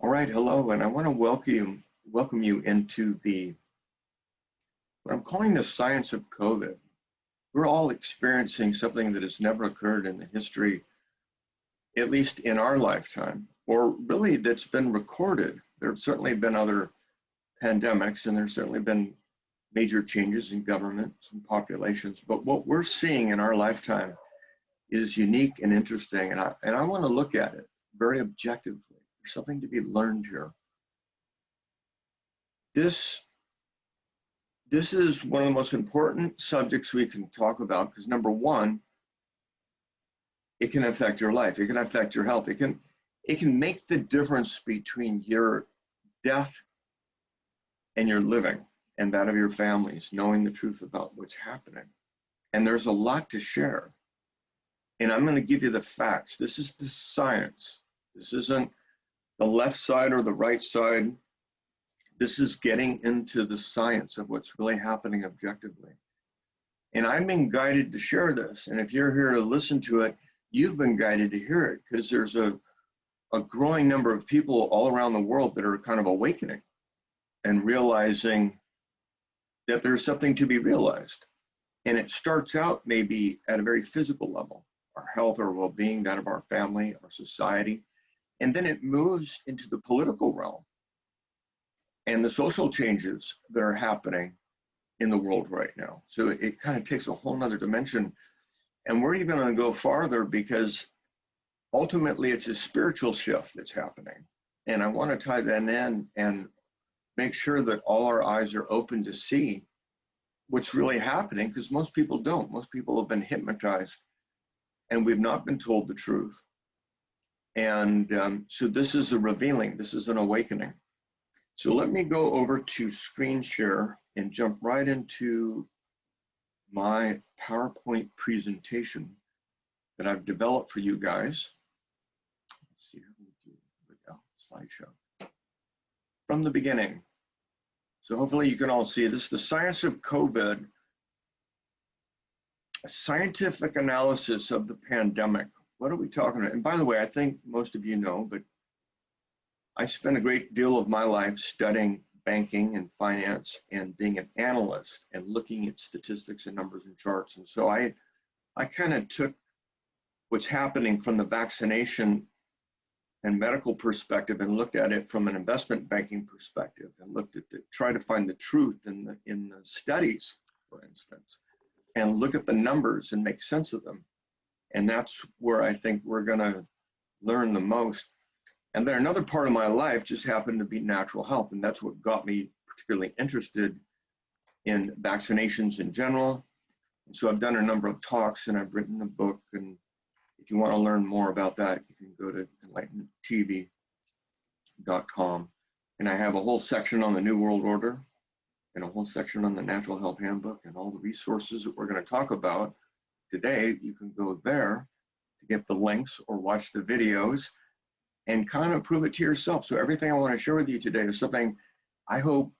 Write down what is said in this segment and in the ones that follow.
All right, hello, and I want to welcome you into what I'm calling the science of COVID. We're all experiencing something that has never occurred in the history, at least in our lifetime, or really that's been recorded. There have certainly been other pandemics, and there's certainly been major changes in governments and populations, but what we're seeing in our lifetime is unique and interesting, and I want to look at it very objectively. There's something to be learned here. This is one of the most important subjects we can talk about because number one, it can affect your life. It can affect your health. It can make the difference between your death and your living and that of your families, knowing the truth about what's happening. And there's a lot to share. And I'm going to give you the facts. This is the science. This isn't the left side or the right side. This is getting into the science of what's really happening objectively. And I'm being guided to share this. And if you're here to listen to it, you've been guided to hear it because there's a growing number of people all around the world that are kind of awakening and realizing that there's something to be realized. And it starts out maybe at a very physical level, our health, our well-being, that of our family, our society. And then it moves into the political realm and the social changes that are happening in the world right now. So it kind of takes a whole nother dimension. And we're even going to go farther because ultimately it's a spiritual shift that's happening. And I want to tie that in and make sure that all our eyes are open to see what's really happening, because most people don't. Most people have been hypnotized and we've not been told the truth. And so this is a revealing, this is an awakening. So let me go over to screen share and jump right into my PowerPoint presentation that I've developed for you guys. Let's see, here we go, slideshow. From the beginning. So hopefully you can all see this, the science of COVID, a scientific analysis of the pandemic. What are we talking about? And by the way, I think most of you know, but I spent a great deal of my life studying banking and finance and being an analyst and looking at statistics and numbers and charts. And so I kind of took what's happening from the vaccination and medical perspective and looked at it from an investment banking perspective and looked at try to find the truth in the studies, for instance, and look at the numbers and make sense of them. And that's where I think we're going to learn the most. And then another part of my life just happened to be natural health. And that's what got me particularly interested in vaccinations in general. And so I've done a number of talks and I've written a book. And if you want to learn more about that, you can go to enlightenmenttv.com. And I have a whole section on the New World Order and a whole section on the Natural Health Handbook and all the resources that we're going to talk about today. You can go there to get the links or watch the videos and kind of prove it to yourself. So everything I want to share with you today is something I hope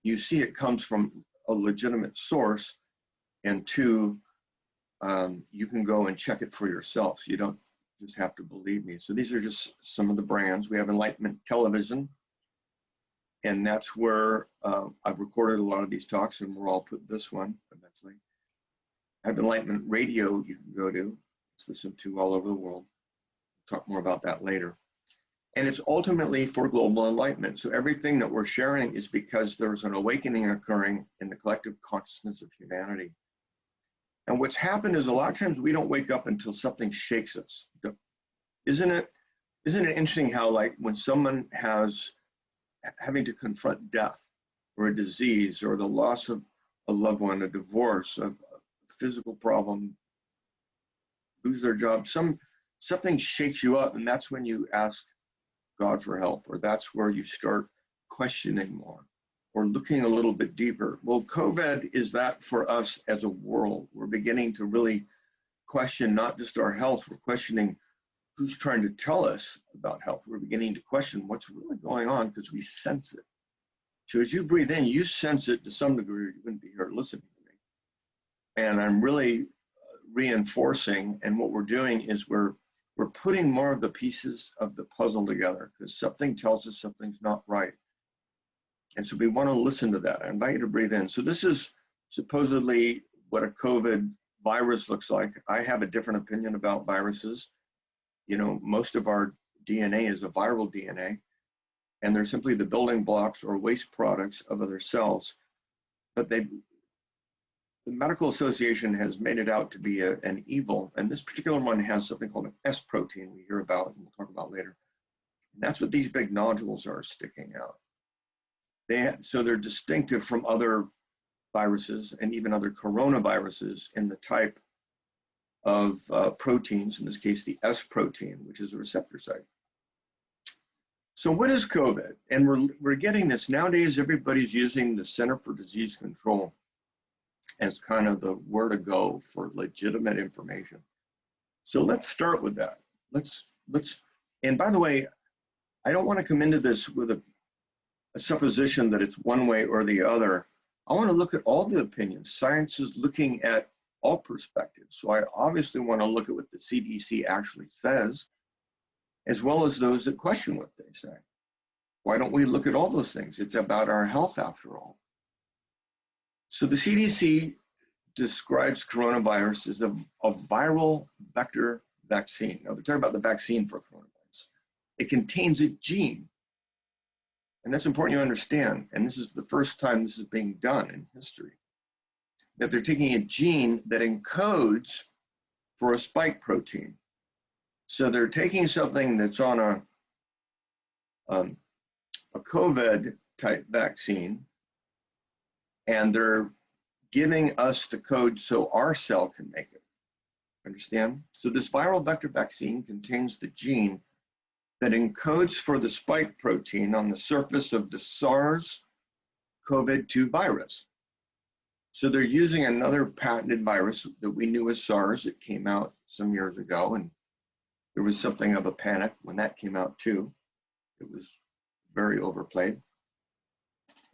you see it comes from a legitimate source, and two, you can go and check it for yourself. So you don't just have to believe me. So these are just some of the brands. We have Enlightenment Television, and that's where I've recorded a lot of these talks, and we'll all put this one eventually. I have Enlightenment Radio you can go to. It's listened to all over the world. We'll talk more about that later. And it's ultimately for global enlightenment. So everything that we're sharing is because there's an awakening occurring in the collective consciousness of humanity. And what's happened is a lot of times we don't wake up until something shakes us. Isn't it interesting how, like, when someone having to confront death or a disease or the loss of a loved one, a divorce, a physical problem, lose their job, something shakes you up, and that's when you ask God for help, or that's where you start questioning more or looking a little bit deeper. Well, COVID is that for us as a world. We're beginning to really question not just our health, we're questioning who's trying to tell us about health. We're beginning to question what's really going on because we sense it. So as you breathe in, you sense it to some degree, you wouldn't be here listening to me. And I'm really reinforcing, and what we're doing is we're we're putting more of the pieces of the puzzle together because something tells us something's not right. And so we want to listen to that. I invite you to breathe in. So this is supposedly what a COVID virus looks like. I have a different opinion about viruses. You know, most of our DNA is a viral DNA, and they're simply the building blocks or waste products of other cells. But the Medical Association has made it out to be an evil, and this particular one has something called an S protein we hear about and we'll talk about later. And that's what these big nodules are sticking out. So they're distinctive from other viruses and even other coronaviruses in the type of proteins, in this case the S protein, which is a receptor site. So what is COVID? And we're getting this nowadays. Everybody's using the Center for Disease Control as kind of the where to go for legitimate information. So let's start with that. And by the way, I don't want to come into this with a supposition that it's one way or the other. I want to look at all the opinions. Science is looking at all perspectives. So I obviously want to look at what the CDC actually says, as well as those that question what they say. Why don't we look at all those things? It's about our health after all. So the CDC describes coronavirus as a viral vector vaccine. Now they're talking about the vaccine for coronavirus. It contains a gene. And that's important you understand. And this is the first time this is being done in history. That they're taking a gene that encodes for a spike protein. So they're taking something that's on a COVID type vaccine, and they're giving us the code so our cell can make it. Understand? So this viral vector vaccine contains the gene that encodes for the spike protein on the surface of the SARS-CoV-2 virus. So they're using another patented virus that we knew as SARS. It came out some years ago, and there was something of a panic when that came out too. It was very overplayed.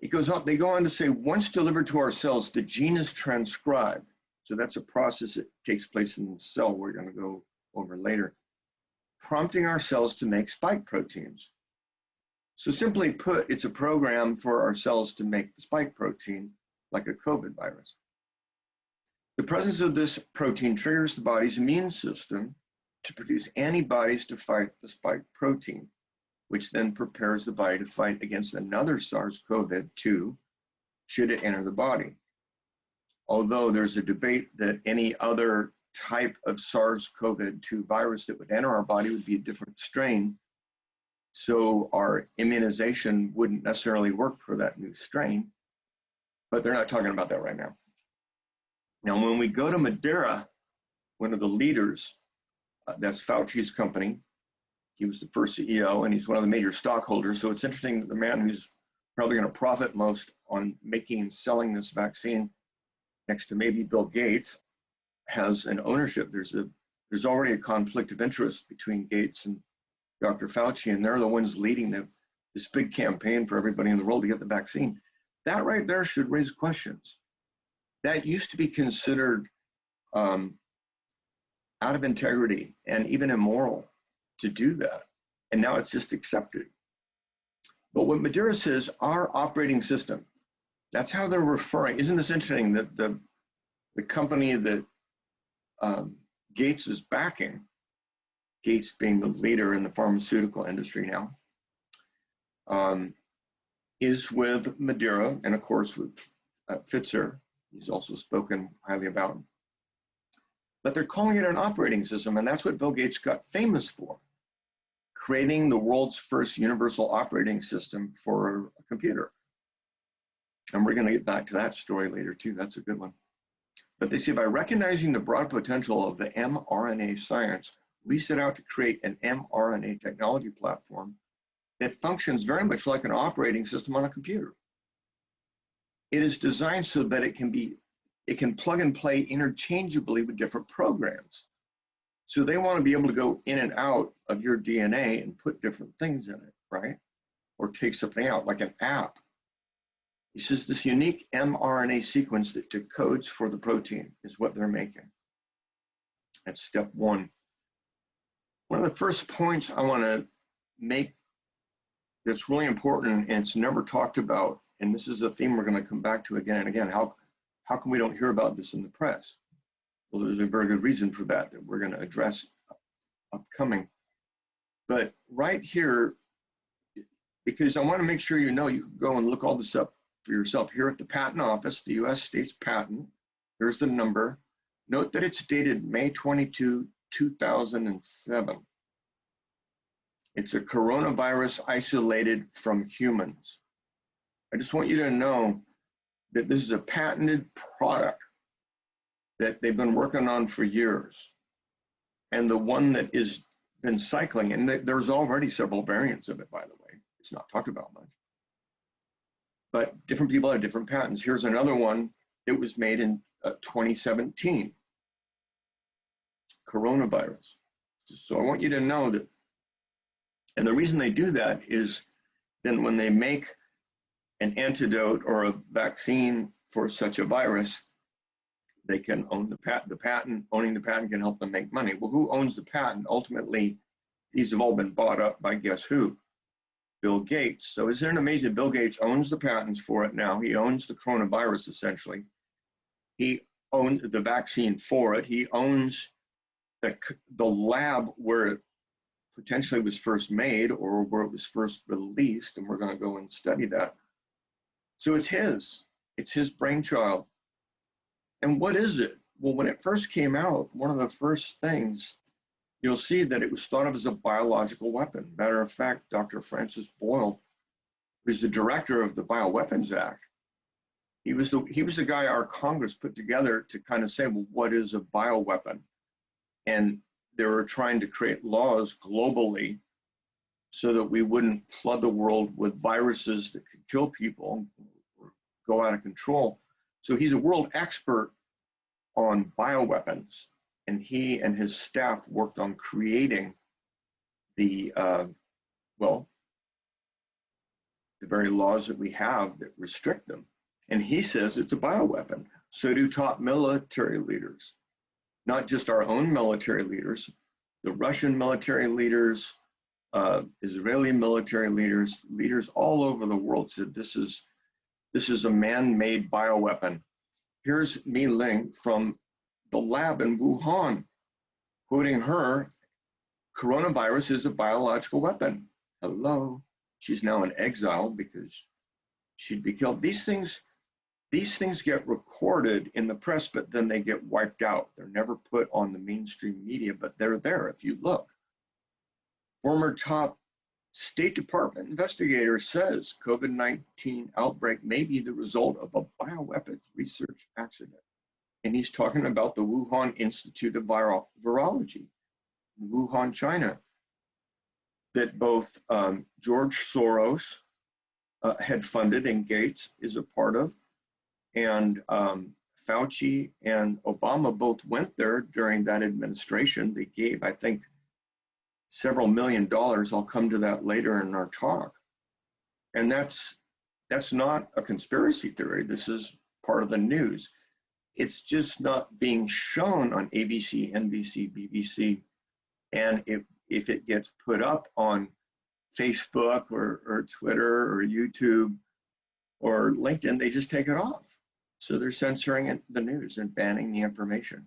It goes on, they go on to say, once delivered to our cells, the gene is transcribed. So that's a process that takes place in the cell we're going to go over later, prompting our cells to make spike proteins. So simply put, it's a program for our cells to make the spike protein like a COVID virus. The presence of this protein triggers the body's immune system to produce antibodies to fight the spike protein, which then prepares the body to fight against another SARS-CoV-2 should it enter the body. Although there's a debate that any other type of SARS-CoV-2 virus that would enter our body would be a different strain, so our immunization wouldn't necessarily work for that new strain, but they're not talking about that right now. Now, when we go to Madeira, one of the leaders, that's Fauci's company, he was the first CEO and he's one of the major stockholders. So it's interesting that the man who's probably going to profit most on making and selling this vaccine, next to maybe Bill Gates, has an ownership. There's already a conflict of interest between Gates and Dr. Fauci, and they're the ones leading this big campaign for everybody in the world to get the vaccine. That right there should raise questions. That used to be considered out of integrity and even immoral to do that. And now it's just accepted. But what Madeira says, our operating system, that's how they're referring. Isn't this interesting that the company that Gates is backing, Gates being the leader in the pharmaceutical industry now, is with Madeira and of course with Pfizer. He's also spoken highly about him. But they're calling it an operating system, and that's what Bill Gates got famous for, creating the world's first universal operating system for a computer. And we're going to get back to that story later too. That's a good one. But they say by recognizing the broad potential of the mRNA science, we set out to create an mRNA technology platform that functions very much like an operating system on a computer. It is designed so that it can plug and play interchangeably with different programs. So they want to be able to go in and out of your DNA and put different things in it, right? Or take something out, like an app. He says this unique mRNA sequence that decodes for the protein is what they're making. That's step one. One of the first points I want to make that's really important, and it's never talked about, and this is a theme we're going to come back to again and again, how come we don't hear about this in the press? Well, there's a very good reason for that we're going to address upcoming. But right here, because I want to make sure you know, you can go and look all this up for yourself. Here at the Patent Office, the U.S. States Patent, here's the number. Note that it's dated May 22, 2007. It's a coronavirus isolated from humans. I just want you to know that this is a patented product that they've been working on for years. And the one that is been cycling, and there's already several variants of it, by the way. It's not talked about much. But different people have different patents. Here's another one that was made in 2017, coronavirus. So I want you to know that, and the reason they do that is then when they make an antidote or a vaccine for such a virus, they can own the patent. Owning the patent can help them make money. Well, who owns the patent? Ultimately, these have all been bought up by guess who? Bill Gates. So isn't it amazing? Bill Gates owns the patents for it now. He owns the coronavirus, essentially. He owned the vaccine for it. He owns the lab where it potentially was first made or where it was first released, and we're going to go and study that. So it's his brainchild. And what is it? Well, when it first came out, one of the first things, you'll see that it was thought of as a biological weapon. Matter of fact, Dr. Francis Boyle, who's the director of the Bioweapons Act, he was the guy our Congress put together to kind of say, well, what is a bioweapon? And they were trying to create laws globally so that we wouldn't flood the world with viruses that could kill people or go out of control. So he's a world expert on bioweapons, and he and his staff worked on creating the very laws that we have that restrict them. And he says it's a bioweapon. So do top military leaders, not just our own military leaders, the Russian military leaders, Israeli military leaders, leaders all over the world said this is a man-made bioweapon. Here's Mi Ling from the lab in Wuhan, quoting her, coronavirus is a biological weapon. Hello. She's now in exile because she'd be killed. These things get recorded in the press, but then they get wiped out. They're never put on the mainstream media, but they're there if you look. Former top State Department investigator says COVID-19 outbreak may be the result of a bioweapons research accident. And he's talking about the Wuhan Institute of Virology, Wuhan, China, that both George Soros had funded and Gates is a part of. And Fauci and Obama both went there during that administration. They gave, I think, several $1 million. I'll come to that later in our talk. And that's not a conspiracy theory. This is part of the news. It's just not being shown on ABC, NBC, BBC. And if it gets put up on Facebook or Twitter or YouTube or LinkedIn, they just take it off. So they're censoring the news and banning the information,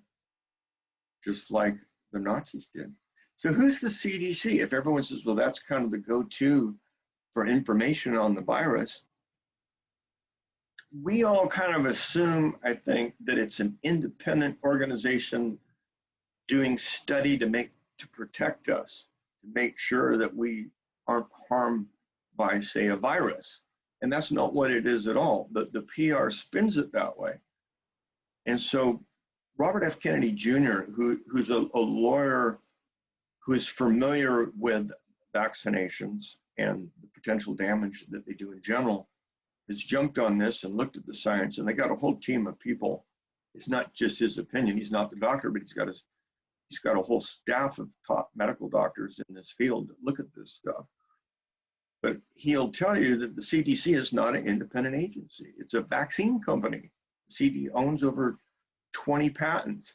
just like the Nazis did. So who's the CDC? If everyone says, well, that's kind of the go-to for information on the virus, we all kind of assume, I think, that it's an independent organization doing study to protect us, to make sure that we aren't harmed by, say, a virus. And that's not what it is at all. The PR spins it that way. And so Robert F. Kennedy Jr., who's a lawyer who is familiar with vaccinations and the potential damage that they do in general, has jumped on this and looked at the science, and they got a whole team of people. It's not just his opinion. He's not the doctor, but he's got a whole staff of top medical doctors in this field that look at this stuff. But he'll tell you that the CDC is not an independent agency. It's a vaccine company. The CDC owns over 20 patents,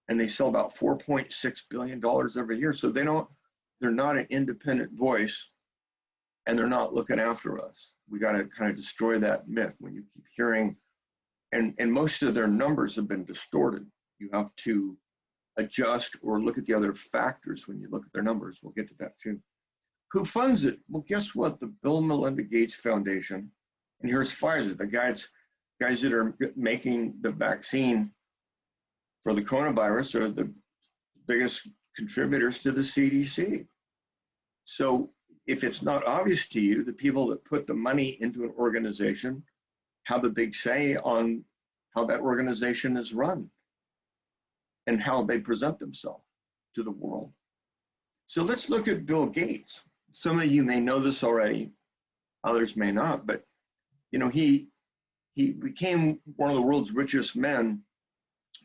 and they sell about $4.6 billion every year. So they don't they're not an independent voice, and they're not looking after us. We got to kind of destroy that myth when you keep hearing, and most of their numbers have been distorted. You have to adjust or look at the other factors when you look at their numbers. We'll get to that too. Who funds it? Well, guess what? The Bill and Melinda Gates Foundation, and here's Pfizer, the guys that are making the vaccine for the coronavirus are the biggest contributors to the CDC. So if it's not obvious to you, the people that put the money into an organization have a big say on how that organization is run and how they present themselves to the world. So let's look at Bill Gates. Some of you may know this already, others may not, but you know, he became one of the world's richest men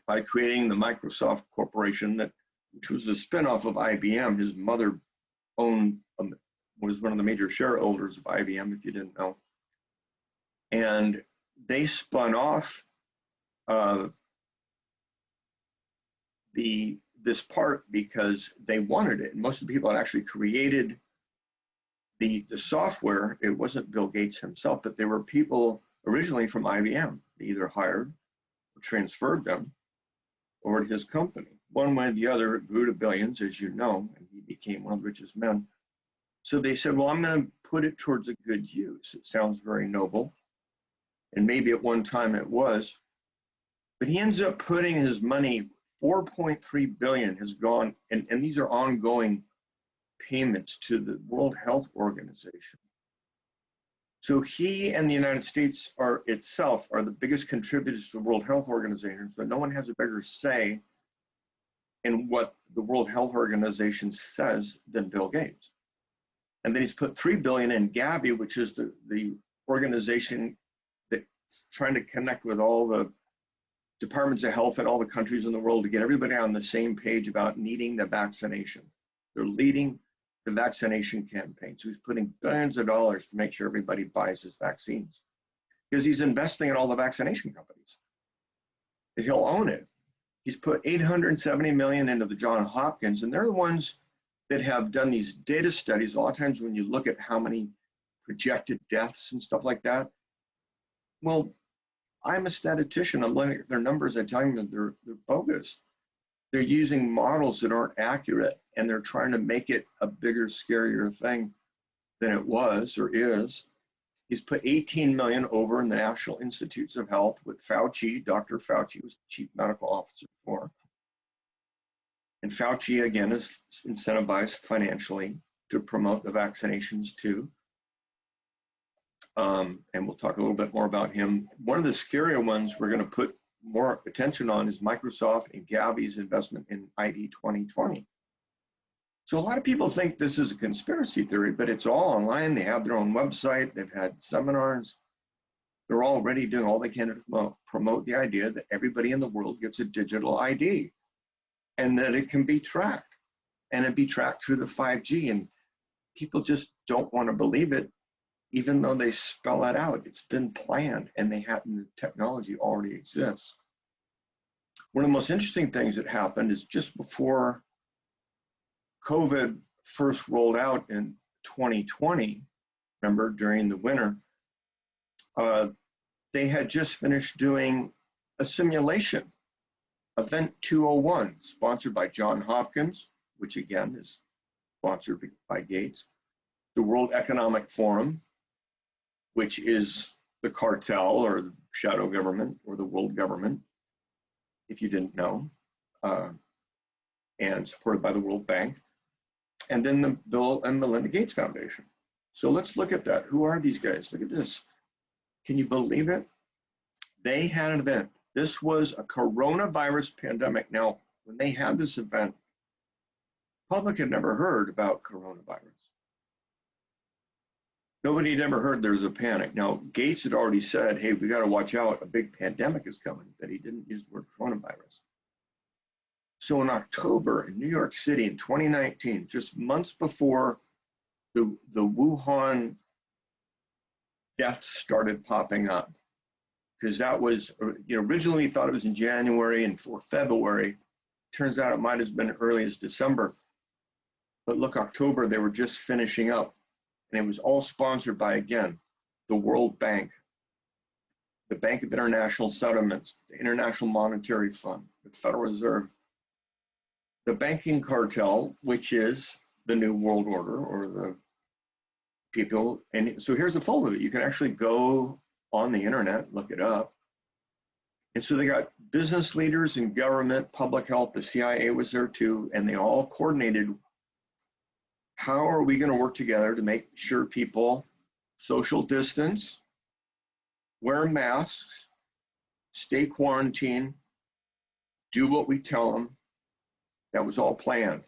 by creating the Microsoft Corporation, which was a spinoff of IBM. His mother was one of the major shareholders of IBM, if you didn't know. And they spun off this part because they wanted it. And most of the people that actually created the software, it wasn't Bill Gates himself, but they were people originally from IBM. They either hired or transferred them over to his company. One way or the other, it grew to billions, as you know, and he became one of the richest men. So they said, well, I'm going to put it towards a good use. It sounds very noble. And maybe at one time it was. But he ends up putting his money, 4.3 billion has gone, and these are ongoing payments to the World Health Organization. So he and the United States itself are the biggest contributors to the World Health Organization, so no one has a bigger say in what the World Health Organization says than Bill Gates. And then he's put 3 billion in Gavi, which is the organization that's trying to connect with all the departments of health in all the countries in the world to get everybody on the same page about needing the vaccination. They're leading the vaccination campaign. So he's putting billions of dollars to make sure everybody buys his vaccines because he's investing in all the vaccination companies. And he'll own it. He's put 870 million into the Johns Hopkins, and they're the ones that have done these data studies. A lot of times when you look at how many projected deaths and stuff like that, well, I'm a statistician. I'm looking at their numbers. I tell them they're bogus. They're using models that aren't accurate, and they're trying to make it a bigger, scarier thing than it was or is. He's put 18 million over in the National Institutes of Health with Fauci. Dr. Fauci was the chief medical officer for. And Fauci, again, is incentivized financially to promote the vaccinations too. And we'll talk a little bit more about him. One of the scarier ones we're going to put more attention on is Microsoft and Gavi's investment in ID 2020. So a lot of people think this is a conspiracy theory, but it's all online. They have their own website. They've had seminars. They're already doing all they can to promote the idea that everybody in the world gets a digital ID and that it can be tracked, and it be tracked through the 5G. And people just don't want to believe it, even though they spell that out. It's been planned, and the technology already exists. One of the most interesting things that happened is just before COVID first rolled out in 2020, remember, during the winter, they had just finished doing a simulation, Event 201, sponsored by Johns Hopkins, which again is sponsored by Gates, the World Economic Forum, which is the cartel or the shadow government or the world government, if you didn't know, and supported by the World Bank, and then the Bill and Melinda Gates Foundation. So let's look at that. Who are these guys? Look at this. Can you believe it? They had an event. This was a coronavirus pandemic. Now, when they had this event, the public had never heard about coronavirus. Nobody had ever heard there was a panic. Now, Gates had already said, hey, we got to watch out, a big pandemic is coming, but he didn't use the word coronavirus. So in October in New York City in 2019, just months before the Wuhan deaths started popping up, because that was, originally we thought it was in January and for February. Turns out it might have been early as December. But look, October, they were just finishing up, and it was all sponsored by, again, the World Bank, the Bank of International Settlements, the International Monetary Fund, the Federal Reserve, the banking cartel, which is the New World Order, or the people. And so here's a full of it. You can actually go on the internet, look it up. And so they got business leaders in government, public health, the CIA was there too, and they all coordinated, how are we going to work together to make sure people social distance, wear masks, stay quarantined, do what we tell them. That was all planned.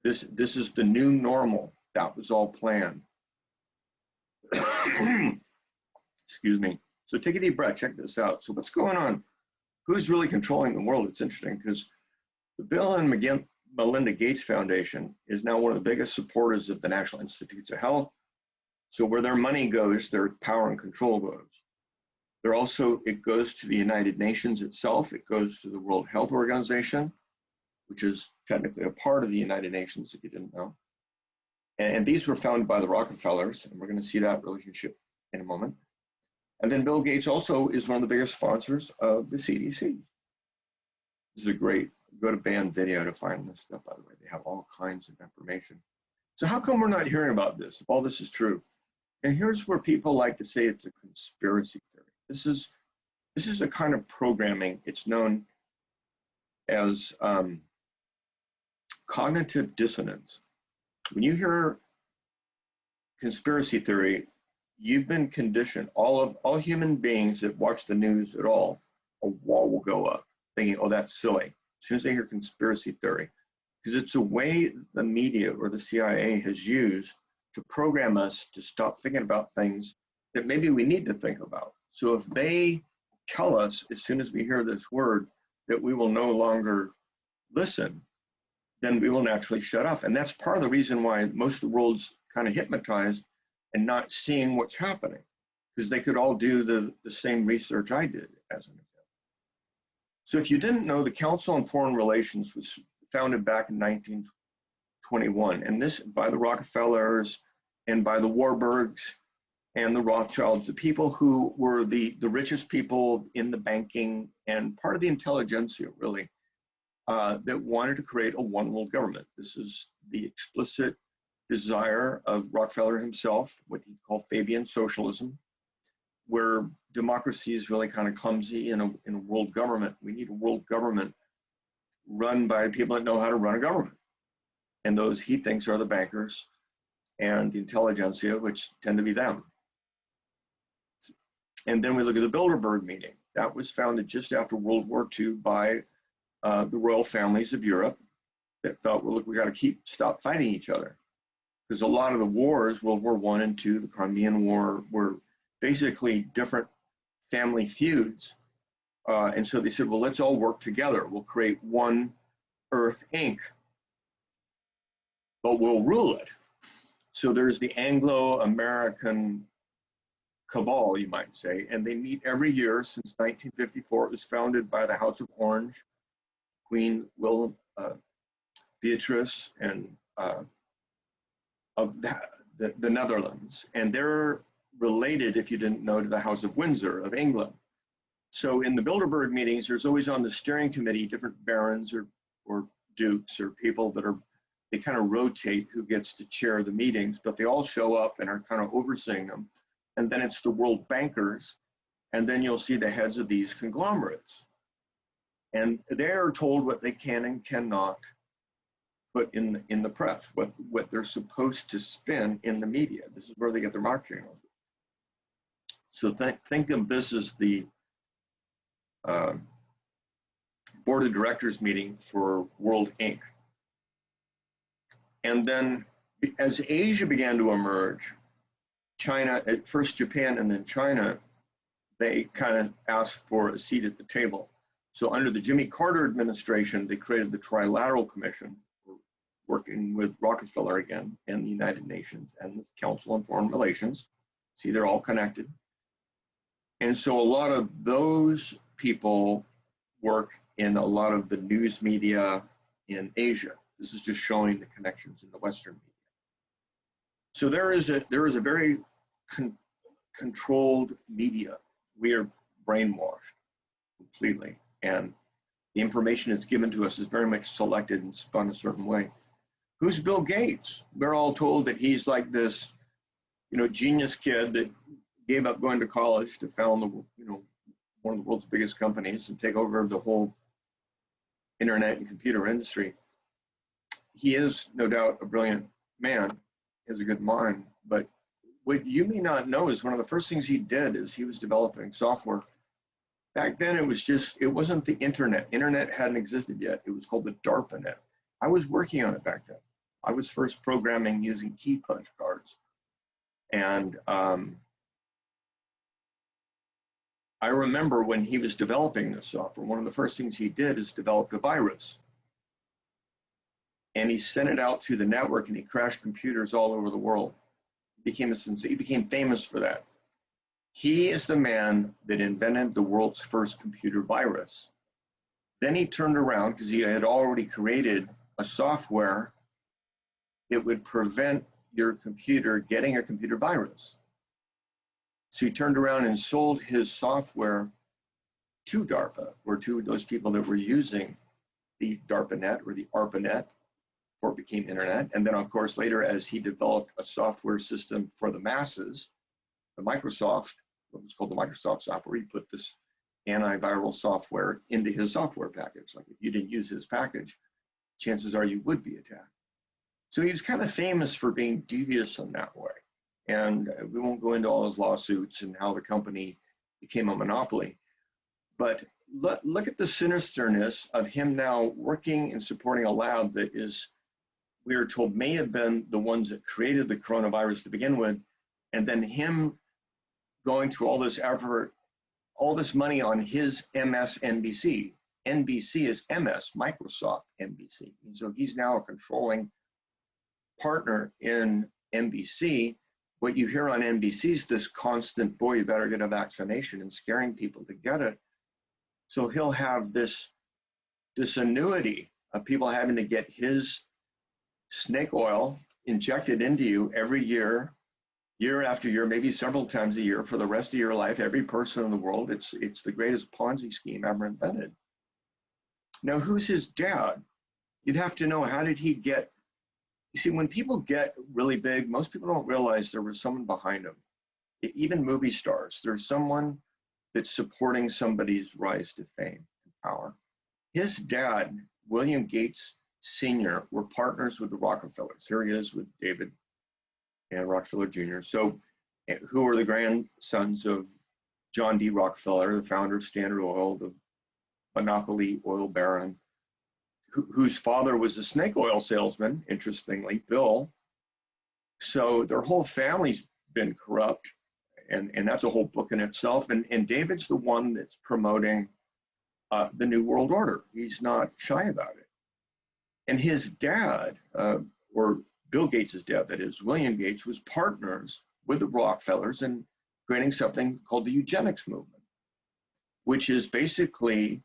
This is the new normal. That was all planned. Excuse me. So take a deep breath, check this out. So what's going on? Who's really controlling the world? It's interesting because the Bill and Melinda Gates Foundation is now one of the biggest supporters of the National Institutes of Health. So where their money goes, their power and control goes. They're also, it goes to the United Nations itself. It goes to the World Health Organization, which is technically a part of the United Nations, if you didn't know. And these were founded by the Rockefellers, and we're going to see that relationship in a moment. And then Bill Gates also is one of the biggest sponsors of the CDC. This is a great, go to band video to find this stuff, by the way. They have all kinds of information. So how come we're not hearing about this, if all this is true? And here's where people like to say it's a conspiracy theory. This is a kind of programming. It's known as cognitive dissonance. When you hear conspiracy theory, you've been conditioned. All human beings that watch the news at all, a wall will go up, thinking, "Oh, that's silly." As soon as they hear conspiracy theory, because it's a way the media or the CIA has used to program us to stop thinking about things that maybe we need to think about. So if they tell us as soon as we hear this word that we will no longer listen, then we will naturally shut off. And that's part of the reason why most of the world's kind of hypnotized and not seeing what's happening, because they could all do the same research I did, as an example. So if you didn't know, the Council on Foreign Relations was founded back in 1921, and this by the Rockefellers and by the Warburgs and the Rothschilds, the people who were the richest people in the banking and part of the intelligentsia, really, that wanted to create a one world government. This is the explicit desire of Rockefeller himself, what he called Fabian socialism, where democracy is really kind of clumsy in a world government. We need a world government run by people that know how to run a government. And those, he thinks, are the bankers and the intelligentsia, which tend to be them. And then we look at the Bilderberg meeting. That was founded just after World War II by the royal families of Europe that thought, well, look, we got to stop fighting each other. Because a lot of the wars, World War I and II, the Crimean War, were basically different family feuds. And so they said, well, let's all work together. We'll create one Earth Inc., but we'll rule it. So there's the Anglo-American cabal, you might say, and they meet every year since 1954. It was founded by the House of Orange, Queen Beatrice, and of the Netherlands. And they're related, if you didn't know, to the House of Windsor of England. So in the Bilderberg meetings, there's always on the steering committee different barons or dukes or people that they kind of rotate who gets to chair the meetings, but they all show up and are kind of overseeing them. And then it's the world bankers, and then you'll see the heads of these conglomerates. And they're told what they can and cannot put in the press, what they're supposed to spin in the media. This is where they get their marketing. So think of this as the board of directors meeting for World Inc. And then as Asia began to emerge, China, at first Japan and then China, they kind of asked for a seat at the table. So under the Jimmy Carter administration, they created the Trilateral Commission, working with Rockefeller again and the United Nations and the Council on Foreign Relations. See, they're all connected. And so a lot of those people work in a lot of the news media in Asia. This is just showing the connections in the Western media. So there is a very controlled media. We are brainwashed completely, and the information that's given to us is very much selected and spun a certain way. Who's Bill Gates? We're all told that he's like this, genius kid that gave up going to college to found one of the world's biggest companies and take over the whole internet and computer industry. He is no doubt a brilliant man, has a good mind, but what you may not know is one of the first things he did is he was developing software. Back then it wasn't the internet. Internet hadn't existed yet. It was called the DARPANET. I was working on it back then. I was first programming using key punch cards. And I remember when he was developing this software, one of the first things he did is developed a virus. And he sent it out through the network and he crashed computers all over the world. He became famous for that. He is the man that invented the world's first computer virus. Then he turned around because he had already created a software that would prevent your computer getting a computer virus. So he turned around and sold his software to DARPA, or to those people that were using the DARPANET or the ARPANET before it became internet. And then of course later, as he developed a software system for the masses, the Microsoft, what was called the Microsoft software, he put this antiviral software into his software package. Like if you didn't use his package, chances are you would be attacked. So he was kind of famous for being devious in that way. And we won't go into all his lawsuits and how the company became a monopoly. But look at the sinisterness of him now working and supporting a lab that is, we are told, may have been the ones that created the coronavirus to begin with, and then him going through all this effort, all this money on his MSNBC. NBC is MS, Microsoft NBC. And so he's now a controlling partner in NBC. What you hear on NBC is this constant, boy, you better get a vaccination, and scaring people to get it. So he'll have this annuity of people having to get his snake oil injected into you every year, year after year, maybe several times a year for the rest of your life. Every person in the world, it's the greatest Ponzi scheme ever invented. Now, who's his dad? You'd have to know, how did he get? You see, when people get really big, most people don't realize there was someone behind them. Even movie stars, there's someone that's supporting somebody's rise to fame and power. His dad, William Gates Sr., were partners with the Rockefellers. Here he is with David and Rockefeller Jr. So, who are the grandsons of John D. Rockefeller, the founder of Standard Oil, the monopoly oil baron, whose father was a snake oil salesman, interestingly, Bill. So their whole family's been corrupt, and that's a whole book in itself. And David's the one that's promoting the New World Order. He's not shy about it. And his dad, or Bill Gates' dad, that is, William Gates, was partners with the Rockefellers in creating something called the eugenics movement, which is basically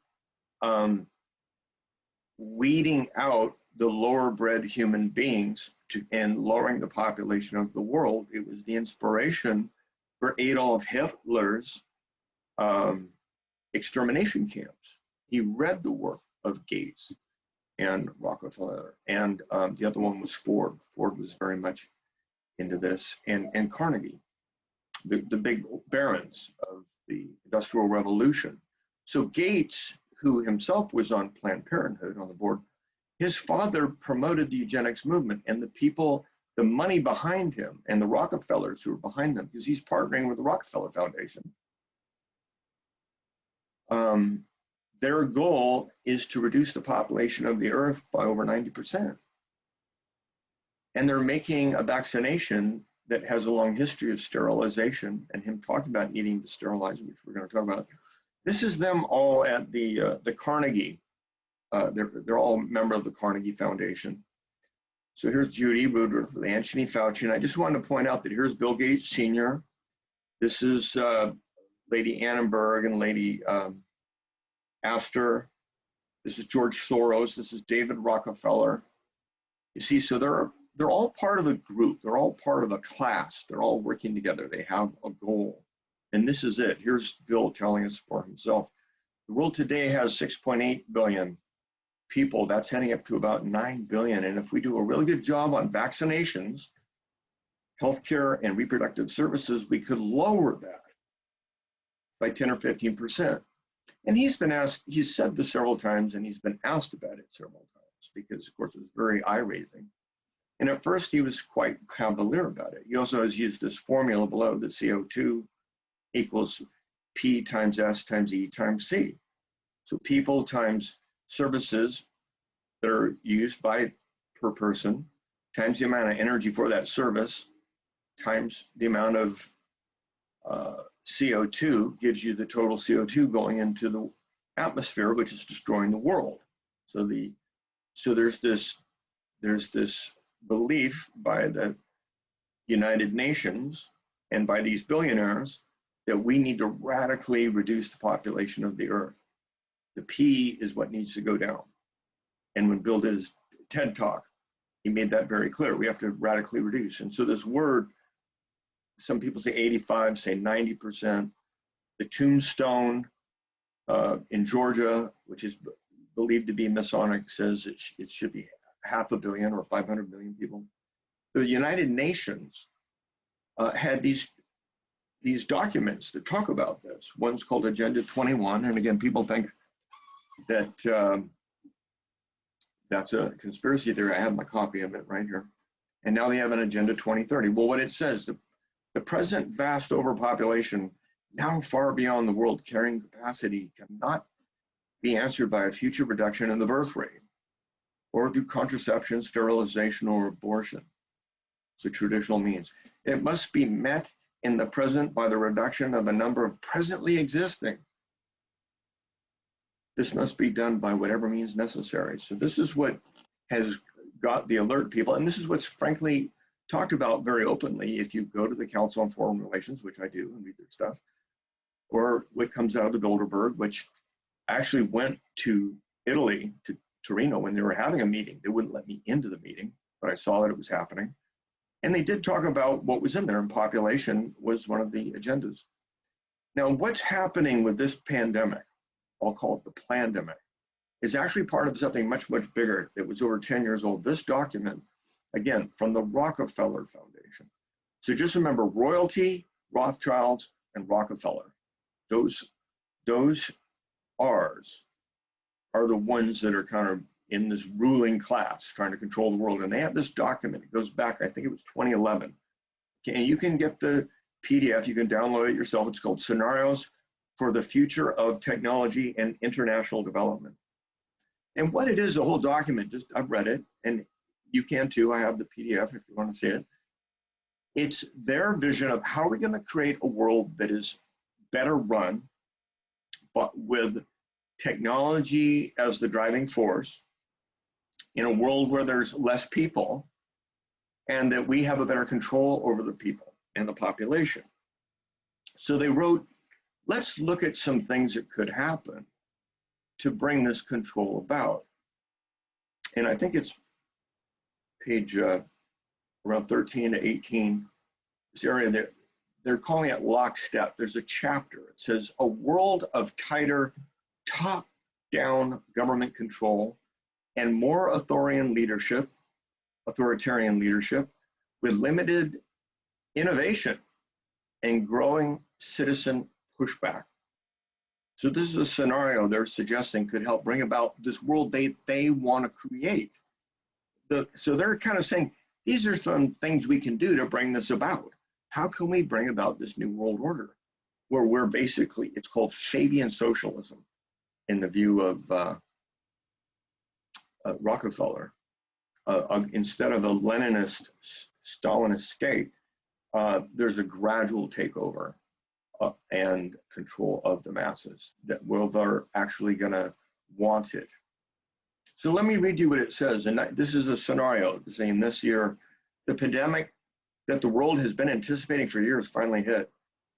weeding out the lower bred human beings and lowering the population of the world. It was the inspiration for Adolf Hitler's extermination camps. He read the work of Gates and Rockefeller, and the other one was Ford. Ford was very much into this, and Carnegie, the big barons of the Industrial Revolution. So Gates, who himself was on Planned Parenthood on the board, his father promoted the eugenics movement, and the people, the money behind him, and the Rockefellers who were behind them, because he's partnering with the Rockefeller Foundation. Their goal is to reduce the population of the earth by over 90%. And they're making a vaccination that has a long history of sterilization, and him talking about needing to sterilize, which we're going to talk about. This is them all at the Carnegie. They're all a member of the Carnegie Foundation. So here's Judy Woodruff with Anthony Fauci. And I just wanted to point out that here's Bill Gates Sr. This is Lady Annenberg and Lady Astor. This is George Soros. This is David Rockefeller. You see, so they're all part of a group. They're all part of a class. They're all working together. They have a goal. And this is it. Here's Bill telling us for himself. The world today has 6.8 billion people. That's heading up to about 9 billion. And if we do a really good job on vaccinations, healthcare, and reproductive services, we could lower that by 10 or 15%. And he's been asked, he's said this several times, and he's been asked about it several times because, of course, it was very eye-raising. And at first, he was quite cavalier about it. He also has used this formula below that CO2 equals P times S times E times C. So people times services that are used by per person times the amount of energy for that service times the amount of CO2 gives you the total CO2 going into the atmosphere, which is destroying the world. So there's this belief by the United Nations and by these billionaires that we need to radically reduce the population of the earth. The P is what needs to go down. And when Bill did his TED talk, he made that very clear. We have to radically reduce. And so this word, some people say 85, say 90%. The tombstone in Georgia, which is believed to be Masonic, says it should be 500 million or 500 million people. The United Nations had these documents that talk about this. One's called Agenda 21, and again, people think that that's a conspiracy theory. I have my copy of it right here. And now they have an Agenda 2030. Well, what it says, the present vast overpopulation, now far beyond the world carrying capacity, cannot be answered by a future reduction in the birth rate or through contraception, sterilization, or abortion. So traditional means. It must be met in the present by the reduction of the number of presently existing. This must be done by whatever means necessary. So this is what has got the alert people, and this is what's frankly talked about very openly if you go to the Council on Foreign Relations, which I do and read their stuff, or what comes out of the Bilderberg, which actually went to Italy, to Torino, when they were having a meeting. They wouldn't let me into the meeting, but I saw that it was happening. And they did talk about what was in there, and population was one of the agendas. Now, what's happening with this pandemic, I'll call it the plandemic, is actually part of something much, much bigger. It was over 10 years old. This document, again, from the Rockefeller Foundation. So just remember, royalty, Rothschilds, and Rockefeller. Those R's are the ones that are kind of in this ruling class trying to control the world. And they have this document. It goes back, I think it was 2011. Okay, and you can get the PDF. You can download it yourself. It's called Scenarios for the Future of Technology and International Development. And what it is, the whole document, just I've read it, and you can too. I have the PDF if you want to see it. It's their vision of how we're going to create a world that is better run, but with technology as the driving force, in a world where there's less people, and that we have a better control over the people and the population. So they wrote, let's look at some things that could happen to bring this control about. And I think it's page around 13 to 18, this area there, they're calling it lockstep. There's a chapter. It says, a world of tighter top-down government control and more authoritarian leadership with limited innovation and growing citizen pushback. So this is a scenario they're suggesting could help bring about this world they want to create. So they're kind of saying, these are some things we can do to bring this about. How can we bring about this new world order where we're basically, it's called Fabian socialism in the view of Rockefeller. Instead of a Leninist, Stalinist state, there's a gradual takeover and control of the masses that they're actually going to want it. So let me read you what it says. And this is a scenario saying this year, the pandemic that the world has been anticipating for years finally hit.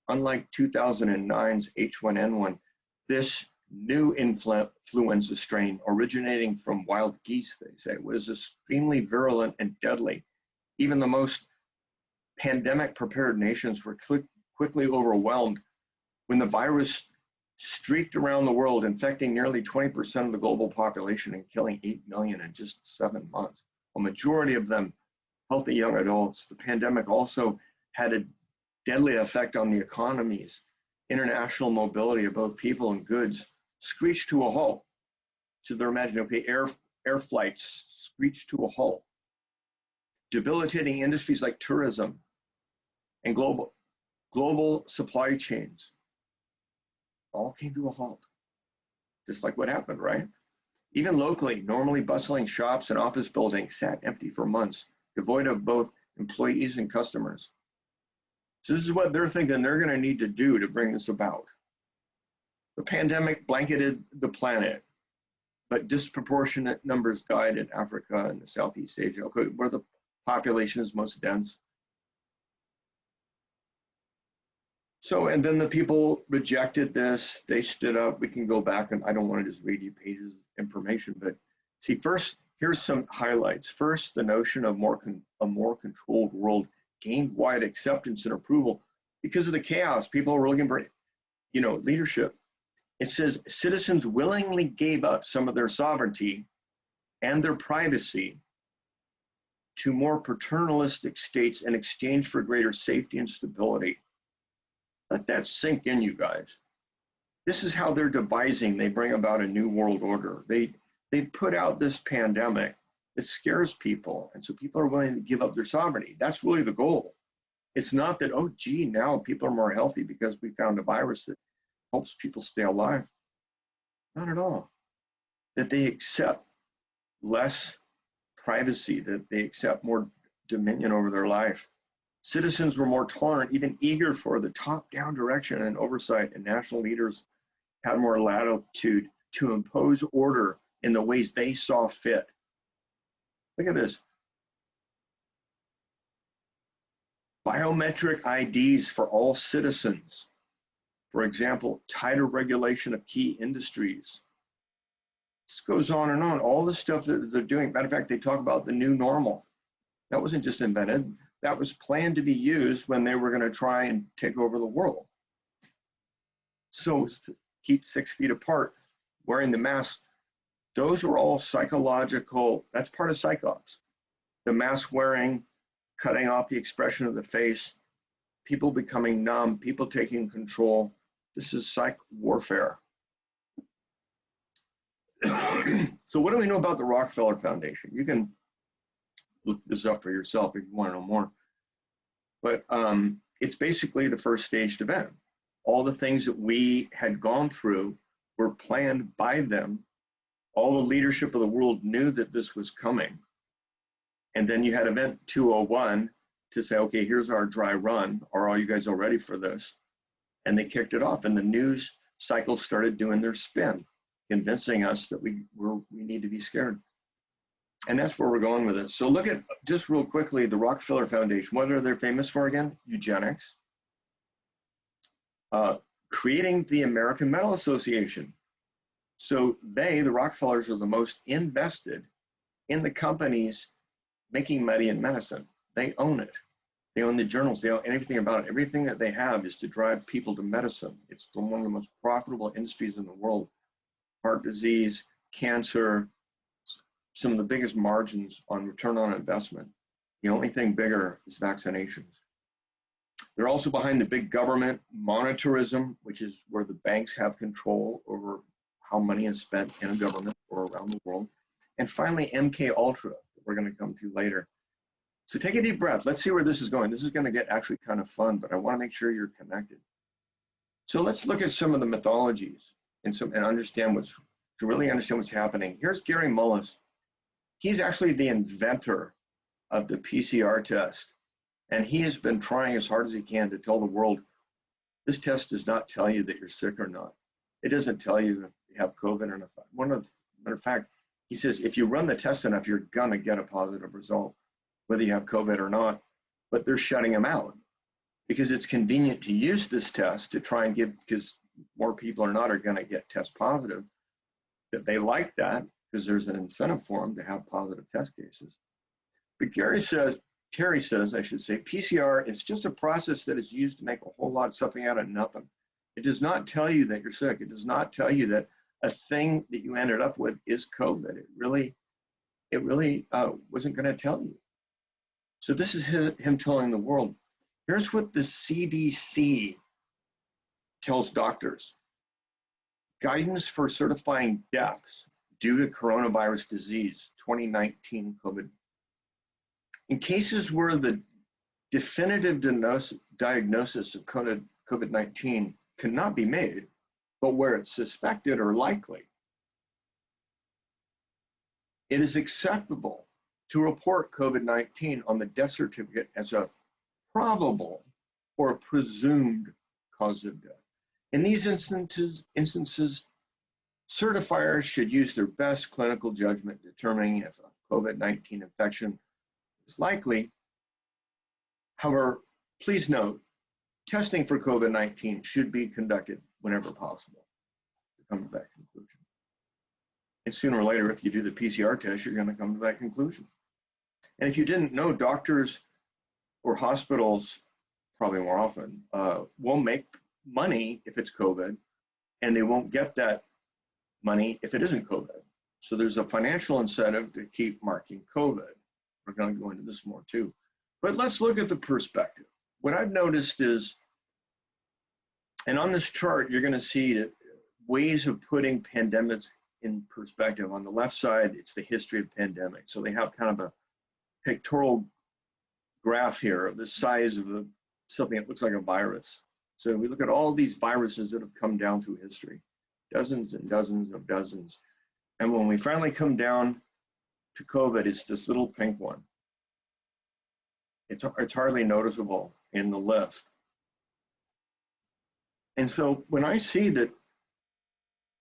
Unlike 2009's H1N1, this new influenza strain originating from wild geese, they say, was extremely virulent and deadly. Even the most pandemic prepared nations were quickly overwhelmed when the virus streaked around the world, infecting nearly 20% of the global population and killing 8 million in just 7 months. A majority of them healthy young adults. The pandemic also had a deadly effect on the economies. International mobility of both people and goods screeched to a halt. So they're imagining, okay, air flights screeched to a halt. Debilitating industries like tourism and global supply chains all came to a halt, just like what happened, right? Even locally, normally bustling shops and office buildings sat empty for months, devoid of both employees and customers. So this is what they're thinking they're going to need to do to bring this about. The pandemic blanketed the planet, but disproportionate numbers died in Africa and the Southeast Asia, where the population is most dense. So, and then the people rejected this. They stood up. We can go back, and I don't want to just read you pages of information, but see, first, here's some highlights. First, the notion of a more controlled world gained wide acceptance and approval because of the chaos. People were looking for, leadership. It says citizens willingly gave up some of their sovereignty and their privacy to more paternalistic states in exchange for greater safety and stability. Let that sink in, you guys. This is how they're devising. They bring about a new world order. They put out this pandemic. It scares people, and so people are willing to give up their sovereignty. That's really the goal. It's not that, oh, gee, now people are more healthy because we found a virus that helps people stay alive. Not at all. That they accept less privacy, that they accept more dominion over their life. Citizens were more tolerant, even eager for the top-down direction and oversight, and national leaders had more latitude to impose order in the ways they saw fit. Look at this. Biometric IDs for all citizens. For example, tighter regulation of key industries. This goes on and on. All the stuff that they're doing. Matter of fact, they talk about the new normal. That wasn't just invented. That was planned to be used when they were going to try and take over the world. So to keep 6 feet apart, wearing the mask, those were all psychological, that's part of psychops. The mask wearing, cutting off the expression of the face, people becoming numb, people taking control. This is psych warfare. So what do we know about the Rockefeller Foundation? You can look this up for yourself if you want to know more. But it's basically the first staged event. All the things that we had gone through were planned by them. All the leadership of the world knew that this was coming. And then you had event 201 to say, okay, here's our dry run. Are all you guys all ready for this? And they kicked it off, and the news cycle started doing their spin, convincing us that we need to be scared. And that's where we're going with it. So look at, just real quickly, the Rockefeller Foundation. What are they famous for again? Eugenics. Creating the American Medical Association. So they, the Rockefellers, are the most invested in the companies making money in medicine. They own it. They own the journals. They own everything about it. Everything that they have is to drive people to medicine. It's one of the most profitable industries in the world. Heart disease, cancer, some of the biggest margins on return on investment. The only thing bigger is vaccinations. They're also behind the big government monetarism, which is where the banks have control over how money is spent in a government or around the world. And finally, MK Ultra, that we're going to come to later. So take a deep breath. Let's see where this is going. This is going to get actually kind of fun, but I want to make sure you're connected. So let's look at some of the mythologies and understand to really understand what's happening. Here's Gary Mullis. He's actually the inventor of the PCR test. And he has been trying as hard as he can to tell the world, this test does not tell you that you're sick or not. It doesn't tell you if you have COVID or not. Matter of fact, he says, if you run the test enough, you're gonna get a positive result, whether you have COVID or not. But they're shutting him out because it's convenient to use this test to try and give, because more people or not are going to get test positive, that they like that because there's an incentive for them to have positive test cases. But Terry says, I should say, PCR is just a process that is used to make a whole lot of something out of nothing. It does not tell you that you're sick. It does not tell you that a thing that you ended up with is COVID. It really wasn't going to tell you. So this is him telling the world, here's what the CDC tells doctors. Guidance for certifying deaths due to coronavirus disease, 2019 COVID. In cases where the definitive diagnosis of COVID-19 cannot be made, but where it's suspected or likely, it is acceptable to report COVID-19 on the death certificate as a probable or presumed cause of death. In these instances, certifiers should use their best clinical judgment determining if a COVID-19 infection is likely. However, please note, testing for COVID-19 should be conducted whenever possible to come to that conclusion. And sooner or later, if you do the PCR test, you're going to come to that conclusion. And if you didn't know, doctors or hospitals, probably more often, will make money if it's COVID, and they won't get that money if it isn't COVID. So there's a financial incentive to keep marking COVID. We're going to go into this more too. But let's look at the perspective. What I've noticed is, and on this chart, you're going to see that ways of putting pandemics in perspective. On the left side, it's the history of pandemics. So they have kind of a pictorial graph here of the size of something that looks like a virus. So we look at all these viruses that have come down through history, dozens and dozens of dozens. And when we finally come down to COVID, it's this little pink one. It's hardly noticeable in the list. And so when I see that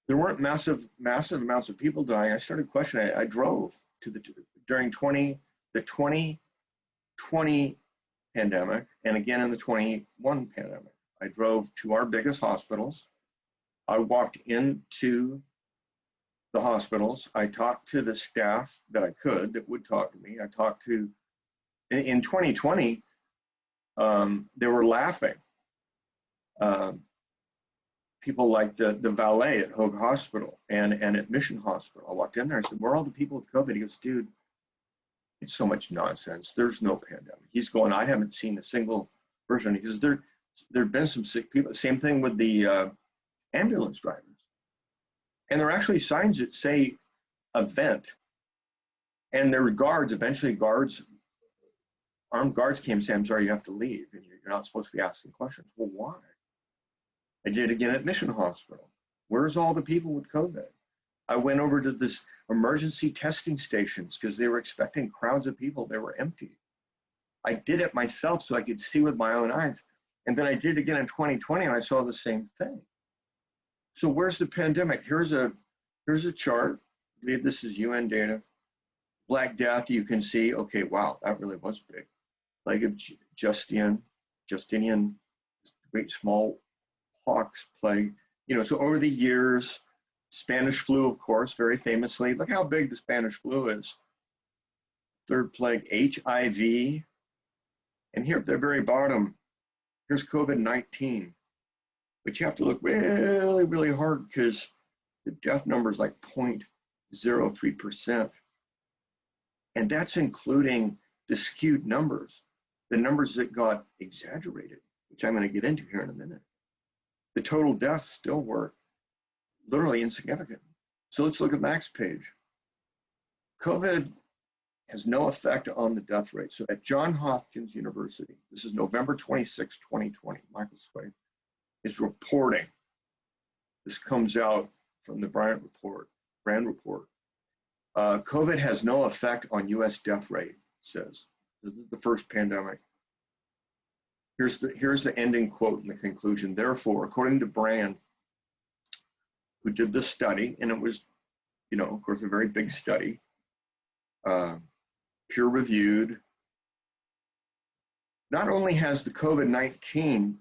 there weren't massive amounts of people dying, I started questioning. I drove to during the 2020 pandemic, and again in the 21 pandemic. I drove to our biggest hospitals. I walked into the hospitals. I talked to the staff that I could, that would talk to me. I talked to, in 2020, they were laughing. People like the valet at Hoag Hospital and at Mission Hospital. I walked in there, I said, where are all the people with COVID? He goes, dude, it's so much nonsense. There's no pandemic. He's going, I haven't seen a single person. He says, there've been some sick people. Same thing with the ambulance drivers. And there are actually signs that say event. And there were guards, eventually armed guards came and said, I'm sorry, you have to leave. And you're not supposed to be asking questions. Well, why? I did it again at Mission Hospital. Where's all the people with COVID? I went over to this emergency testing stations because they were expecting crowds of people. They were empty. I did it myself so I could see with my own eyes. And then I did it again in 2020 and I saw the same thing. So where's the pandemic? Here's a chart. I believe this is UN data. Black Death, you can see, okay, wow, that really was big. Plague of Justinian, great small pox plague. You know, so over the years, Spanish flu, of course, very famously. Look how big the Spanish flu is. Third plague, HIV. And here at the very bottom, here's COVID-19. But you have to look really, really hard because the death number is like 0.03%. And that's including the skewed numbers, the numbers that got exaggerated, which I'm going to get into here in a minute. The total deaths still were literally insignificant. So let's look at the next page. COVID has no effect on the death rate. So at Johns Hopkins University, this is November 26, 2020, Michael Swade is reporting. This comes out from the Brand report. COVID has no effect on US death rate, says. This is the first pandemic. Here's the ending quote in the conclusion. Therefore, according to Brand, who did this study, and it was, you know, of course, a very big study, peer-reviewed. Not only has the COVID-19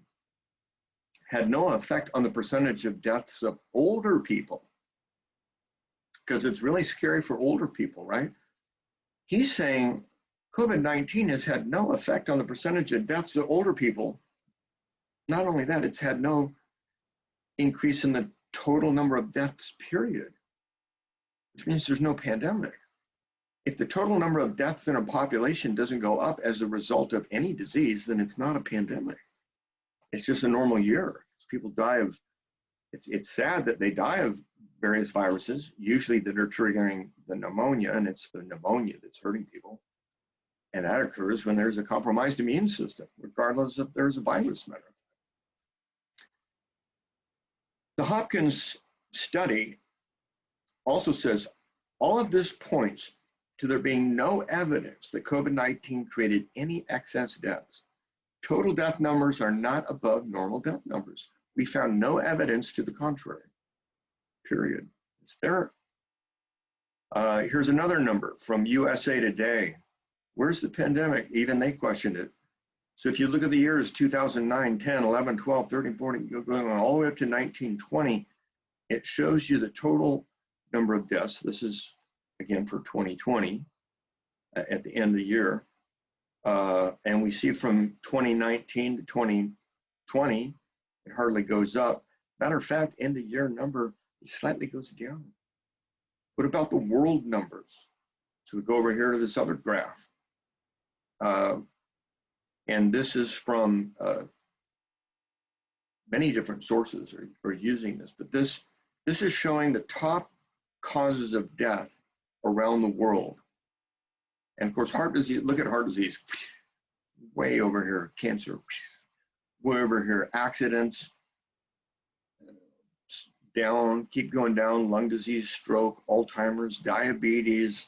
had no effect on the percentage of deaths of older people, because it's really scary for older people, right? He's saying COVID-19 has had no effect on the percentage of deaths of older people. Not only that, it's had no increase in the total number of deaths, period, which means there's no pandemic. If the total number of deaths in a population doesn't go up as a result of any disease, then it's not a pandemic. It's just a normal year. People die of, it's sad that they die of various viruses, usually that are triggering the pneumonia, and it's the pneumonia that's hurting people. And that occurs when there's a compromised immune system, regardless if there's a virus matter. The Hopkins study also says all of this points to there being no evidence that COVID-19 created any excess deaths. Total death numbers are not above normal death numbers. We found no evidence to the contrary, period. It's there. Here's another number from USA Today. Where's the pandemic? Even they questioned it. So if you look at the years 2009, 10, 11, 12, 13, 14, going on all the way up to 1920, it shows you the total number of deaths. This is, again, for 2020 at the end of the year. And we see from 2019 to 2020, it hardly goes up. Matter of fact, end of year number, it slightly goes down. What about the world numbers? So we go over here to this other graph. And this is from many different sources are using this, but this is showing the top causes of death around the world. And of course, heart disease, look at heart disease, way over here, cancer, way over here, accidents, down, keep going down, lung disease, stroke, Alzheimer's, diabetes,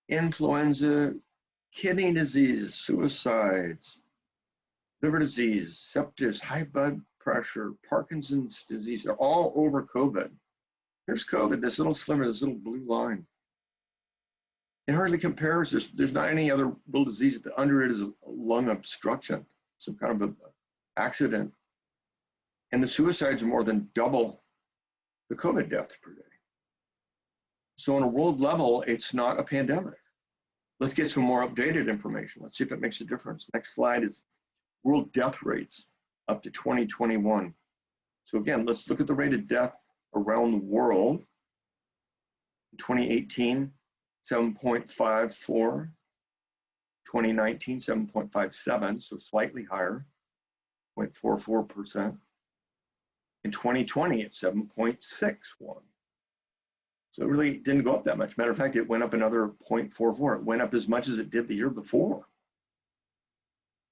influenza, kidney disease, suicides, liver disease, sepsis, high blood pressure, Parkinson's disease, they're all over COVID. Here's COVID, this little sliver, this little blue line. It hardly compares. There's not any other real disease. Under it is a lung obstruction, some kind of an accident. And the suicides are more than double the COVID deaths per day. So on a world level, it's not a pandemic. Let's get some more updated information. Let's see if it makes a difference. Next slide is world death rates up to 2021. So again, let's look at the rate of death around the world. In 2018, 7.54, 2019, 7.57, so slightly higher, 0.44%. In 2020, it's 7.61. So it really didn't go up that much. Matter of fact, it went up another 0.44. It went up as much as it did the year before.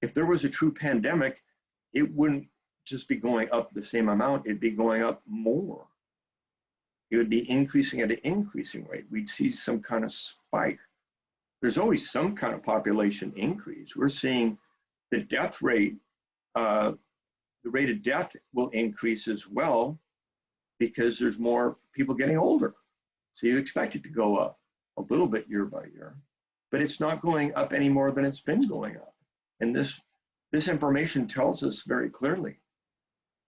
If there was a true pandemic, it wouldn't just be going up the same amount, it'd be going up more. It would be increasing at an increasing rate. We'd see some kind of spike. There's always some kind of population increase. We're seeing the death rate, the rate of death will increase as well because there's more people getting older. So you expect it to go up a little bit year by year, but it's not going up any more than it's been going up. And this information tells us very clearly,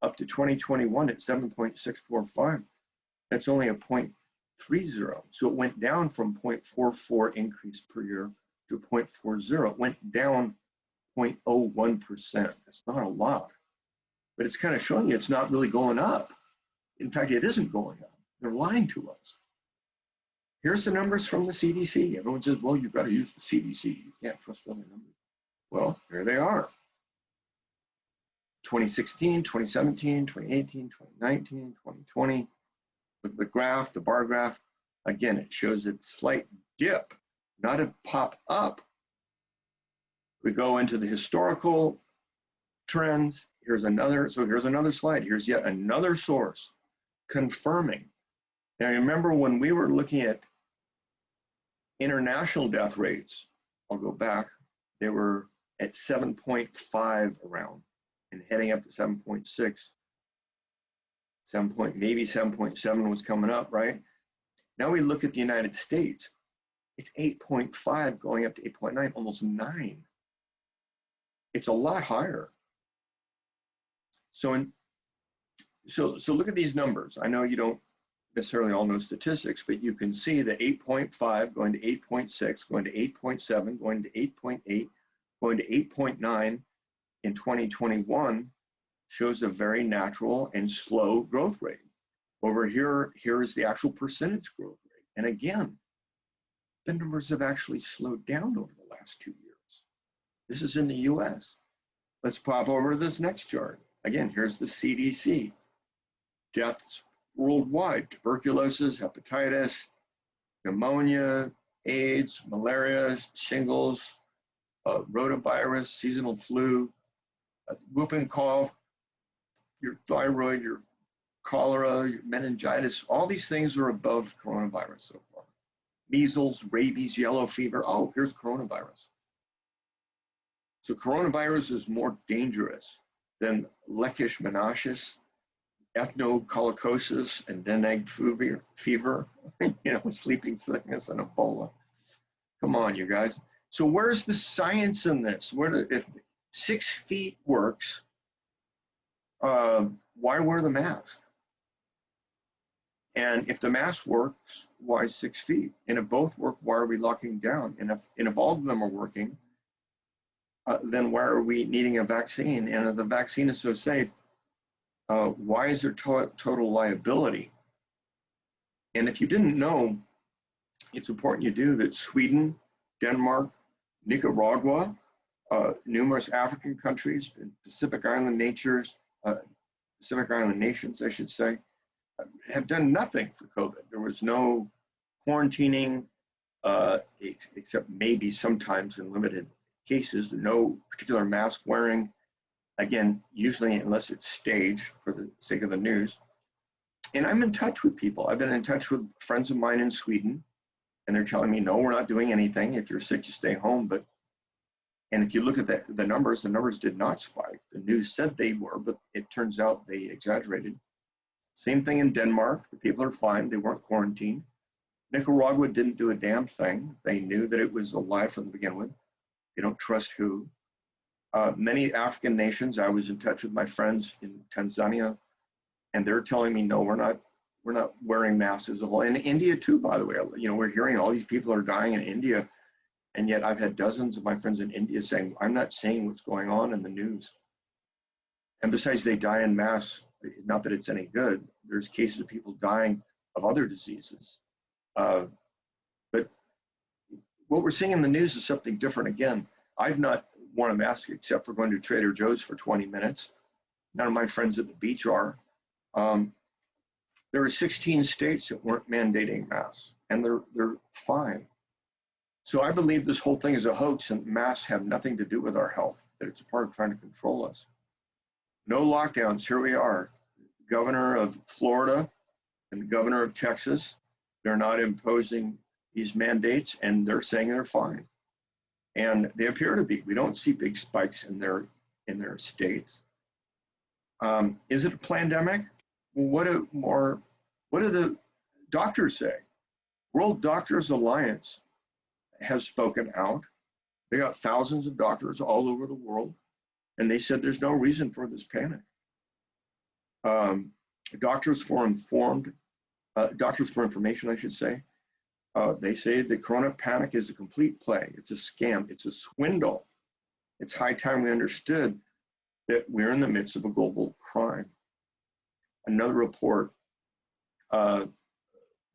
up to 2021 at 7.645, that's only a 0.30. So it went down from 0.44 increase per year to 0.40. It went down 0.01%. That's not a lot, but it's kind of showing you it's not really going up. In fact, it isn't going up. They're lying to us. Here's the numbers from the CDC. Everyone says, well, you've got to use the CDC. You can't trust other numbers. Well, here they are. 2016, 2017, 2018, 2019, 2020. Look at the graph, the bar graph. Again, it shows a slight dip, not a pop up. We go into the historical trends. Here's another slide. Here's yet another source confirming. Now, remember when we were looking at international death rates, I'll go back, they were at 7.5 around and heading up to 7.6. Maybe 7.7 was coming up, right? Now we look at the United States, it's 8.5 going up to 8.9, almost 9. It's a lot higher. So So look at these numbers. I know you don't necessarily all know statistics, but you can see that 8.5 going to 8.6, going to 8.7, going to 8.8, going to 8.9 in 2021 shows a very natural and slow growth rate. Over here is the actual percentage growth rate. And again, the numbers have actually slowed down over the last 2 years. This is in the US. Let's pop over to this next chart. Again, here's the CDC. Deaths worldwide: tuberculosis, hepatitis, pneumonia, AIDS, malaria, shingles, rotavirus, seasonal flu, whooping cough, your thyroid, your cholera, your meningitis. All these things are above coronavirus so far. Measles, rabies, yellow fever. Oh, here's coronavirus. So coronavirus is more dangerous than leishmaniasis, ethnocoloccosis, and dengue fever, sleeping sickness, and Ebola. Come on, you guys. So where's the science in this? If 6 feet works, why wear the mask? And if the mask works, why 6 feet? And if both work, why are we locking down? And if all of them are working, then why are we needing a vaccine? And if the vaccine is so safe, why is there total liability? And if you didn't know, it's important you do that Sweden, Denmark, Nicaragua, numerous African countries, and Pacific Island nations, I should say, have done nothing for COVID. There was no quarantining, except maybe sometimes in limited cases, no particular mask wearing. Again, usually unless it's staged for the sake of the news. And I'm in touch with people. I've been in touch with friends of mine in Sweden, and they're telling me, no, we're not doing anything. If you're sick, you stay home. And if you look at the numbers did not spike. The news said they were, but it turns out they exaggerated. Same thing in Denmark. The people are fine. They weren't quarantined. Nicaragua didn't do a damn thing. They knew that it was a lie from the beginning with. They don't trust who. Many African nations, I was in touch with my friends in Tanzania, and they're telling me, no, we're not wearing masks as a whole. And India too, by the way. We're hearing all these people are dying in India, and yet I've had dozens of my friends in India saying, I'm not seeing what's going on in the news. And besides, they die in mass. Not that it's any good. There's cases of people dying of other diseases. But what we're seeing in the news is something different again. I've not worn a mask except for going to Trader Joe's for 20 minutes. None of my friends at the beach are. There are 16 states that weren't mandating masks, and they're fine. So I believe this whole thing is a hoax, and masks have nothing to do with our health, that it's a part of trying to control us. No lockdowns, here we are. Governor of Florida and the governor of Texas, they're not imposing these mandates, and they're saying they're fine. And they appear to be. We don't see big spikes in their states. Is it a pandemic? Well, what do the doctors say? World Doctors Alliance has spoken out. They got thousands of doctors all over the world, and they said there's no reason for this panic. Doctors for Information, I should say, they say the corona panic is a complete play. It's a scam. It's a swindle. It's high time we understood that we're in the midst of a global crime. Another report,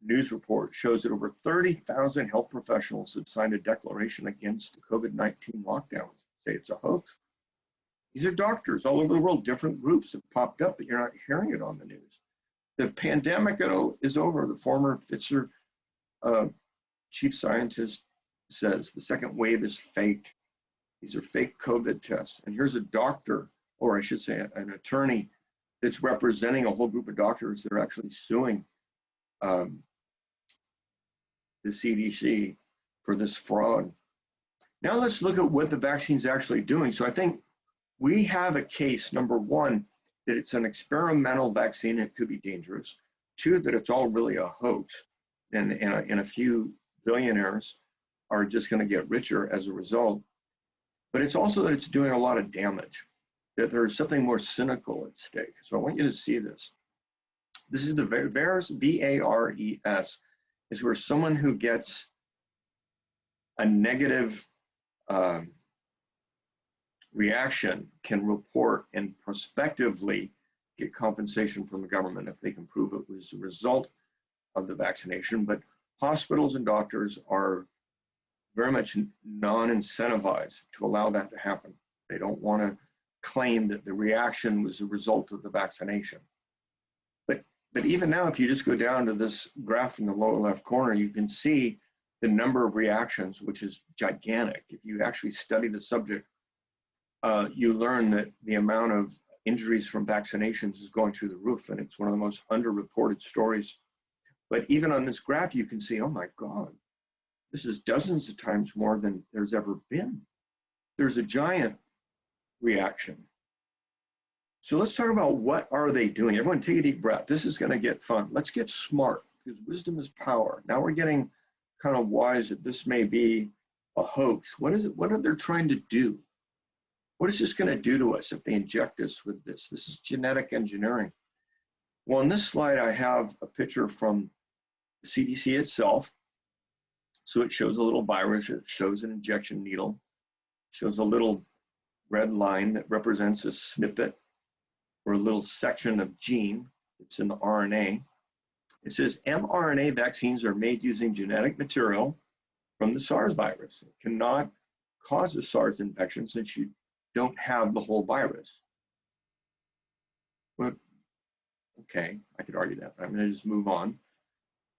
news report, shows that over 30,000 health professionals have signed a declaration against the COVID-19 lockdowns. Say it's a hoax. These are doctors all over the world. Different groups have popped up, but you're not hearing it on the news. The pandemic is over. The former Pfizer chief scientist says the second wave is fake. These are fake COVID tests. And here's a doctor, or I should say an attorney, that's representing a whole group of doctors that are actually suing the CDC for this fraud. Now let's look at what the vaccine's actually doing. So I think we have a case, number one, that it's an experimental vaccine. It could be dangerous. Two, that it's all really a hoax. And a few billionaires are just going to get richer as a result. But it's also that it's doing a lot of damage, that there's something more cynical at stake. So I want you to see this. This is the VAERS, V-A-R-E-S, is where someone who gets a negative reaction can report and prospectively get compensation from the government if they can prove it was a result of the vaccination. But hospitals and doctors are very much non-incentivized to allow that to happen. They don't want to claim that the reaction was a result of the vaccination. But even now, if you just go down to this graph in the lower left corner, you can see the number of reactions, which is gigantic. If you actually study the subject, you learn that the amount of injuries from vaccinations is going through the roof, and it's one of the most underreported stories. But even on this graph, you can see, oh my God, this is dozens of times more than there's ever been. There's a giant reaction. So let's talk about what are they doing. Everyone take a deep breath. This is going to get fun. Let's get smart, because wisdom is power. Now we're getting kind of wise that this may be a hoax. What is it? What are they trying to do? What is this going to do to us if they inject us with this? This is genetic engineering. Well, on this slide, I have a picture from the CDC itself. So it shows a little virus. It shows an injection needle. It shows a little red line that represents a snippet or a little section of gene that's in the RNA. It says mRNA vaccines are made using genetic material from the SARS virus. It cannot cause a SARS infection since you don't have the whole virus. But, okay, I could argue that, but I'm going to just move on.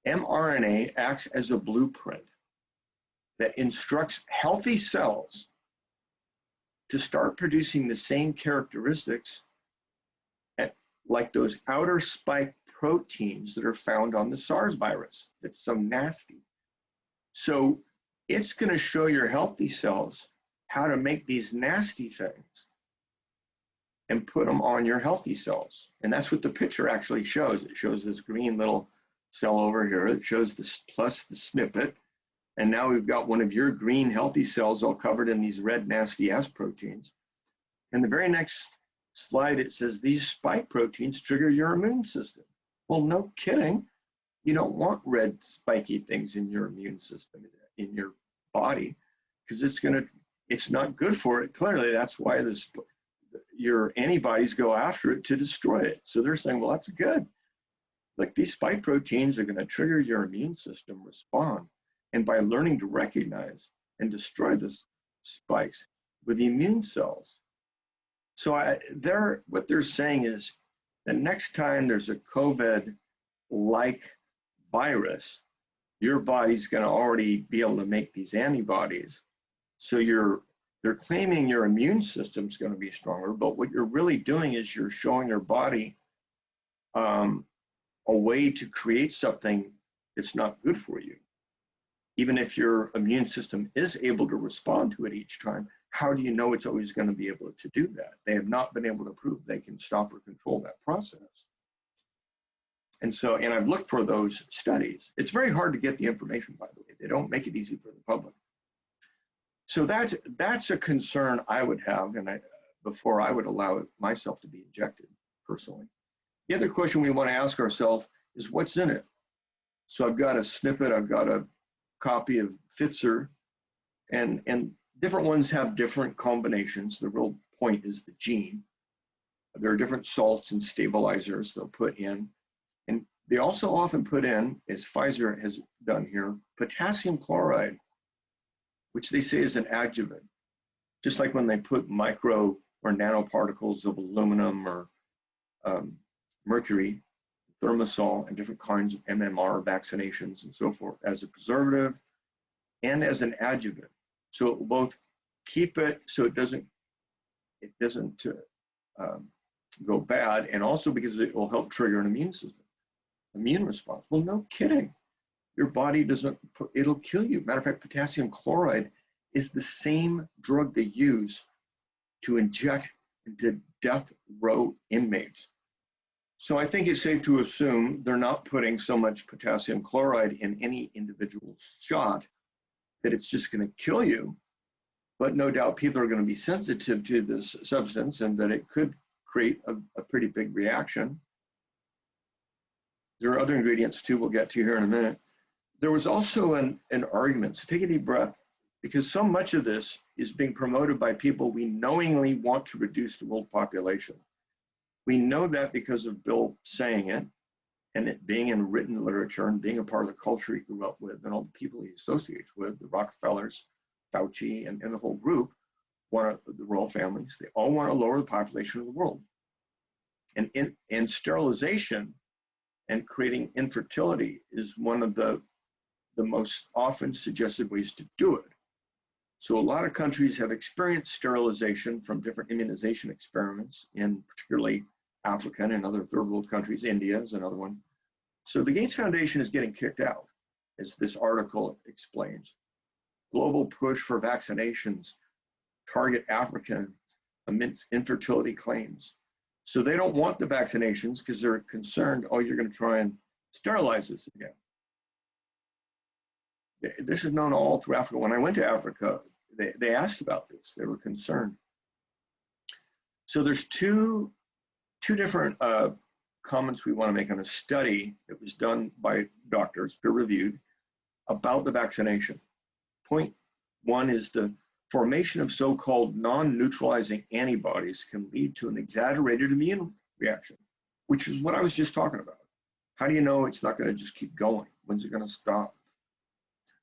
mRNA acts as a blueprint that instructs healthy cells to start producing the same characteristics like those outer spike proteins that are found on the SARS virus. It's so nasty. So it's going to show your healthy cells how to make these nasty things and put them on your healthy cells. And that's what the picture actually shows. It shows this green little cell over here. It shows this plus the snippet. And now we've got one of your green healthy cells all covered in these red nasty S proteins. And the very next slide, it says these spike proteins trigger your immune system. Well, no kidding. You don't want red spiky things in your immune system, in your body, because it's not good for it. Clearly, that's why your antibodies go after it to destroy it. So they're saying, well, that's good. Like these spike proteins are going to trigger your immune system respond. And by learning to recognize and destroy the spikes with the immune cells. So what they're saying is the next time there's a COVID-like virus, your body's going to already be able to make these antibodies. So they're claiming your immune system's going to be stronger, but what you're really doing is you're showing your body a way to create something that's not good for you. Even if your immune system is able to respond to it each time, how do you know it's always going to be able to do that? They have not been able to prove they can stop or control that process. And I've looked for those studies. It's very hard to get the information, by the way. They don't make it easy for the public. So that's a concern I would have, before I would allow myself to be injected personally. The other question we want to ask ourselves is what's in it? So I've got a snippet, I've got a copy of Pfizer, and different ones have different combinations. The real point is the gene. There are different salts and stabilizers they'll put in. And they also often put in, as Pfizer has done here, potassium chloride, which they say is an adjuvant. Just like when they put micro or nanoparticles of aluminum or mercury, thimerosal, and different kinds of MMR vaccinations and so forth as a preservative and as an adjuvant. So it will both keep it so it doesn't go bad, and also because it will help trigger an immune response. Well, no kidding. Your body it'll kill you. Matter of fact, potassium chloride is the same drug they use to inject into death row inmates. So I think it's safe to assume they're not putting so much potassium chloride in any individual shot that it's just going to kill you. But no doubt people are going to be sensitive to this substance and that it could create a pretty big reaction. There are other ingredients too we'll get to here in a minute. There was also an argument, so take a deep breath, because so much of this is being promoted by people we knowingly want to reduce the world population. We know that because of Bill saying it, and it being in written literature and being a part of the culture he grew up with and all the people he associates with, the Rockefellers, Fauci, and the whole group, the royal families, they all want to lower the population of the world. And sterilization and creating infertility is one of the most often suggested ways to do it. So a lot of countries have experienced sterilization from different immunization experiments in particularly Africa and other third world countries. India is another one. So the Gates Foundation is getting kicked out, as this article explains. Global push for vaccinations target Africans amidst infertility claims. So they don't want the vaccinations because they're concerned, oh, you're going to try and sterilize us again. This is known all through Africa. When I went to Africa, they asked about this. They were concerned. So there's two different comments we want to make on a study that was done by doctors, peer-reviewed, about the vaccination. Point one is the formation of so-called non-neutralizing antibodies can lead to an exaggerated immune reaction, which is what I was just talking about. How do you know it's not going to just keep going? When's it going to stop?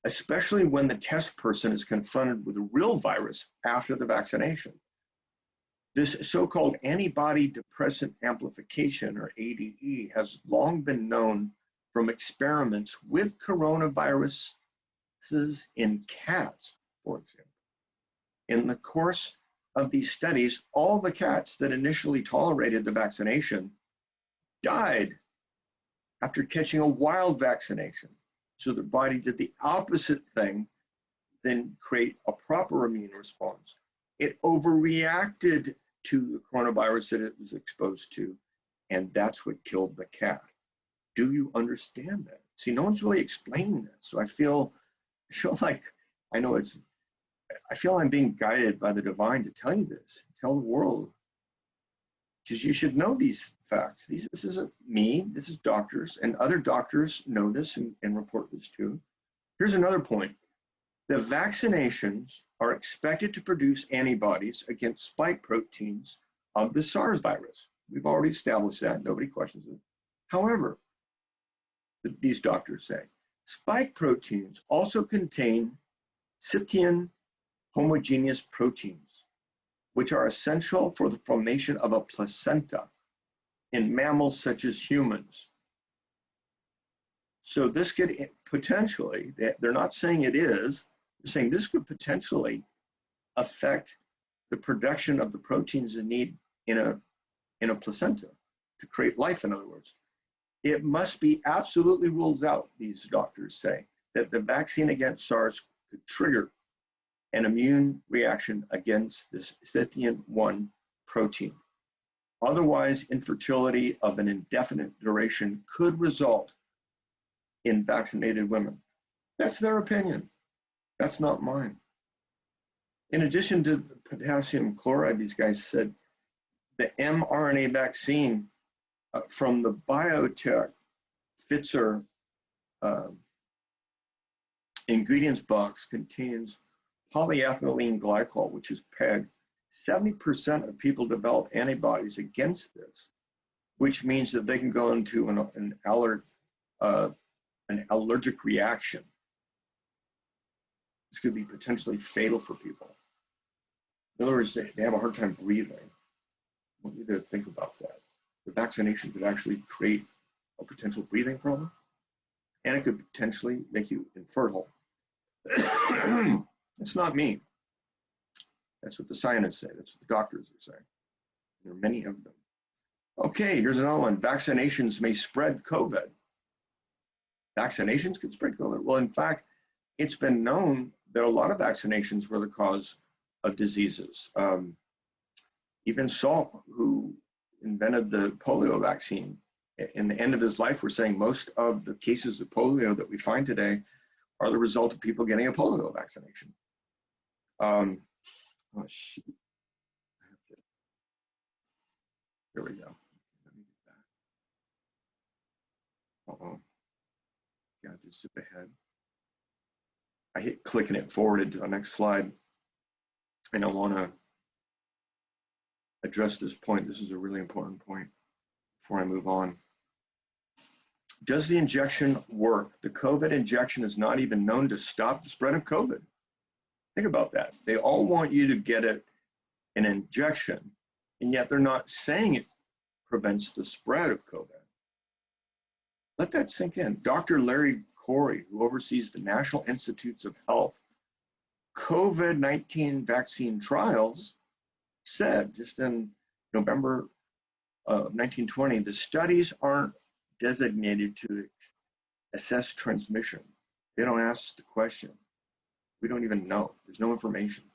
Especially when the test person is confronted with a real virus after the vaccination. This so-called antibody depressant amplification, or ADE, has long been known from experiments with coronaviruses in cats, for example. In the course of these studies, all the cats that initially tolerated the vaccination died after catching a wild vaccination. So the body did the opposite thing than create a proper immune response. It overreacted to the coronavirus that it was exposed to, and that's what killed the cat. Do you understand that? See, no one's really explaining this. So I feel like I feel I'm being guided by the divine to tell you this, tell the world, because you should know these facts. This isn't me, this is doctors, and other doctors know this and report this too. Here's another point. The vaccinations are expected to produce antibodies against spike proteins of the SARS virus. We've already established that, nobody questions it. However, these doctors say, spike proteins also contain Cysteine homogeneous proteins, which are essential for the formation of a placenta in mammals such as humans. So this could potentially, they're not saying it is, they're saying this could potentially affect the production of the proteins you need in a placenta to create life, in other words. It must be absolutely ruled out, these doctors say, that the vaccine against SARS could trigger an immune reaction against this Cysteine-1 protein. Otherwise, infertility of an indefinite duration could result in vaccinated women. That's their opinion. That's not mine. In addition to the potassium chloride, these guys said the mRNA vaccine from the biotech Pfizer ingredients box contains polyethylene glycol, which is PEG. 70% of people develop antibodies against this, which means that they can go into an allergic reaction. This could be potentially fatal for people. In other words, they have a hard time breathing. I want you to think about that. The vaccination could actually create a potential breathing problem, and it could potentially make you infertile. It's not me. That's what the scientists say. That's what the doctors are saying. There are many of them. Okay, here's another one. Vaccinations may spread COVID. Vaccinations could spread COVID. Well, in fact, it's been known that a lot of vaccinations were the cause of diseases. Even Salk, who invented the polio vaccine, in the end of his life, we're saying most of the cases of polio that we find today are the result of people getting a polio vaccination. Oh, shoot. Here we go. Uh-oh. Yeah, just zip ahead. I hit click and it forwarded to the next slide. And I want to address this point. This is a really important point before I move on. Does the injection work? The COVID injection is not even known to stop the spread of COVID. Think about that. They all want you to get an injection, and yet they're not saying it prevents the spread of COVID. Let that sink in. Dr. Larry Corey, who oversees the National Institutes of Health COVID-19 vaccine trials, said just in November of 1920, the studies aren't designated to assess transmission. They don't ask the question. We don't even know. There's no information.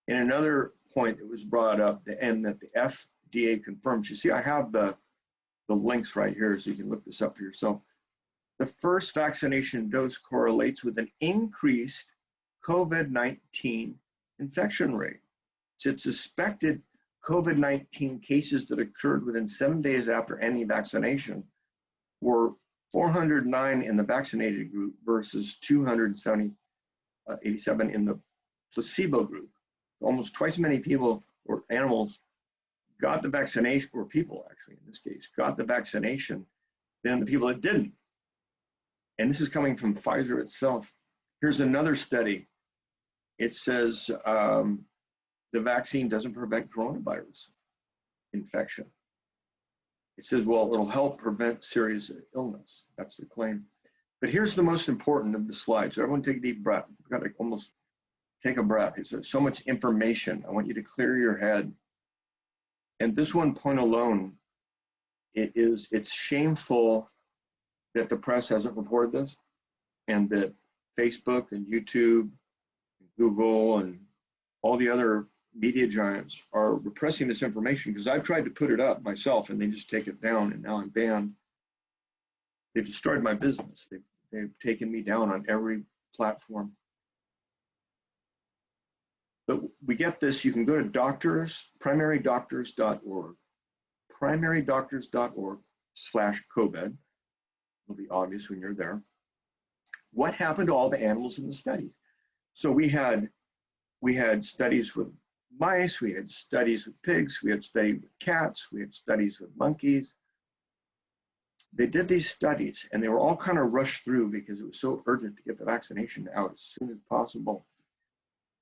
And another point that was brought up, and that the FDA confirms, you see, I have the links right here so you can look this up for yourself. The first vaccination dose correlates with an increased COVID-19 infection rate. So it's suspected COVID-19 cases that occurred within 7 days after any vaccination were 409 in the vaccinated group versus 287 in the placebo group. Almost twice as many people or animals got the vaccination, or people actually in this case, got the vaccination than the people that didn't. And this is coming from Pfizer itself. Here's another study. It says the vaccine doesn't prevent coronavirus infection. It says, well, it'll help prevent serious illness. That's the claim. But here's the most important of the slides. So everyone take a deep breath. You've got to almost take a breath. It's so much information. I want you to clear your head. And this one point alone, it's shameful that the press hasn't reported this, and that Facebook and YouTube, and Google, and all the other media giants are repressing this information, because I've tried to put it up myself and they just take it down, and now I'm banned. They've destroyed my business. They've taken me down on every platform. But we get this. You can go to primarydoctors.org, primarydoctors.org/COVID. It'll be obvious when you're there. What happened to all the animals in the studies? So we had studies with mice, we had studies with pigs, we had studies with cats, we had studies with monkeys. They did these studies, and they were all kind of rushed through because it was so urgent to get the vaccination out as soon as possible.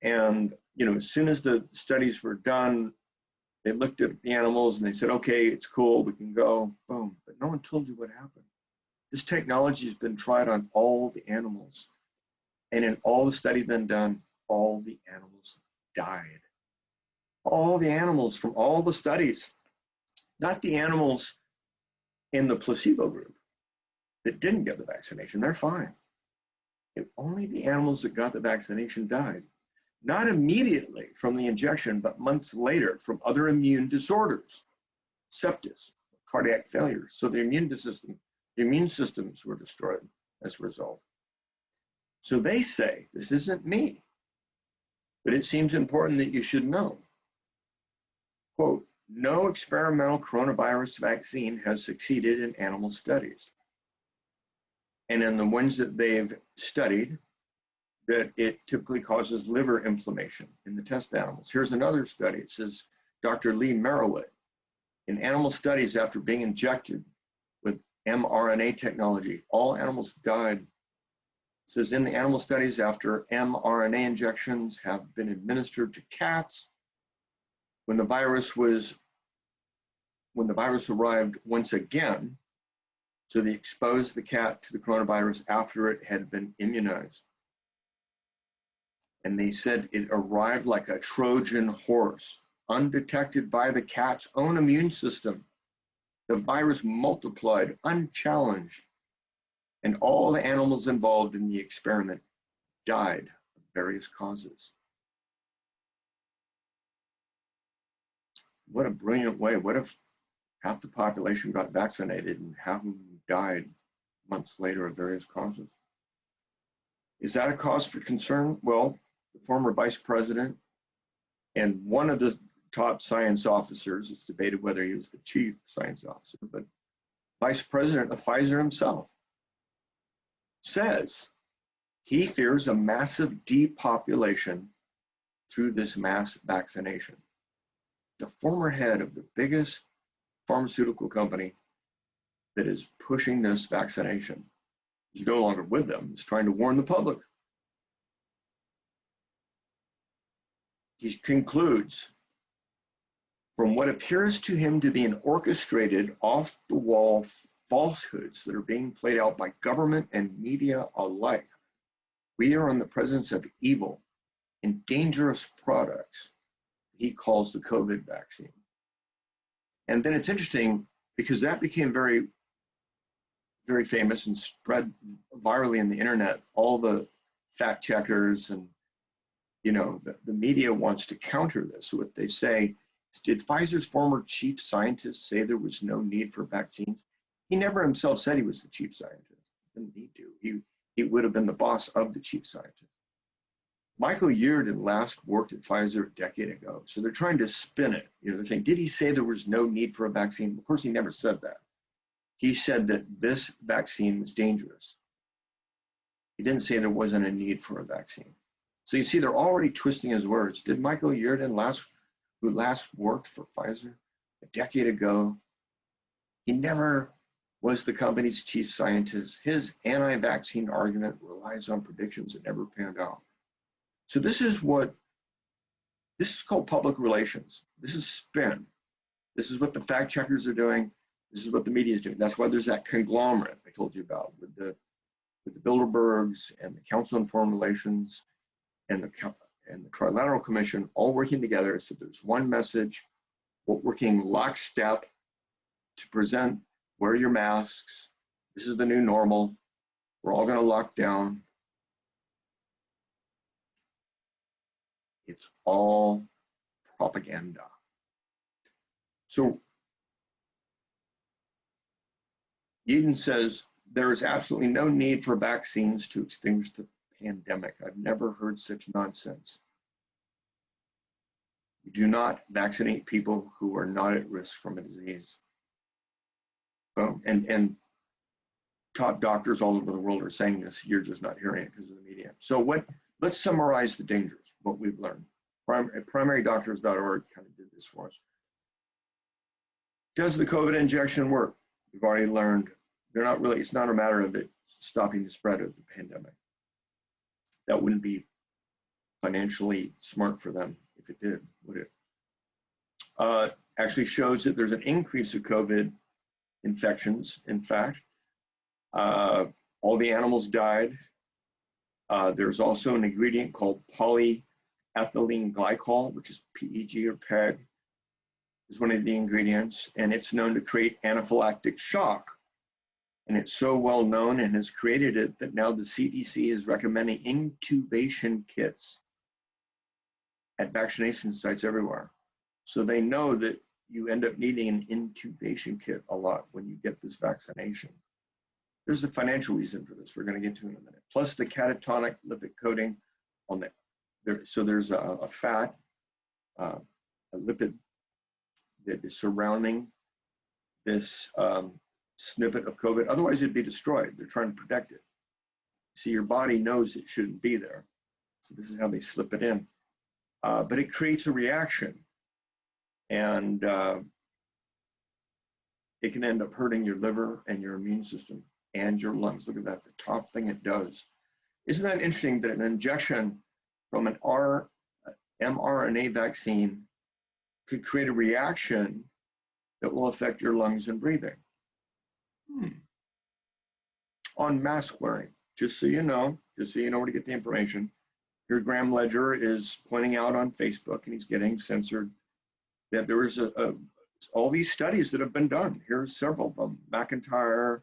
And as soon as the studies were done, they looked at the animals and they said, okay, it's cool, we can go, boom. But no one told you what happened. This technology has been tried on all the animals. And in all the studies been done, all the animals died. All the animals from all the studies, not the animals in the placebo group that didn't get the vaccination, they're fine. Only the animals that got the vaccination died. Not immediately from the injection, but months later from other immune disorders, sepsis, cardiac failure. So the immune systems were destroyed as a result. So they say, this isn't me, but it seems important that you should know. Quote, no experimental coronavirus vaccine has succeeded in animal studies. And in the ones that they've studied, that it typically causes liver inflammation in the test animals. Here's another study. It says, Dr. Lee Merowit, in animal studies after being injected with mRNA technology, all animals died. It says, in the animal studies after mRNA injections have been administered to cats, when the virus arrived once again, so they exposed the cat to the coronavirus after it had been immunized. And they said it arrived like a Trojan horse, undetected by the cat's own immune system. The virus multiplied unchallenged, and all the animals involved in the experiment died of various causes. What a brilliant way. What if half the population got vaccinated and half of them died months later of various causes? Is that a cause for concern? Well, the former vice president and one of the top science officers, it's debated whether he was the chief science officer, but vice president of Pfizer himself, says he fears a massive depopulation through this mass vaccination. The former head of the biggest pharmaceutical company that is pushing this vaccination is no longer with them. He's trying to warn the public. He concludes, from what appears to him to be an orchestrated, off-the-wall falsehoods that are being played out by government and media alike, we are in the presence of evil and dangerous products he calls the COVID vaccine. And then it's interesting because that became very, very famous and spread virally in the internet. All the fact checkers and, you know, the media wants to counter this. So what they say is, did Pfizer's former chief scientist say there was no need for vaccines? He never himself said he was the chief scientist. He didn't need to. He would have been the boss of the chief scientist. Michael Yeardon last worked at Pfizer a decade ago. So they're trying to spin it. You know, they're saying, did he say there was no need for a vaccine? Of course, he never said that. He said that this vaccine was dangerous. He didn't say there wasn't a need for a vaccine. So you see, they're already twisting his words. Did Michael Yeardon, who last worked for Pfizer a decade ago, he never was the company's chief scientist. His anti-vaccine argument relies on predictions that never panned out. So this is called public relations. This is spin. This is what the fact checkers are doing. This is what the media is doing. That's why there's that conglomerate I told you about with the Bilderbergs and the Council on Foreign Relations and the Trilateral Commission all working together. So there's one message, working lockstep to present, wear your masks. This is the new normal. We're all going to lock down. It's all propaganda. So Yeardon says there is absolutely no need for vaccines to extinguish the pandemic. I've never heard such nonsense. We do not vaccinate people who are not at risk from a disease. And top doctors all over the world are saying this. You're just not hearing it because of the media. So let's summarize the dangers, what we've learned. Primarydoctors.org kind of did this for us. Does the COVID injection work? We've already learned it's not a matter of it stopping the spread of the pandemic. That wouldn't be financially smart for them if it did, would it? Actually shows that there's an increase of COVID infections. In fact, all the animals died. There's also an ingredient called polyethylene glycol, which is PEG or PEG, is one of the ingredients, and it's known to create anaphylactic shock. And it's so well known and has created it that now the CDC is recommending intubation kits at vaccination sites everywhere. So they know that you end up needing an intubation kit a lot when you get this vaccination. There's a financial reason for this we're going to get to in a minute. Plus the catatonic lipid coating on so there's a fat, a lipid that is surrounding this snippet of COVID. Otherwise it'd be destroyed. They're trying to protect it. See, your body knows it shouldn't be there. So this is how they slip it in. But it creates a reaction. And it can end up hurting your liver and your immune system and your lungs. Look at that, the top thing it does. Isn't that interesting that an injection from an mRNA vaccine could create a reaction that will affect your lungs and breathing? On mask wearing, just so you know where to get the information. Here, Graham Ledger is pointing out on Facebook, and he's getting censored, that there was all these studies that have been done. Here's several of them: McIntyre,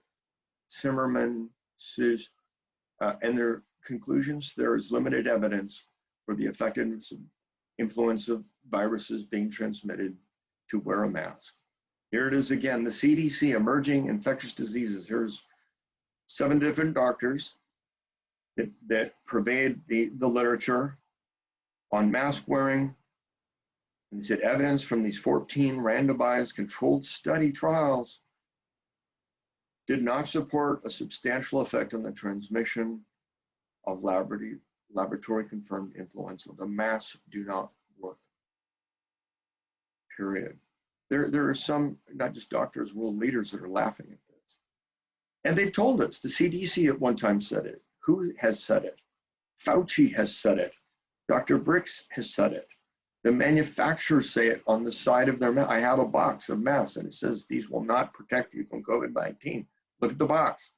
Zimmerman, Sus, and their conclusions. There is limited evidence for the effectiveness of influenza viruses being transmitted to wear a mask. Here it is again, the CDC, emerging infectious diseases. Here's 7 different doctors that pervade the literature on mask wearing. And they said evidence from these 14 randomized controlled study trials did not support a substantial effect on the transmission of laboratory confirmed influenza. The masks do not work, period. There are some, not just doctors, world leaders that are laughing at this. And they've told us, the CDC at one time said it. Who has said it? Fauci has said it. Dr. Bricks has said it. The manufacturers say it on the side of their mask. I have a box of masks and it says these will not protect you from COVID-19. Look at the box.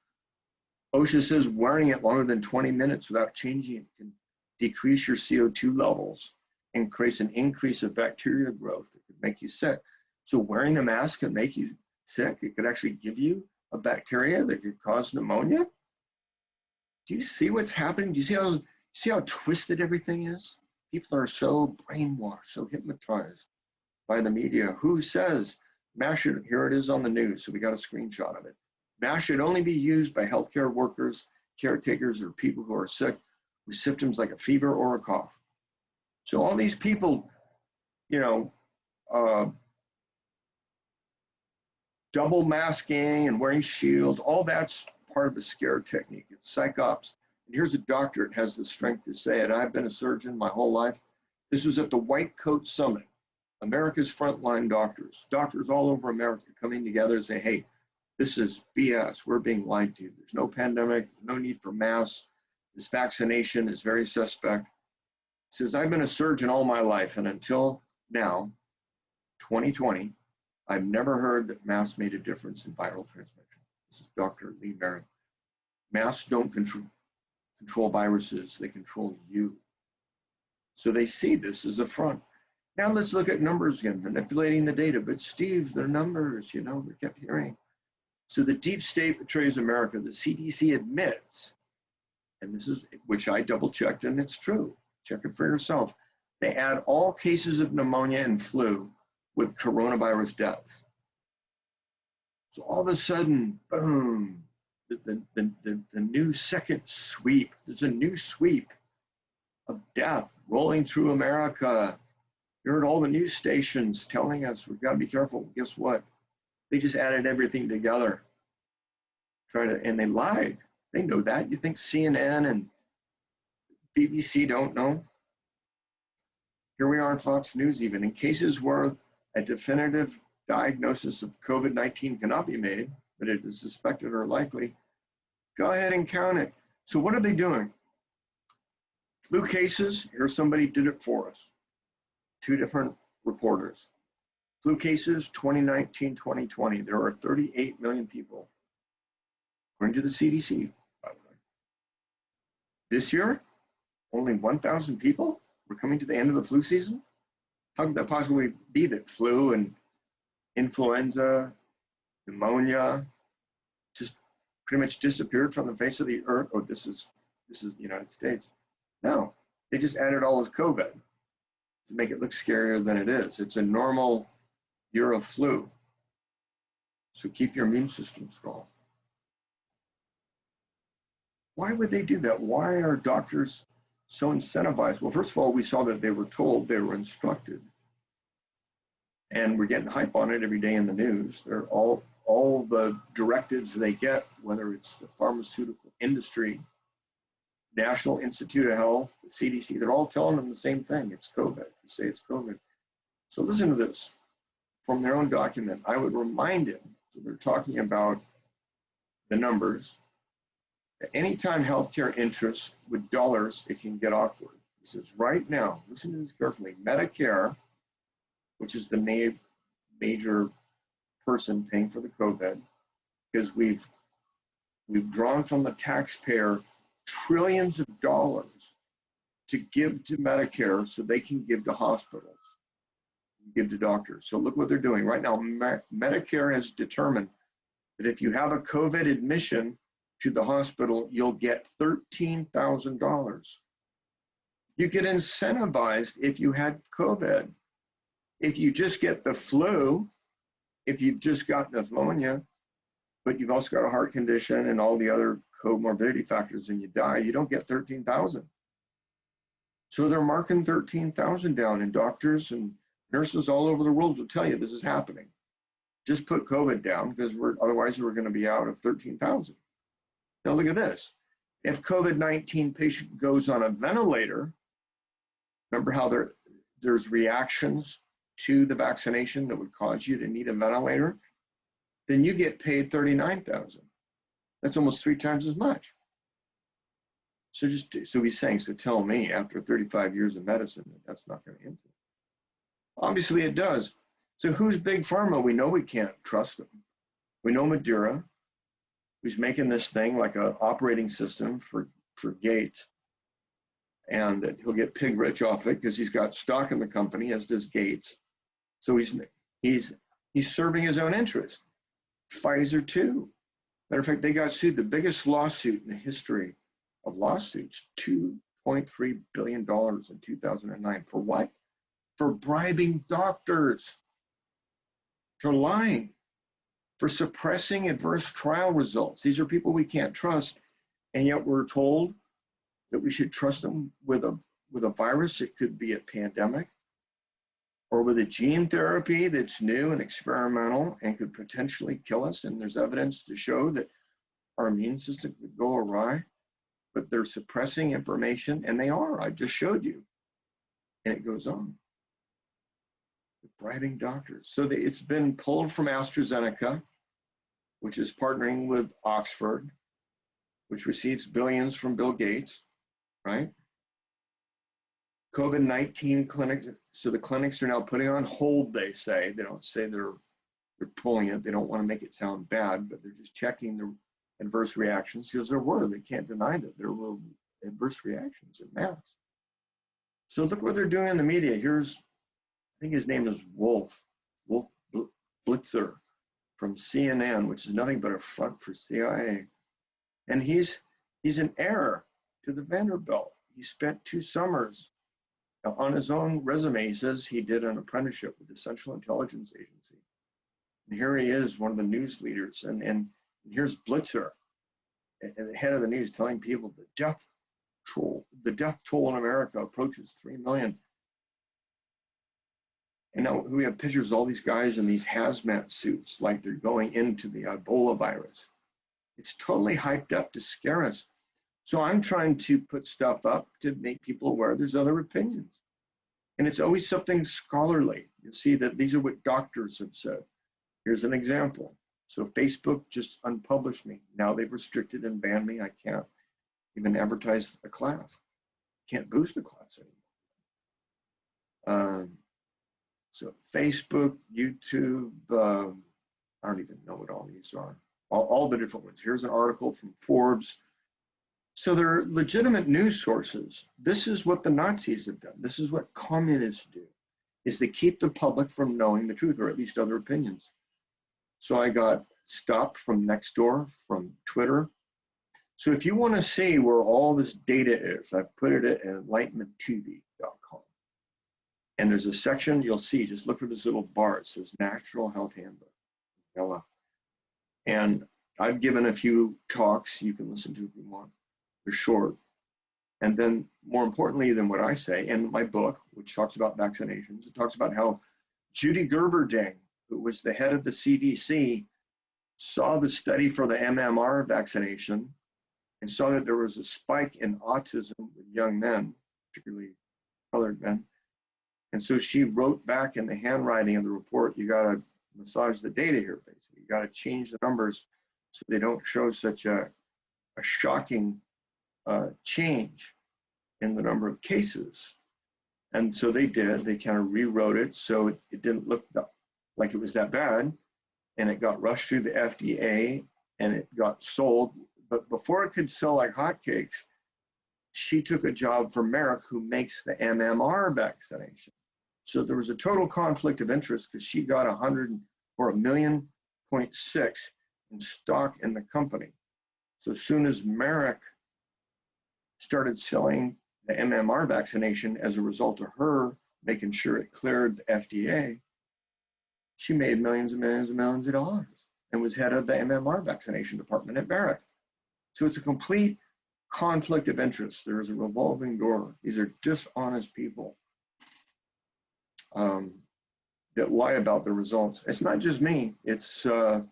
OSHA says wearing it longer than 20 minutes without changing it can decrease your CO2 levels and create an increase of bacteria growth that could make you sick. So wearing the mask can make you sick. It could actually give you a bacteria that could cause pneumonia. Do you see what's happening? Do you see how twisted everything is? People are so brainwashed, so hypnotized by the media. Who says masks should, here it is on the news, so we got a screenshot of it. Masks should only be used by healthcare workers, caretakers, or people who are sick with symptoms like a fever or a cough. So all these people, you know, double masking and wearing shields, all that's part of the scare technique. It's psych ops. And here's a doctor that has the strength to say it. I've been a surgeon my whole life. This was at the White Coat Summit. America's frontline doctors all over America coming together and say, hey, this is BS. We're being lied to. There's no pandemic, no need for masks. This vaccination is very suspect. He says, I've been a surgeon all my life, and until now, 2020, I've never heard that masks made a difference in viral transmission. This is Dr. Lee Merritt. Masks don't control viruses, they control you. So they see this as a front. Now let's look at numbers again, manipulating the data. But Steve, they're numbers, you know, we kept hearing. So the deep state betrays America. The CDC admits, and this is, which I double checked and it's true, check it for yourself. They add all cases of pneumonia and flu with coronavirus deaths. So all of a sudden, boom, the new second sweep, there's a new sweep of death rolling through America. You heard all the news stations telling us we've got to be careful. Guess what? They just added everything together. And they lied. They know that. You think CNN and BBC don't know? Here we are on Fox News even. In cases where a definitive diagnosis of COVID-19 cannot be made, but it is suspected or likely, go ahead and count it. So what are they doing? Flu cases, here somebody did it for us. Two different reporters. Flu cases, 2019, 2020, there are 38 million people, according to the CDC, by the way. This year, only 1,000 people? We're coming to the end of the flu season? How could that possibly be that flu and influenza, pneumonia, just pretty much disappeared from the face of the earth? Oh, this is the United States. No, they just added all as COVID to make it look scarier than it is. It's a normal year of flu. So keep your immune system strong. Why would they do that? Why are doctors so incentivized? Well, first of all, we saw that they were told, they were instructed. And we're getting hype on it every day in the news. They're all the directives they get, whether it's the pharmaceutical industry, National Institute of Health, the CDC, they're all telling them the same thing. It's COVID. You say it's COVID. So listen to this. From their own document, I would remind him, so they're talking about the numbers. At any time healthcare interests with dollars, it can get awkward. He says, right now, listen to this carefully, Medicare, which is the major person paying for the COVID, because we've drawn from the taxpayer trillions of dollars to give to Medicare so they can give to hospitals, give to doctors. So look what they're doing. Right now, Medicare has determined that if you have a COVID admission to the hospital, you'll get $13,000. You get incentivized if you had COVID. If you just get the flu, if you've just got pneumonia, but you've also got a heart condition and all the other comorbidity factors and you die, you don't get 13,000. So they're marking 13,000 down, and doctors and nurses all over the world will tell you this is happening. just put COVID down because otherwise we're going to be out of 13,000. Now look at this. If COVID-19 patient goes on a ventilator, remember how there's reactions to the vaccination that would cause you to need a ventilator? Then you get paid 39,000. That's almost 3 times as much. So he's saying, so tell me after 35 years of medicine that that's not going to influence. Obviously it does. So who's Big Pharma? We know we can't trust them. We know Madura, who's making this thing like an operating system for Gates, and that he'll get pig rich off it because he's got stock in the company, as does Gates. So he's serving his own interest. Pfizer too. Matter of fact, they got sued, the biggest lawsuit in the history of lawsuits, $2.3 billion in 2009. For what? For bribing doctors, for lying, for suppressing adverse trial results. These are people we can't trust, and yet we're told that we should trust them with a virus. It could be a pandemic, or with a gene therapy that's new and experimental and could potentially kill us. And there's evidence to show that our immune system could go awry, but they're suppressing information, and they are. I just showed you. And it goes on. Bribing doctors. So it's been pulled from AstraZeneca, which is partnering with Oxford, which receives billions from Bill Gates, right? COVID-19 clinics, so the clinics are now putting on hold, they say. They don't say they're pulling it. They don't want to make it sound bad, but they're just checking the adverse reactions, because there were. They can't deny that there were adverse reactions in mass. So look what they're doing in the media. Here's, I think his name is Wolf Blitzer from CNN, which is nothing but a front for CIA. And he's an heir to the Vanderbilt. He spent 2 summers. Now, on his own resume, he says he did an apprenticeship with the Central Intelligence Agency. And here he is, one of the news leaders. And here's Blitzer, at the head of the news, telling people the death toll in America approaches 3 million. And now we have pictures of all these guys in these hazmat suits, like they're going into the Ebola virus. It's totally hyped up to scare us. So I'm trying to put stuff up to make people aware there's other opinions. And it's always something scholarly. You see that these are what doctors have said. Here's an example. So Facebook just unpublished me. Now they've restricted and banned me. I can't even advertise a class. Can't boost a class anymore. So Facebook, YouTube, I don't even know what all these are. All the different ones. Here's an article from Forbes. So they're legitimate news sources. This is what the Nazis have done. This is what communists do, is they keep the public from knowing the truth, or at least other opinions. So I got stopped from Nextdoor, from Twitter. So if you want to see where all this data is, I put it at enlightenmenttv.com. And there's a section you'll see, just look for this little bar. It says Natural Health Handbook. Yellow. And I've given a few talks you can listen to if you want. They're short. And then more importantly than what I say, in my book, which talks about vaccinations, it talks about how Judy Gerberding, who was the head of the CDC, saw the study for the MMR vaccination and saw that there was a spike in autism with young men, particularly colored men. And so she wrote back in the handwriting of the report, you got to massage the data here, basically. You got to change the numbers so they don't show such a shocking change in the number of cases. And so they did. They kind of rewrote it so it didn't look like it was that bad. And it got rushed through the FDA and it got sold. But before it could sell like hotcakes, she took a job for Merck, who makes the MMR vaccination. So there was a total conflict of interest because she got 1.6 million in stock in the company. So as soon as Merck started selling the MMR vaccination as a result of her making sure it cleared the FDA, she made millions and millions and millions of dollars and was head of the MMR vaccination department at Merck. So it's a complete conflict of interest. There is a revolving door. These are dishonest people. that lie about the results. It's not just me. It's the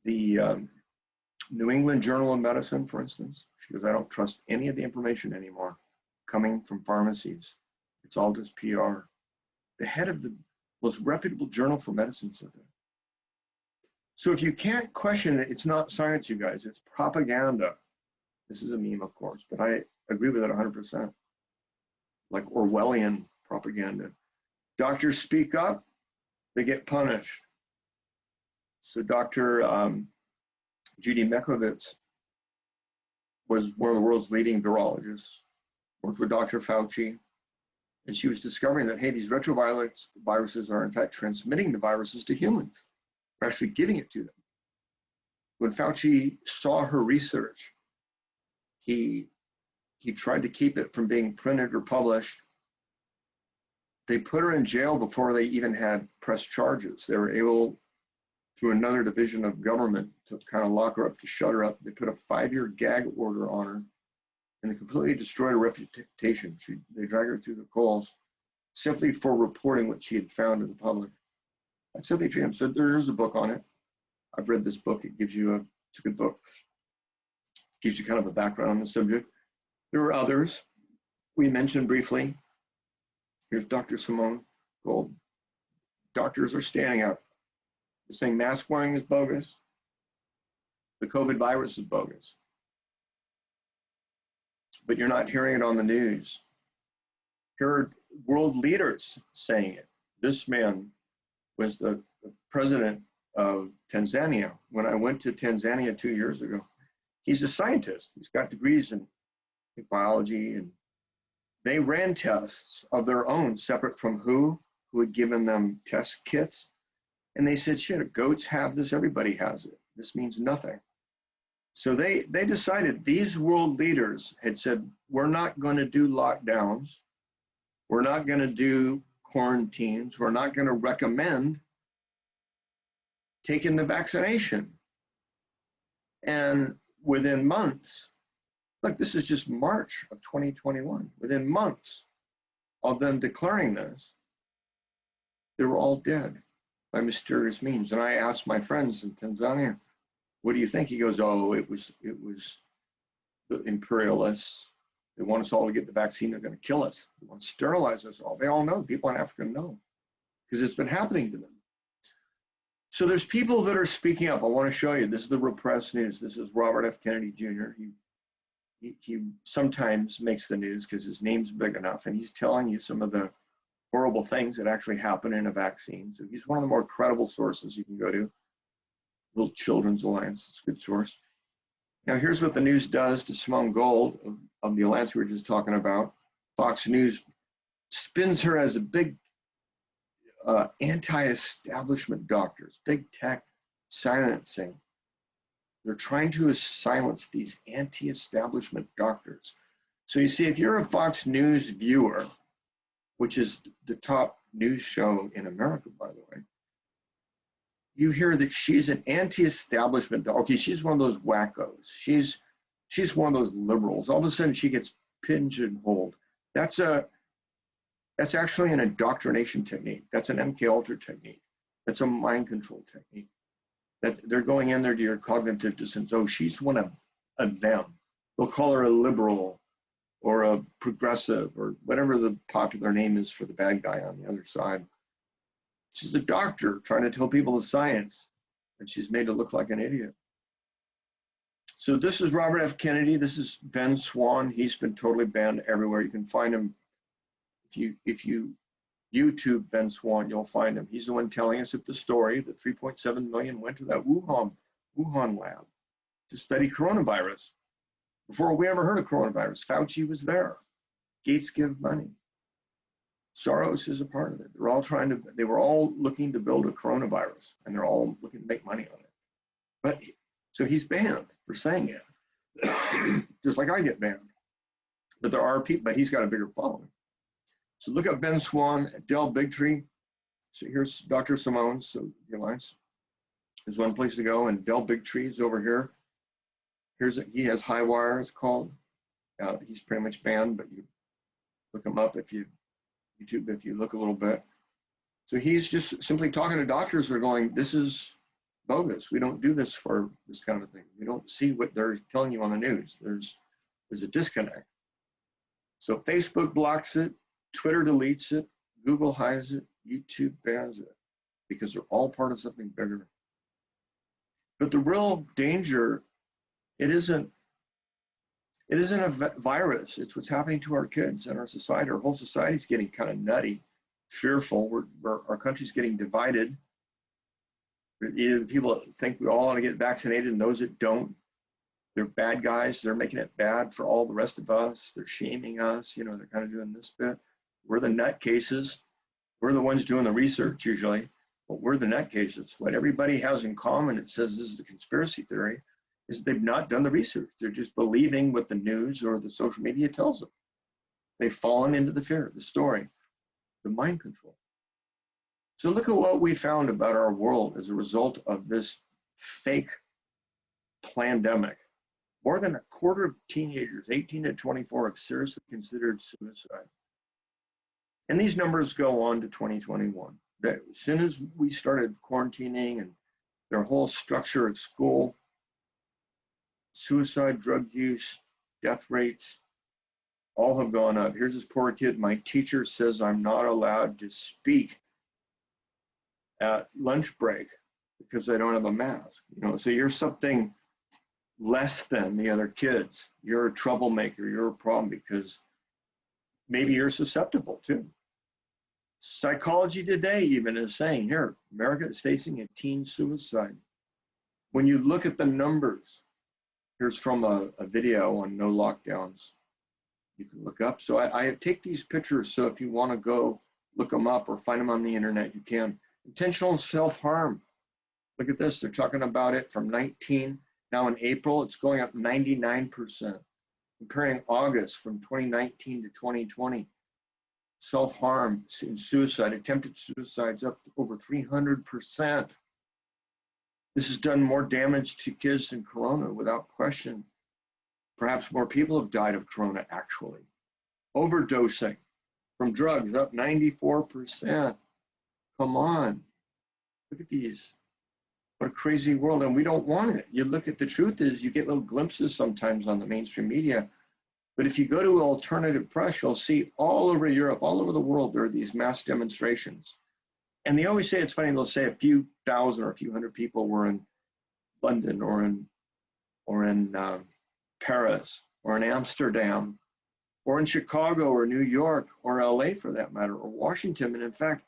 New England Journal of Medicine, for instance. She goes, I don't trust any of the information anymore coming from pharmacies. It's all just PR. The head of the most reputable journal for medicine said that. So if you can't question it, it's not science, you guys. It's propaganda. This is a meme, of course, but I agree with it 100%. Like Orwellian propaganda. Doctors speak up, they get punished. So Dr. Judy Mekovitz was one of the world's leading virologists, worked with Dr. Fauci, and she was discovering that, hey, these retroviruses are in fact transmitting the viruses to humans. We're actually giving it to them. When Fauci saw her research, he tried to keep it from being printed or published. They put her in jail before they even had press charges. They were able, through another division of government, to kind of lock her up, to shut her up. They put a 5-year gag order on her, and they completely destroyed her reputation. They dragged her through the coals simply for reporting what she had found in the public. That's how they treat him. So there is a book on it. I've read this book. It gives you it's a good book. It gives you kind of a background on the subject. There are others we mentioned briefly. Here's Dr. Simone Gold. Doctors are standing up. They're saying mask wearing is bogus. The COVID virus is bogus. But you're not hearing it on the news. Here are world leaders saying it. This man was the president of Tanzania. When I went to Tanzania 2 years ago, he's a scientist. He's got degrees in biology, and they ran tests of their own separate from who had given them test kits. And they said, shit, goats have this, everybody has it. This means nothing. So they decided, these world leaders had said, we're not going to do lockdowns. We're not going to do quarantines. We're not going to recommend taking the vaccination. And within months, look, this is just March of 2021. Within months of them declaring this, they were all dead by mysterious means. And I asked my friends in Tanzania, what do you think? He goes, oh, it was the imperialists. They want us all to get the vaccine. They're going to kill us. They want to sterilize us all. They all know. People in Africa know, because it's been happening to them. So there's people that are speaking up. I want to show you. This is the repressed news. This is Robert F. Kennedy Jr. He sometimes makes the news because his name's big enough, and he's telling you some of the horrible things that actually happen in a vaccine. So he's one of the more credible sources you can go to. Little Children's Alliance, it's a good source. Now here's what the news does to Simone Gold of the alliance we were just talking about. Fox News spins her as a big anti-establishment doctors, big tech silencing. They're trying to silence these anti-establishment doctors. So you see, if you're a Fox News viewer, which is the top news show in America, by the way, you hear that she's an anti-establishment. Okay, she's one of those wackos. She's one of those liberals. All of a sudden, she gets pigeonholed. That's actually an indoctrination technique. That's an MK Ultra technique. That's a mind control technique. That they're going in there to your cognitive dissonance. Oh, she's one of them. They'll call her a liberal or a progressive or whatever the popular name is for the bad guy on the other side. She's a doctor trying to tell people the science, and she's made to look like an idiot. So this is Robert F. Kennedy. This is Ben Swann. He's been totally banned everywhere. You can find him if you YouTube Ben Swann, you'll find him. He's the one telling us the story that 3.7 million went to that Wuhan lab to study coronavirus. Before we ever heard of coronavirus, Fauci was there. Gates give money. Soros is a part of it. They were all looking to build a coronavirus, and they're all looking to make money on it. But so he's banned for saying it, just like I get banned. But there are people, but he's got a bigger following. So look up Ben Swann at Dell Bigtree. So here's Dr. Simone. So the alliance is one place to go, and Dell Bigtree is over here. He has Highwire, it's called. He's pretty much banned, but you look him up if you YouTube, if you look a little bit. So he's just simply talking to doctors who are going, this is bogus. We don't do this for this kind of thing. We don't see what they're telling you on the news. There's a disconnect. So Facebook blocks it, Twitter deletes it, Google hides it, YouTube bans it, because they're all part of something bigger. But the real danger, it isn't a virus. It's what's happening to our kids and our society. Our whole society's getting kind of nutty, fearful. Our country's getting divided. Either the people that think we all want to get vaccinated and those that don't, they're bad guys. They're making it bad for all the rest of us. They're shaming us. You know, they're kind of doing this bit. We're the nutcases. We're the ones doing the research usually, but we're the nutcases. What everybody has in common, it says this is a conspiracy theory, is they've not done the research. They're just believing what the news or the social media tells them. They've fallen into the fear, the story, the mind control. So look at what we found about our world as a result of this fake pandemic. More than a quarter of teenagers, 18 to 24, have seriously considered suicide. And these numbers go on to 2021. As soon as we started quarantining and their whole structure at school, suicide, drug use, death rates, all have gone up. Here's this poor kid. My teacher says I'm not allowed to speak at lunch break because I don't have a mask. You know, so you're something less than the other kids. You're a troublemaker. You're a problem because maybe you're susceptible too. Psychology Today even is saying here, America is facing a teen suicide. When you look at the numbers, here's from a video on no lockdowns. You can look up. So I take these pictures. So if you want to go look them up or find them on the internet, you can. Intentional self-harm. Look at this. They're talking about it from 19. Now in April, it's going up 99%. Comparing August from 2019 to 2020. Self-harm and suicide, attempted suicides up to over 300%. This has done more damage to kids than Corona, without question. Perhaps more people have died of Corona, actually. Overdosing from drugs up 94%. Come on. Look at these. What a crazy world, and we don't want it. You look at the truth is you get little glimpses sometimes on the mainstream media, but if you go to alternative press, you'll see all over Europe, all over the world, there are these mass demonstrations. And they always say, it's funny, they'll say a few thousand or a few hundred people were in London or in Paris or in Amsterdam or in Chicago or New York or LA for that matter, or Washington. And in fact,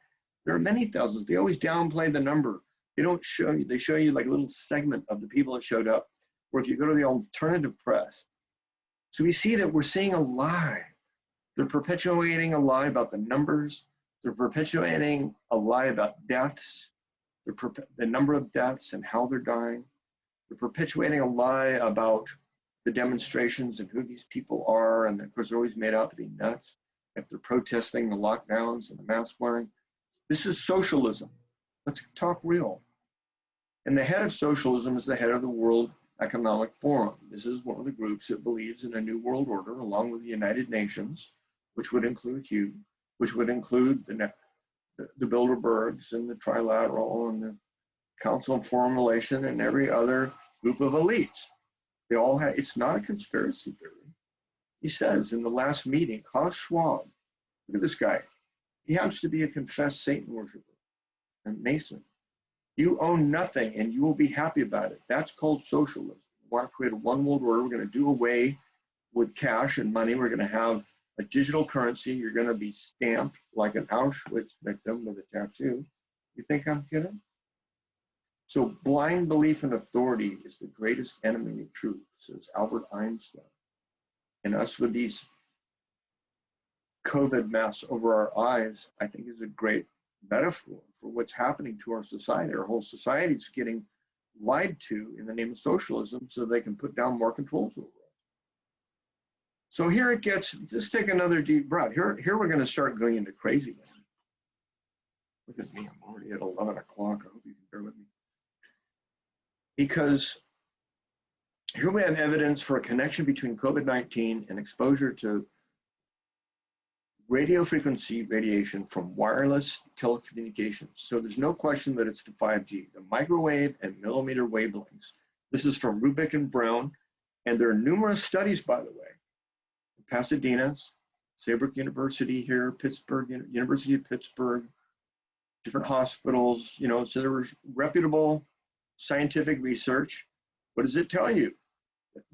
there are many thousands. They always downplay the number. They don't show you, they show you like a little segment of the people that showed up. Or if you go to the alternative press. So we see that we're seeing a lie. They're perpetuating a lie about the numbers. They're perpetuating a lie about deaths, the number of deaths and how they're dying. They're perpetuating a lie about the demonstrations and who these people are. And of course, they're always made out to be nuts if they're protesting the lockdowns and the mask wearing. This is socialism. Let's talk real. And the head of socialism is the head of the World Economic Forum. This is one of the groups that believes in a new world order, along with the United Nations, which would include you, which would include the Bilderbergs and the Trilateral and the Council on Foreign Relations and every other group of elites. They all have, it's not a conspiracy theory. He says in the last meeting, Klaus Schwab, look at this guy. He happens to be a confessed Satan worshiper and Mason. You own nothing and you will be happy about it. That's called socialism. We want to create a one world order. We're going to do away with cash and money. We're going to have a digital currency. You're going to be stamped like an Auschwitz victim with a tattoo. You think I'm kidding? So blind belief in authority is the greatest enemy of truth, says Albert Einstein. And us with these COVID masks over our eyes, I think is a great metaphor for what's happening to our society. Our whole society is getting lied to in the name of socialism so they can put down more controls over us. So here it gets, just take another deep breath. Here we're going to start going into crazy. Look at me, I'm already at 11 o'clock. I hope you can bear with me. Because here we have evidence for a connection between COVID-19 and exposure to radio frequency radiation from wireless telecommunications. So there's no question that it's the 5G, the microwave and millimeter wavelengths. This is from Rubik and Brown, and there are numerous studies, by the way, in Pasadena, Saybrook University here, Pittsburgh, University of Pittsburgh, different hospitals, you know, so there was reputable scientific research. What does it tell you?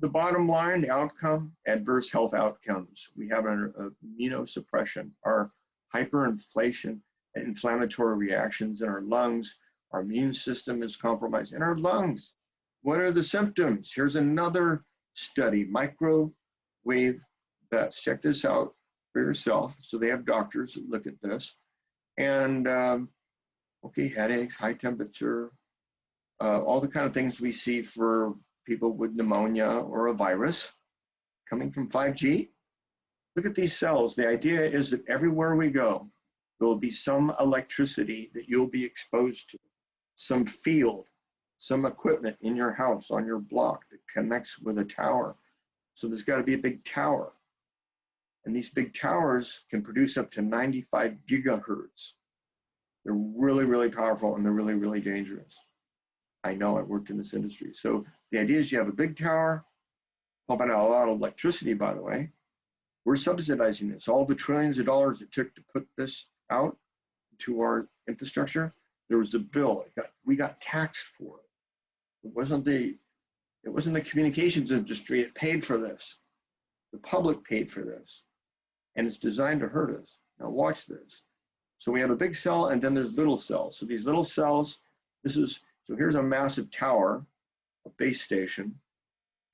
The bottom line, the outcome, adverse health outcomes. We have an immunosuppression, our hyperinflation and inflammatory reactions in our lungs. Our immune system is compromised in our lungs. What are the symptoms? Here's another study, microwave bets. Check this out for yourself. So they have doctors that look at this. And okay, headaches, high temperature, all the kind of things we see for people with pneumonia or a virus coming from 5G. Look at these cells. The idea is that everywhere we go, there will be some electricity that you'll be exposed to, some field, some equipment in your house, on your block that connects with a tower. So there's got to be a big tower. And these big towers can produce up to 95 gigahertz. They're really, really powerful, and they're really, really dangerous. I know, I worked in this industry. So the idea is you have a big tower, pumping out a lot of electricity, by the way. We're subsidizing this. All the trillions of dollars it took to put this out to our infrastructure, there was a bill. We got taxed for it. It wasn't the communications industry. It paid for this. The public paid for this. And it's designed to hurt us. Now watch this. So we have a big cell, and then there's little cells. So these little cells, so here's a massive tower, a base station.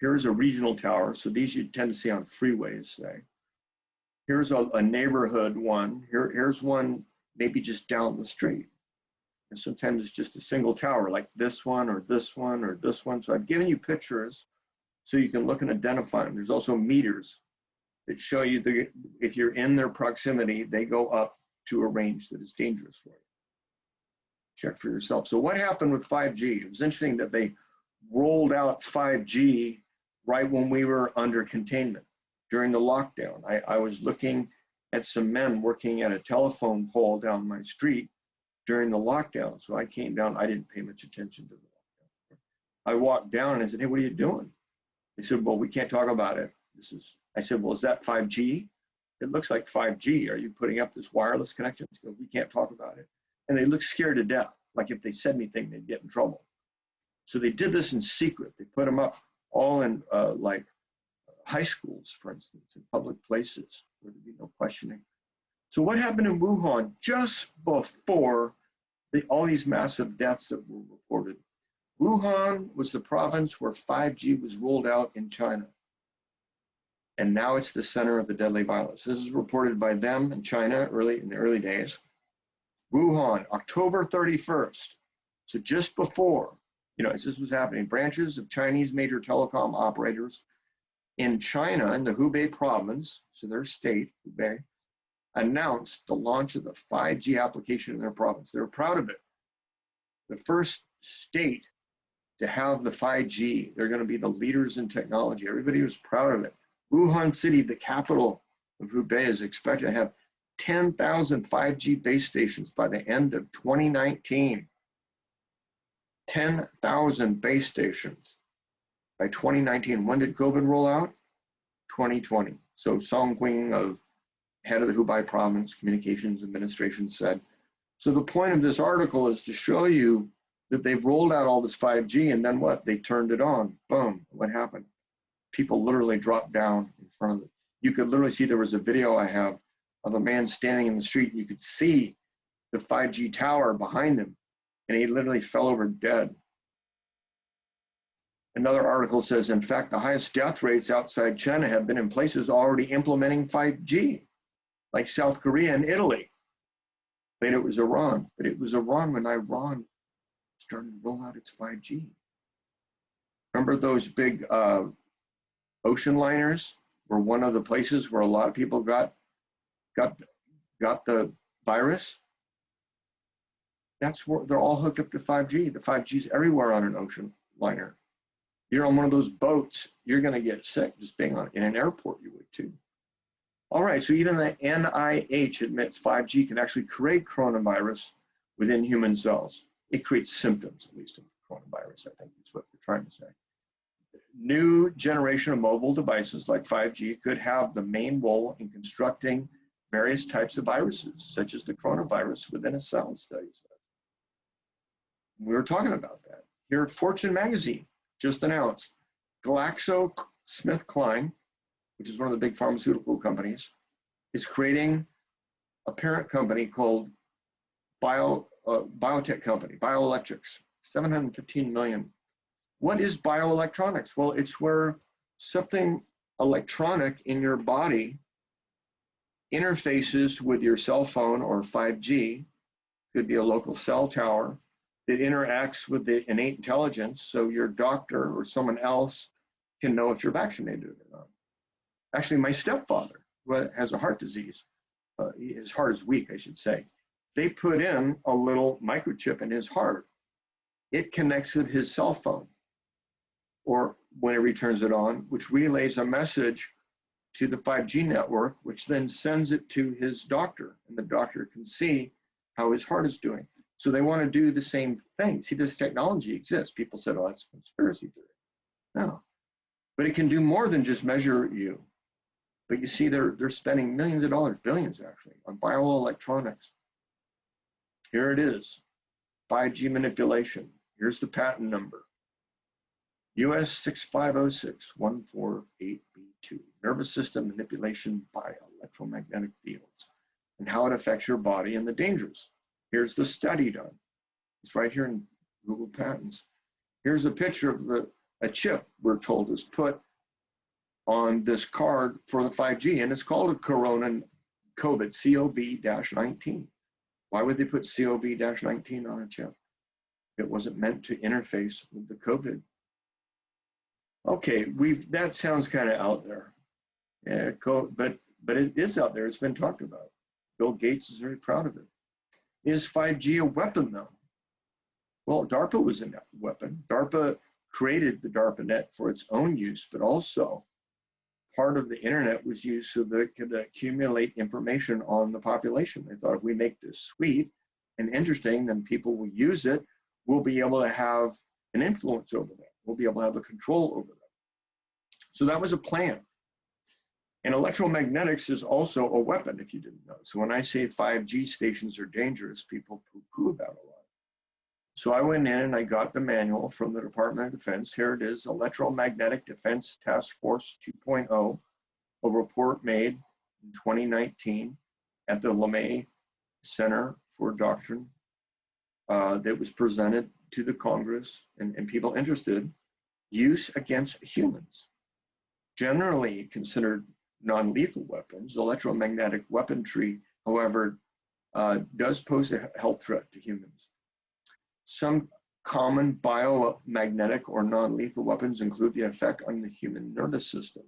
Here's a regional tower. So these you tend to see on freeways, say. Here's a neighborhood one. Here's one maybe just down the street. And sometimes it's just a single tower, like this one or this one or this one. So I've given you pictures so you can look and identify them. There's also meters that show you if you're in their proximity, they go up to a range that is dangerous for you. Check for yourself. So what happened with 5G? It was interesting that they rolled out 5G right when we were under containment during the lockdown. I was looking at some men working at a telephone pole down my street during the lockdown. So I came down, I didn't pay much attention to the lockdown. I walked down and I said, hey, what are you doing? They said, well, we can't talk about it. I said, well, is that 5G? It looks like 5G. Are you putting up this wireless connection? They go, we can't talk about it. And they looked scared to death. Like if they said anything, they'd get in trouble. So they did this in secret. They put them up all in like high schools, for instance, in public places where there'd be no questioning. So what happened in Wuhan just before all these massive deaths that were reported? Wuhan was the province where 5G was rolled out in China. And now it's the center of the deadly violence. This is reported by them in China in the early days. Wuhan, October 31st. So just before, as this was happening, branches of Chinese major telecom operators in China, in the Hubei province, so their state, Hubei, announced the launch of the 5G application in their province. They were proud of it. The first state to have the 5G. They're going to be the leaders in technology. Everybody was proud of it. Wuhan City, the capital of Hubei, is expected to have 10,000 5G base stations by the end of 2019. 10,000 base stations by 2019. When did COVID roll out? 2020. So Song Qing, head of the Hubei province communications administration, said. So the point of this article is to show you that they've rolled out all this 5G, and then what? They turned it on. Boom. What happened? People literally dropped down in front of it. You could literally see, there was a video I have of a man standing in the street. You could see the 5G tower behind him, and he literally fell over dead. Another article says, in fact, the highest death rates outside China have been in places already implementing 5G, like South Korea and Italy. Later it was Iran, but it was Iran when Iran started to roll out its 5G. Remember those big ocean liners were one of the places where a lot of people got the virus? That's where they're all hooked up to 5G. The 5G's everywhere on an ocean liner. You're on one of those boats, you're going to get sick just being in an airport. You would too. All right, so even the NIH admits 5G can actually create coronavirus within human cells. It creates symptoms, at least, of coronavirus, I think is what they're trying to say. New generation of mobile devices like 5G could have the main role in constructing various types of viruses, such as the coronavirus within a cell, study says. We were talking about that. Here at Fortune magazine, just announced, GlaxoSmithKline, which is one of the big pharmaceutical companies, is creating a parent company called biotech company, Bioelectrics, 715 million. What is bioelectronics? Well, it's where something electronic in your body interfaces with your cell phone or 5G, could be a local cell tower, that interacts with the innate intelligence so your doctor or someone else can know if you're vaccinated or not. Actually, my stepfather, who has a heart disease, his heart is weak, I should say, they put in a little microchip in his heart. It connects with his cell phone, or whenever he turns it on, which relays a message to the 5G network, which then sends it to his doctor, and the doctor can see how his heart is doing. So they want to do the same thing. See, this technology exists. People said, oh, that's a conspiracy theory. No, but it can do more than just measure you. But you see, they're spending millions of dollars, billions actually, on bioelectronics. Here it is, 5G manipulation. Here's the patent number. US 6506148B2, nervous system manipulation by electromagnetic fields and how it affects your body and the dangers. Here's the study done. It's right here in Google Patents. Here's a picture of a chip, we're told, is put on this card for the 5G, and it's called a COVID, COV-19. Why would they put COV-19 on a chip? It wasn't meant to interface with the COVID. Okay, that sounds kind of out there. Yeah, but it is out there. It's been talked about. Bill Gates is very proud of it. Is 5G a weapon, though? Well, DARPA was a weapon. DARPA created the DARPANet for its own use, but also part of the internet was used so that it could accumulate information on the population. They thought if we make this sweet and interesting, then people will use it. We'll be able to have an influence over them. We'll be able to have a control over them. So that was a plan. And electromagnetics is also a weapon, if you didn't know. So when I say 5G stations are dangerous, people poo-poo about a lot. So I went in and I got the manual from the Department of Defense. Here it is, Electromagnetic Defense Task Force 2.0, a report made in 2019 at the LeMay Center for Doctrine that was presented to the Congress and people interested. Use against humans. Generally considered non-lethal weapons, electromagnetic weaponry, however, does pose a health threat to humans. Some common biomagnetic or non-lethal weapons include the effect on the human nervous system,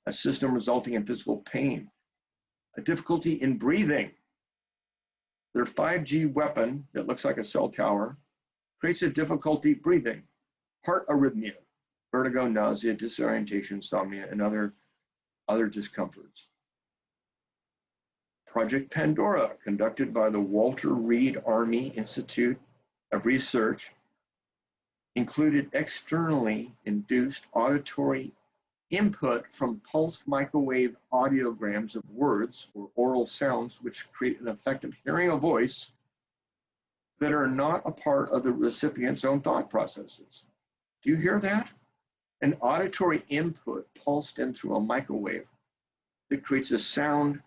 a system resulting in physical pain, a difficulty in breathing. Their 5G weapon that looks like a cell tower creates a difficulty breathing, heart arrhythmia, vertigo, nausea, disorientation, insomnia, and other discomforts. Project Pandora, conducted by the Walter Reed Army Institute of Research, included externally induced auditory input from pulsed microwave audiograms of words or oral sounds, which create an effect of hearing a voice that are not a part of the recipient's own thought processes. Do you hear that? An auditory input pulsed in through a microwave that creates a sound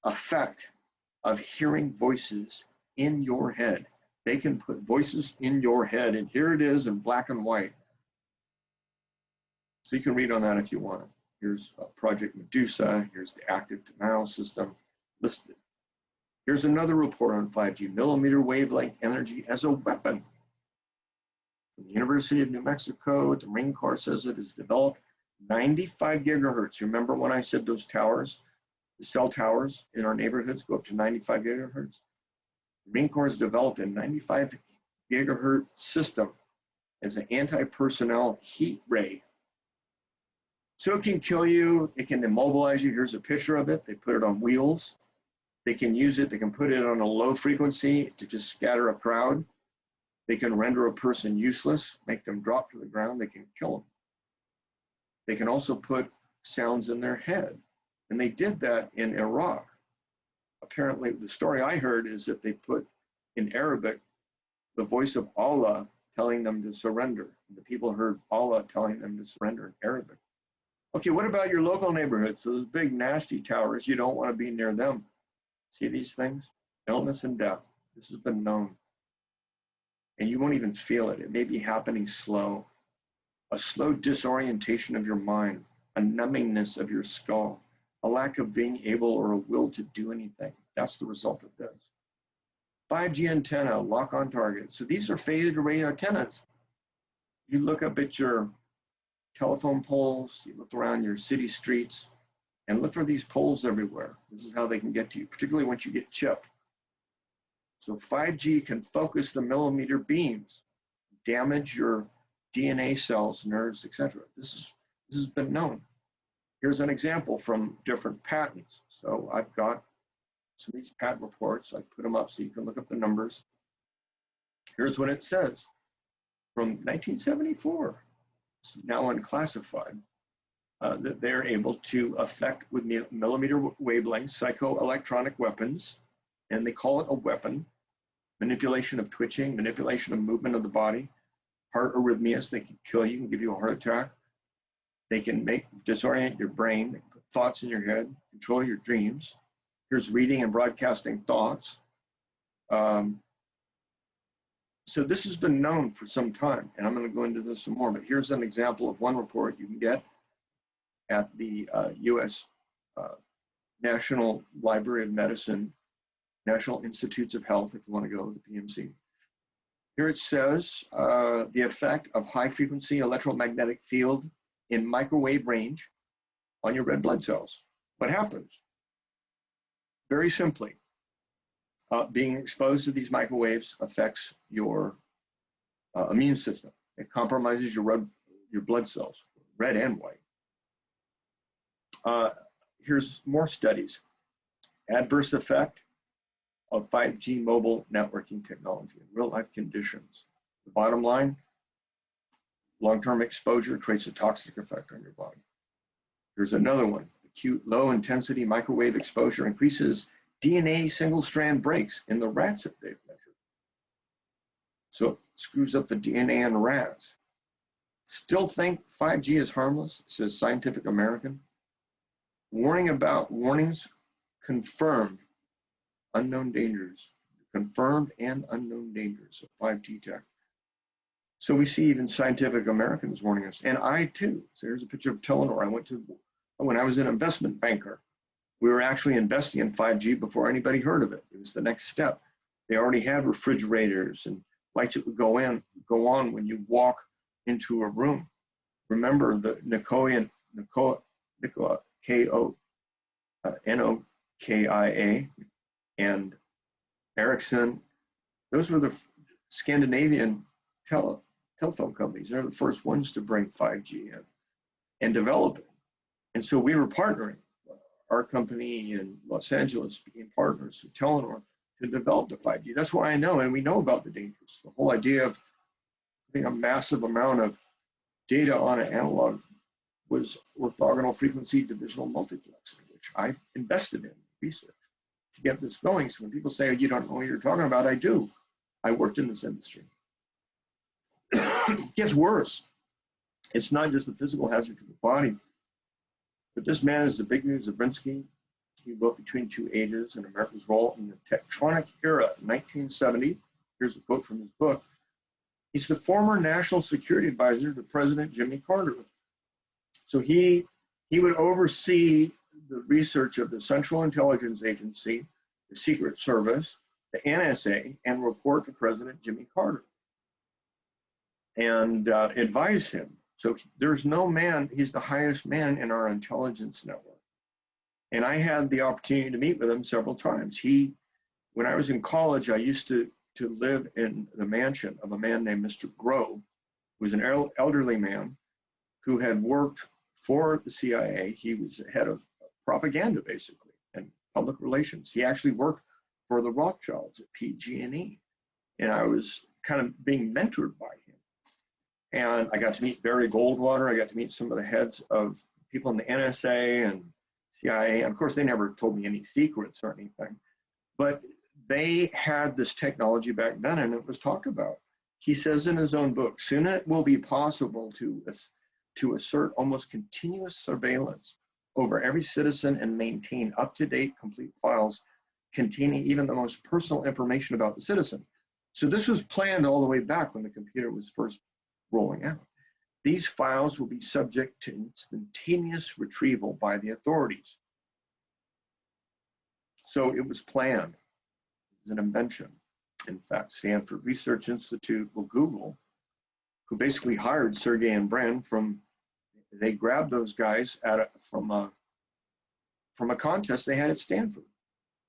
effect of hearing voices in your head. They can put voices in your head, and here it is in black and white. So you can read on that if you want. Here's Project Medusa. Here's the active denial system listed. Here's another report on 5G, millimeter wavelength energy as a weapon. From the University of New Mexico, the Marine Corps says it has developed 95 gigahertz. Remember when I said those towers, the cell towers in our neighborhoods go up to 95 gigahertz? The Marine Corps has developed a 95 gigahertz system as an anti-personnel heat ray So it can kill you, it can immobilize you. Here's a picture of it. They put it on wheels. They can use it, they can put it on a low frequency to just scatter a crowd. They can render a person useless, make them drop to the ground, they can kill them. They can also put sounds in their head. And they did that in Iraq. Apparently, the story I heard is that they put in Arabic the voice of Allah telling them to surrender. And the people heard Allah telling them to surrender in Arabic. Okay, what about your local neighborhoods? Those big nasty towers, you don't want to be near them. See these things? Illness and death. This has been known. And you won't even feel it. It may be happening slow. A slow disorientation of your mind, a numbingness of your skull, a lack of being able or a will to do anything. That's the result of this. 5G antenna, lock on target. So these are phased array antennas. You look up at your telephone poles, you look around your city streets, and look for these poles everywhere. This is how they can get to you, particularly once you get chipped. So 5G can focus the millimeter beams, damage your DNA cells, nerves, etc. This has been known. Here's an example from different patents. So I've got some of these patent reports. I put them up so you can look up the numbers. Here's what it says from 1974. It's now unclassified. That they're able to affect with millimeter wavelengths psychoelectronic weapons, and they call it a weapon. Manipulation of twitching, manipulation of movement of the body, heart arrhythmias. They can kill you, can give you a heart attack. They can disorient your brain, they can put thoughts in your head, control your dreams. Here's reading and broadcasting thoughts. So this has been known for some time, and I'm going to go into this some more, but here's an example of one report you can get at the U.S. National Library of Medicine, National Institutes of Health, if you want to go to the PMC. Here it says the effect of high frequency electromagnetic field in microwave range on your red blood cells. What happens? Very simply, being exposed to these microwaves affects your immune system. It compromises your blood cells, red and white. Here's more studies. Adverse effect of 5G mobile networking technology in real-life conditions. The bottom line, long-term exposure creates a toxic effect on your body. Here's another one. Acute low-intensity microwave exposure increases DNA single-strand breaks in the rats that they've measured. So it screws up the DNA in rats. Still think 5G is harmless, says Scientific American. Warnings confirmed unknown dangers, confirmed and unknown dangers of 5G tech. So we see even Scientific Americans warning us, and I too. So here's a picture of Telenor. I went to, when I was an investment banker, we were actually investing in 5G before anybody heard of it. It was the next step. They already had refrigerators and lights that would go on when you walk into a room. Remember the Nokia, Nokia, and Ericsson. Those were the Scandinavian telephone companies. They're the first ones to bring 5G in and develop it. And so we were partnering. Our company in Los Angeles became partners with Telenor to develop the 5G. That's why I know, and we know about the dangers. The whole idea of putting a massive amount of data on an analog was orthogonal frequency divisional multiplexing, which I invested in research to get this going. So when people say, oh, you don't know what you're talking about, I do. I worked in this industry. It gets worse. It's not just a physical hazard to the body, but this man is Zbigniew Brzezinski. He wrote Between Two Ages and America's Role in the Tectonic Era, 1970. Here's a quote from his book. He's the former national security advisor to President Jimmy Carter. So he would oversee the research of the Central Intelligence Agency, the Secret Service, the NSA, and report to President Jimmy Carter and advise him. So there's no man, he's the highest man in our intelligence network. And I had the opportunity to meet with him several times. When I was in college, I used to live in the mansion of a man named Mr. Grove, who was an elderly man who had worked for the CIA. He was head of propaganda, basically, and public relations. He actually worked for the Rothschilds at PG&E, and I was kind of being mentored by him. And I got to meet Barry Goldwater. I got to meet some of the heads of people in the NSA and CIA. And of course, they never told me any secrets or anything, but they had this technology back then, and it was talked about. He says in his own book, soon it will be possible to assert almost continuous surveillance over every citizen and maintain up-to-date complete files containing even the most personal information about the citizen. So this was planned all the way back when the computer was first rolling out. These files will be subject to instantaneous retrieval by the authorities. So it was planned. It was an invention. In fact, Stanford Research Institute, well, Google, who basically hired Sergey and Brin they grabbed those guys from a contest they had at Stanford.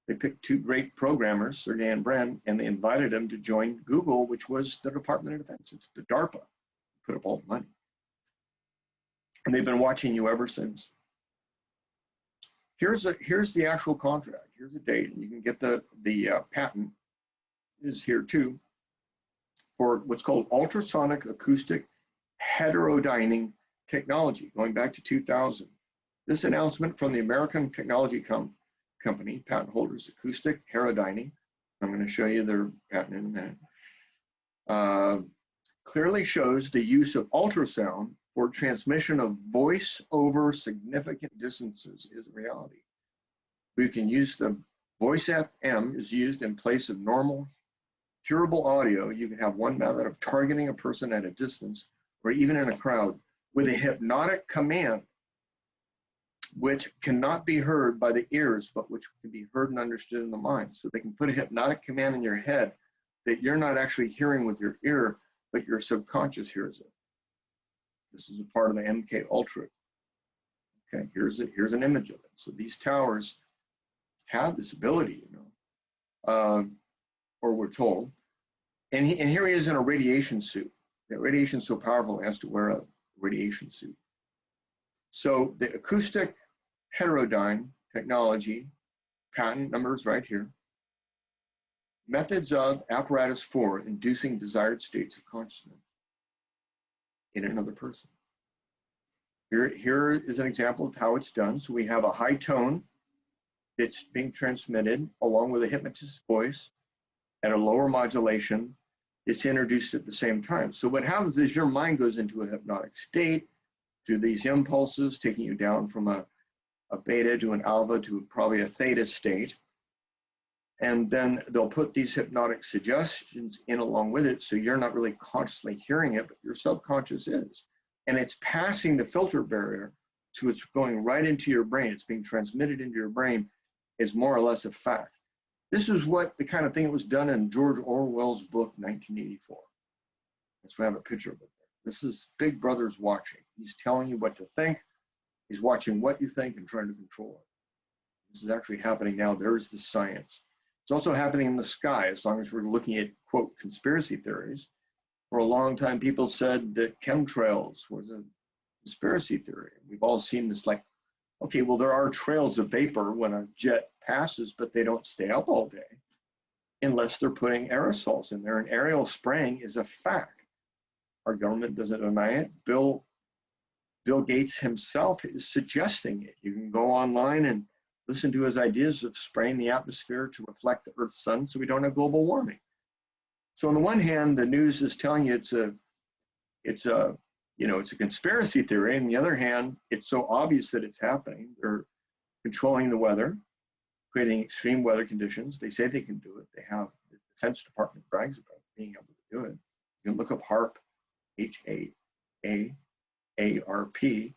They picked two great programmers, Sergey and Brin, and they invited them to join Google, which was the Department of Defense. It's the DARPA, put up all the money. And they've been watching you ever since. Here's the actual contract. Here's the date, and you can get the patent is here too, for what's called ultrasonic acoustic heterodyning technology, going back to 2000. This announcement from the American technology company, patent holders, acoustic heterodyning, I'm going to show you their patent in a minute, clearly shows the use of ultrasound for transmission of voice over significant distances is a reality. We can use the voice FM is used in place of normal hearable audio. You can have one method of targeting a person at a distance or even in a crowd with a hypnotic command, which cannot be heard by the ears, but which can be heard and understood in the mind. So they can put a hypnotic command in your head that you're not actually hearing with your ear, but your subconscious hears it. This is a part of the MK Ultra. Okay, here's an image of it. So these towers have this ability, or we're told. And here he is in a radiation suit. That radiation is so powerful, he has to wear a radiation suit. So the acoustic heterodyne technology, patent numbers right here. Methods of apparatus for inducing desired states of consciousness in another person. Here is an example of how it's done. So we have a high tone that's being transmitted along with a hypnotist's voice at a lower modulation. It's introduced at the same time. So what happens is your mind goes into a hypnotic state through these impulses, taking you down from a beta to an alpha to probably a theta state. And then they'll put these hypnotic suggestions in along with it, so you're not really consciously hearing it, but your subconscious is. And it's passing the filter barrier, so it's going right into your brain. It's being transmitted into your brain is more or less a fact. This is what the kind of thing that was done in George Orwell's book, 1984. Let's have a picture of it there. This is Big Brother's watching. He's telling you what to think. He's watching what you think and trying to control it. This is actually happening now. There's the science. It's also happening in the sky, as long as we're looking at, quote, conspiracy theories. For a long time, people said that chemtrails was a conspiracy theory. We've all seen this, like, okay, well, there are trails of vapor when a jet passes, but they don't stay up all day unless they're putting aerosols in there. And aerial spraying is a fact. Our government doesn't deny it. Bill Gates himself is suggesting it. You can go online and listen to his ideas of spraying the atmosphere to reflect the Earth's sun so we don't have global warming. So on the one hand, the news is telling you it's a conspiracy theory. On the other hand, it's so obvious that it's happening. They're controlling the weather, creating extreme weather conditions. They say they can do it. They have, the Defense Department brags about being able to do it. You can look up HAARP, HAARP.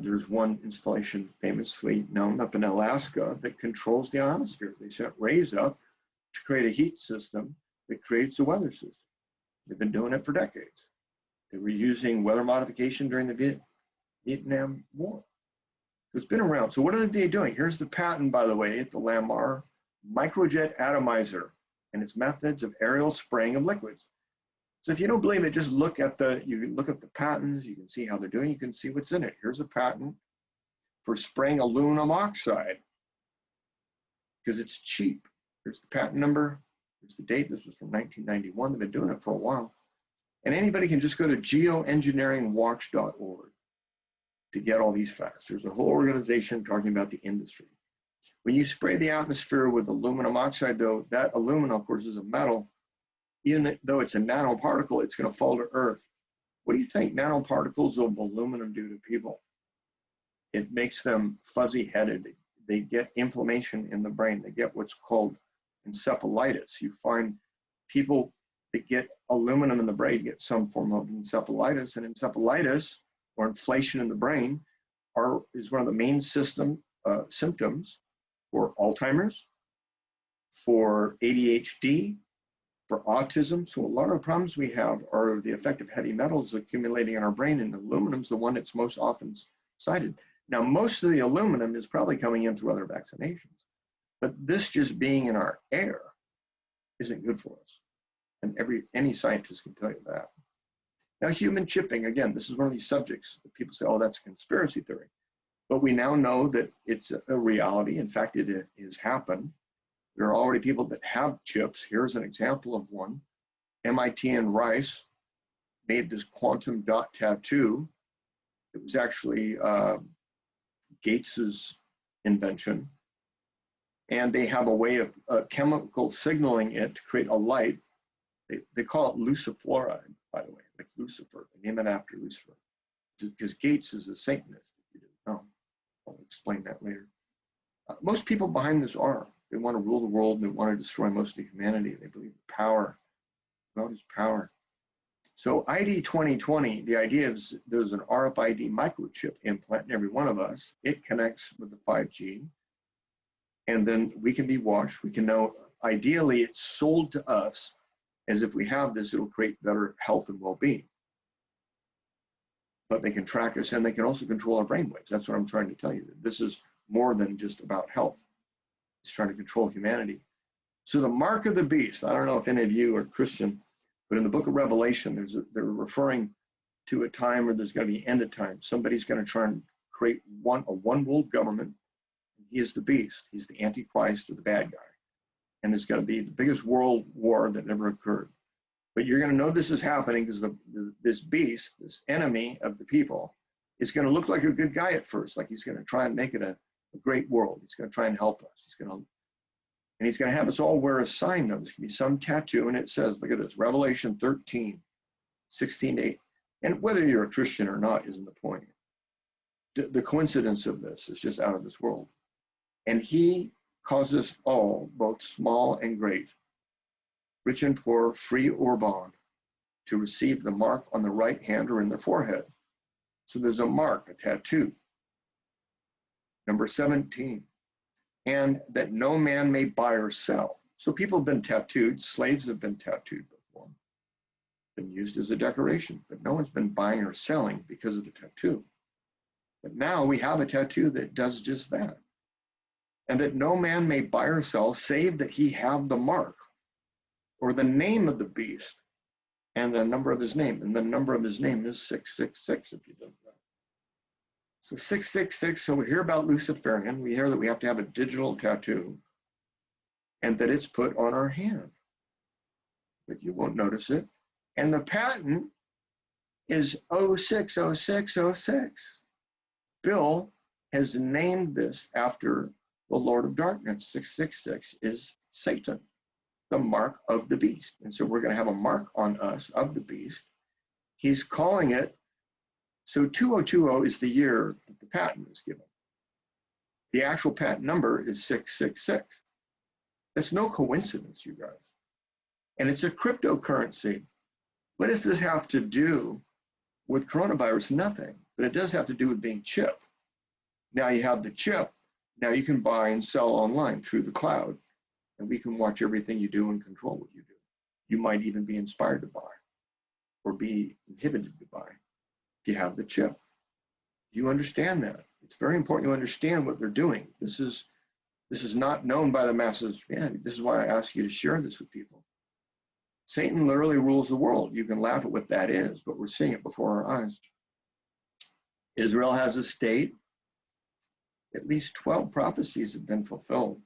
There's one installation famously known up in Alaska that controls the ionosphere. They sent rays up to create a heat system that creates a weather system. They've been doing it for decades. They were using weather modification during the Vietnam War. So it's been around. So what are they doing? Here's the patent, by the way, at the Lamar microjet atomizer and its methods of aerial spraying of liquids. So if you don't believe it, just look at you can look at the patents, you can see how they're doing, you can see what's in it. Here's a patent for spraying aluminum oxide because it's cheap. Here's the patent number, here's the date, this was from 1991, they've been doing it for a while. And anybody can just go to geoengineeringwatch.org to get all these facts. There's a whole organization talking about the industry. When you spray the atmosphere with aluminum oxide, though, that aluminum, of course, is a metal. Even though it's a nanoparticle, it's going to fall to Earth. What do you think nanoparticles of aluminum do to people? It makes them fuzzy-headed. They get inflammation in the brain. They get what's called encephalitis. You find people that get aluminum in the brain get some form of encephalitis, and encephalitis, or inflation in the brain, is one of the main symptoms for Alzheimer's, for ADHD, for autism. So a lot of the problems we have are the effect of heavy metals accumulating in our brain, and aluminum's the one that's most often cited. Now, most of the aluminum is probably coming in through other vaccinations, but this just being in our air isn't good for us. And any scientist can tell you that. Now, human chipping, again, this is one of these subjects that people say, oh, that's a conspiracy theory. But we now know that it's a reality. In fact, it has happened. There are already people that have chips. Here's an example of one. MIT and Rice made this quantum dot tattoo. It was actually Gates's invention. And they have a way of chemical signaling it to create a light. They call it lucifluoride, by the way, like Lucifer. They name it after Lucifer. Because Gates is a Satanist, if you didn't know. I'll explain that later. Most people behind this are. They want to rule the world. They want to destroy most of humanity. They believe the power. God is power. So ID 2020, the idea is there's an RFID microchip implant in every one of us. It connects with the 5G. And then we can be watched. We can know, ideally, it's sold to us as if we have this, it'll create better health and well-being. But they can track us, and they can also control our brainwaves. That's what I'm trying to tell you. This is more than just about health. It's trying to control humanity. So the mark of the beast, I don't know if any of you are Christian, but in the book of Revelation, they're referring to a time where there's going to be end of time. Somebody's going to try and create a one world government. He is the beast. He's the Antichrist or the bad guy. And there's going to be the biggest world war that ever occurred. But you're going to know this is happening because this beast, this enemy of the people, is going to look like a good guy at first, like he's going to try and make it a great world. He's going to try and help us. He's going to have us all wear a sign, though. There's going to be some tattoo, and it says, look at this, Revelation 13, 16-8. And whether you're a Christian or not isn't the point. The coincidence of this is just out of this world. And he causes all, both small and great, rich and poor, free or bond, to receive the mark on the right hand or in their forehead. So there's a mark, a tattoo. Number 17, and that no man may buy or sell. So people have been tattooed, slaves have been tattooed before, been used as a decoration, but no one's been buying or selling because of the tattoo. But now we have a tattoo that does just that. And that no man may buy or sell, save that he have the mark, or the name of the beast, and the number of his name. And the number of his name is 666, if you don't know. So 666, so we hear about Luciferian. We hear that we have to have a digital tattoo, and that it's put on our hand. But you won't notice it. And the patent is 060606. Bill has named this after the Lord of Darkness. 666 is Satan, the mark of the beast. And so we're going to have a mark on us of the beast. He's calling it, so 2020 is the year that the patent is given. The actual patent number is 666. That's no coincidence, you guys. And it's a cryptocurrency. What does this have to do with coronavirus? Nothing. But it does have to do with being chipped. Now you have the chip. Now you can buy and sell online through the cloud, and we can watch everything you do and control what you do. You might even be inspired to buy or be inhibited to buy if you have the chip. You understand that. It's very important you understand what they're doing. This is not known by the masses. Yeah, this is why I ask you to share this with people. Satan literally rules the world. You can laugh at what that is, but we're seeing it before our eyes. Israel has a state. At least 12 prophecies have been fulfilled.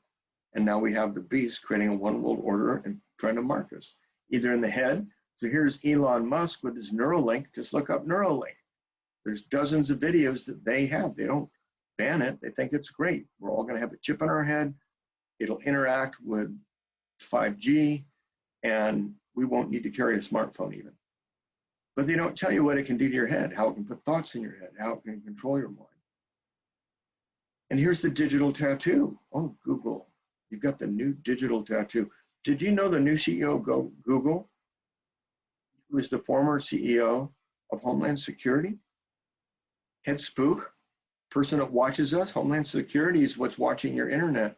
And now we have the beast creating a one world order and trying to mark us, either in the head. So here's Elon Musk with his Neuralink. Just look up Neuralink. There's dozens of videos that they have. They don't ban it. They think it's great. We're all going to have a chip in our head. It'll interact with 5G, and we won't need to carry a smartphone even. But they don't tell you what it can do to your head, how it can put thoughts in your head, how it can control your mind. And here's the digital tattoo. Oh, Google, you've got the new digital tattoo. Did you know the new CEO of Google, who is the former CEO of Homeland Security? Head spook, person that watches us. Homeland Security is what's watching your internet.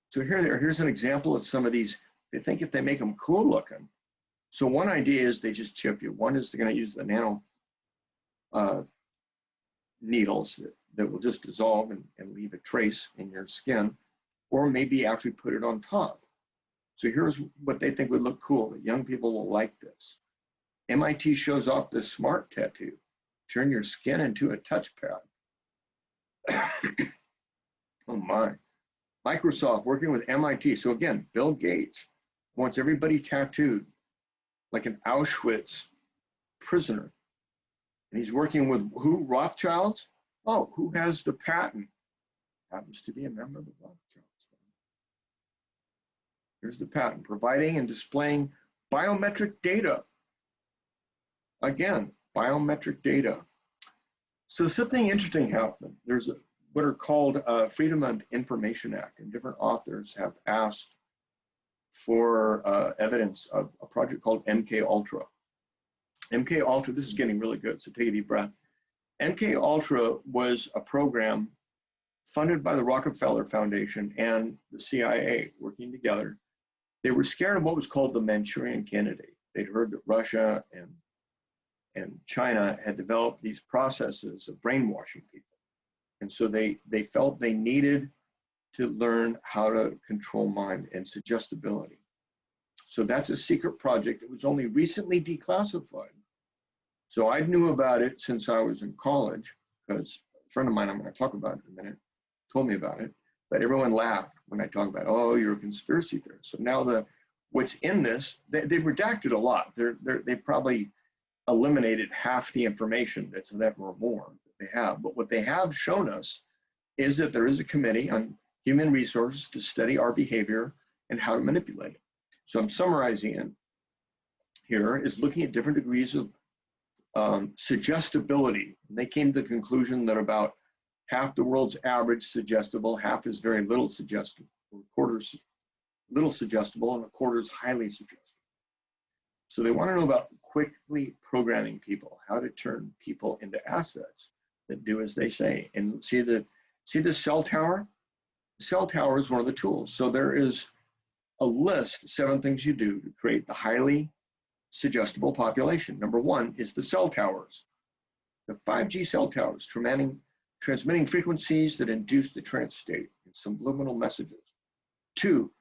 So here's an example of some of these. They think if they make them cool looking. So one idea is they just chip you. One is they're going to use the nano needles that will just dissolve and leave a trace in your skin, or maybe actually put it on top. So here's what they think would look cool, that young people will like this. MIT shows off the smart tattoo. Turn your skin into a touchpad. Oh my. Microsoft working with MIT. So again, Bill Gates wants everybody tattooed like an Auschwitz prisoner. And he's working with who? Rothschilds? Oh, who has the patent? Happens to be a member of the Rothschilds. Here's the patent, providing and displaying biometric data. Again, biometric data. So something interesting happened. There's what are called Freedom of Information Act, and different authors have asked for evidence of a project called MK Ultra. MK Ultra, this is getting really good, so take a deep breath. MK Ultra was a program funded by the Rockefeller Foundation and the CIA working together. They were scared of what was called the Manchurian Candidate. They'd heard that Russia and China had developed these processes of brainwashing people. And so they felt they needed to learn how to control mind and suggestibility. So that's a secret project that was only recently declassified. So I knew about it since I was in college, because a friend of mine, I'm going to talk about it in a minute, told me about it. But everyone laughed when I talk about, oh, you're a conspiracy theorist. So now what's in this, they've redacted a lot. They probably eliminated half the information that's that or more that they have. But what they have shown us is that there is a committee on human resources to study our behavior and how to manipulate it. So I'm summarizing it here is looking at different degrees of suggestibility. And they came to the conclusion that about half the world's average suggestible, half is very little suggestible, a quarter's little suggestible, and a quarter's highly suggestible. So they want to know about quickly programming people, how to turn people into assets that do as they say. And see the cell tower? The cell tower is one of the tools. So there is a list, 7 things you do to create the highly suggestible population. Number 1 is the cell towers. The 5G cell towers, transmitting frequencies that induce the trance state in subliminal messages. 2,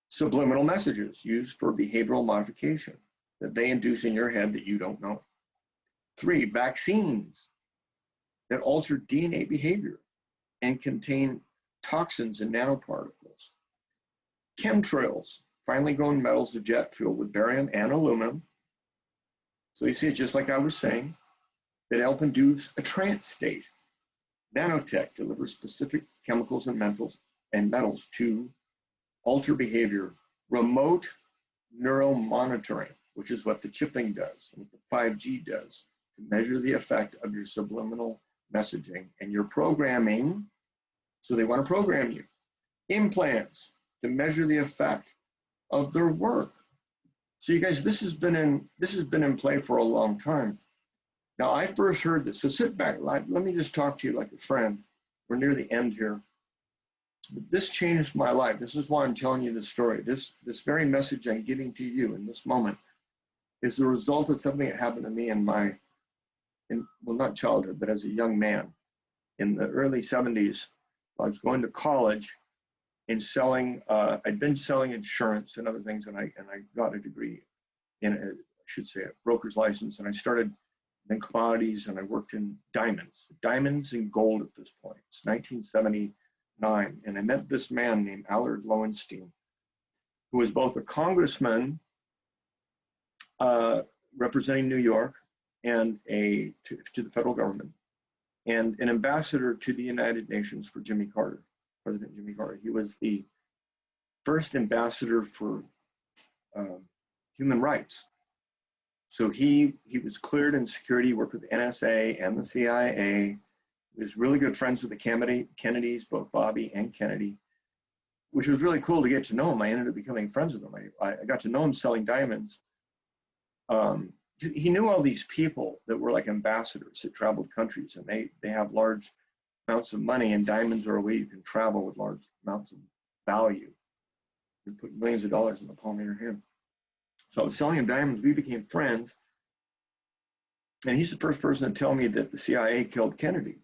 subliminal messages used for behavioral modification that they induce in your head that you don't know. 3, vaccines that alter DNA behavior and contain toxins and nanoparticles. Chemtrails, finely grown metals of jet fuel with barium and aluminum. So you see, it's just like I was saying, that help induce a trance state. Nanotech delivers specific chemicals and metals to alter behavior. Remote neuromonitoring, which is what the chipping does, and what the 5G does, to measure the effect of your subliminal messaging and your programming. So they want to program you. Implants to measure the effect of their work. So you guys, this has been in play for a long time. Now I first heard this, so sit back, let me just talk to you like a friend. We're near the end here. But this changed my life. This is why I'm telling you this story. This very message I'm giving to you in this moment is the result of something that happened to me well, not childhood, but as a young man. In the early 70s, I was going to college and selling, I'd been selling insurance and other things, and I got a degree I should say, a broker's license, and I started in commodities, and I worked in diamonds and gold at this point. It's 1979, and I met this man named Allard Lowenstein, who was both a congressman representing New York and to the federal government, and an ambassador to the United Nations for Jimmy Carter, President Jimmy Carter. He was the first ambassador for human rights. So he was cleared in security, worked with the NSA and the CIA. He was really good friends with the Kennedys, both Bobby and Kennedy, which was really cool to get to know him. I ended up becoming friends with him. I got to know him selling diamonds. He knew all these people that were like ambassadors that traveled countries, and they have large amounts of money, and diamonds are a way you can travel with large amounts of value. You put millions of dollars in the palm of your hand. So I was selling him diamonds. We became friends. And he's the first person to tell me that the CIA killed Kennedy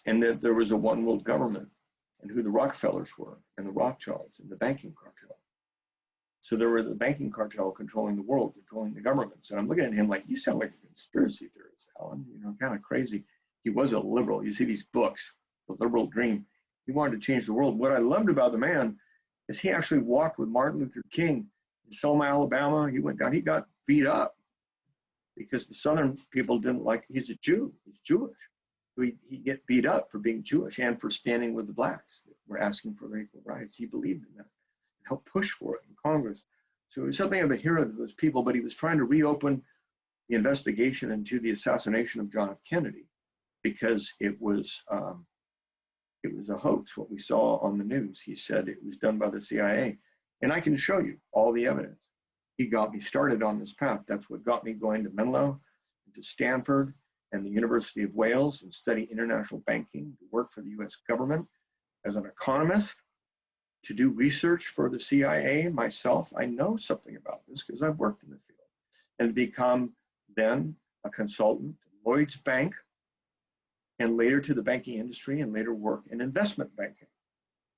and that there was a one world government and who the Rockefellers were and the Rothschilds and the banking cartel. So there was the banking cartel controlling the world, controlling the governments. And I'm looking at him like, you sound like a conspiracy theorist, Alan, kind of crazy. He was a liberal. You see these books, The Liberal Dream. He wanted to change the world. What I loved about the man is he actually walked with Martin Luther King in Selma, Alabama. He went down, he got beat up because the Southern people didn't like, he's a Jew, he's Jewish. So he'd get beat up for being Jewish and for standing with the blacks that were asking for their equal rights. He believed in that and helped push for it in Congress. So he was something of a hero to those people, but he was trying to reopen the investigation into the assassination of John F. Kennedy because it was a hoax, what we saw on the news. He said it was done by the CIA. And I can show you all the evidence. He got me started on this path. That's what got me going to Menlo, to Stanford, and the University of Wales, and study international banking, to work for the US government as an economist, to do research for the CIA myself. I know something about this because I've worked in the field. And become then a consultant at Lloyd's Bank, and later to the banking industry, and later work in investment banking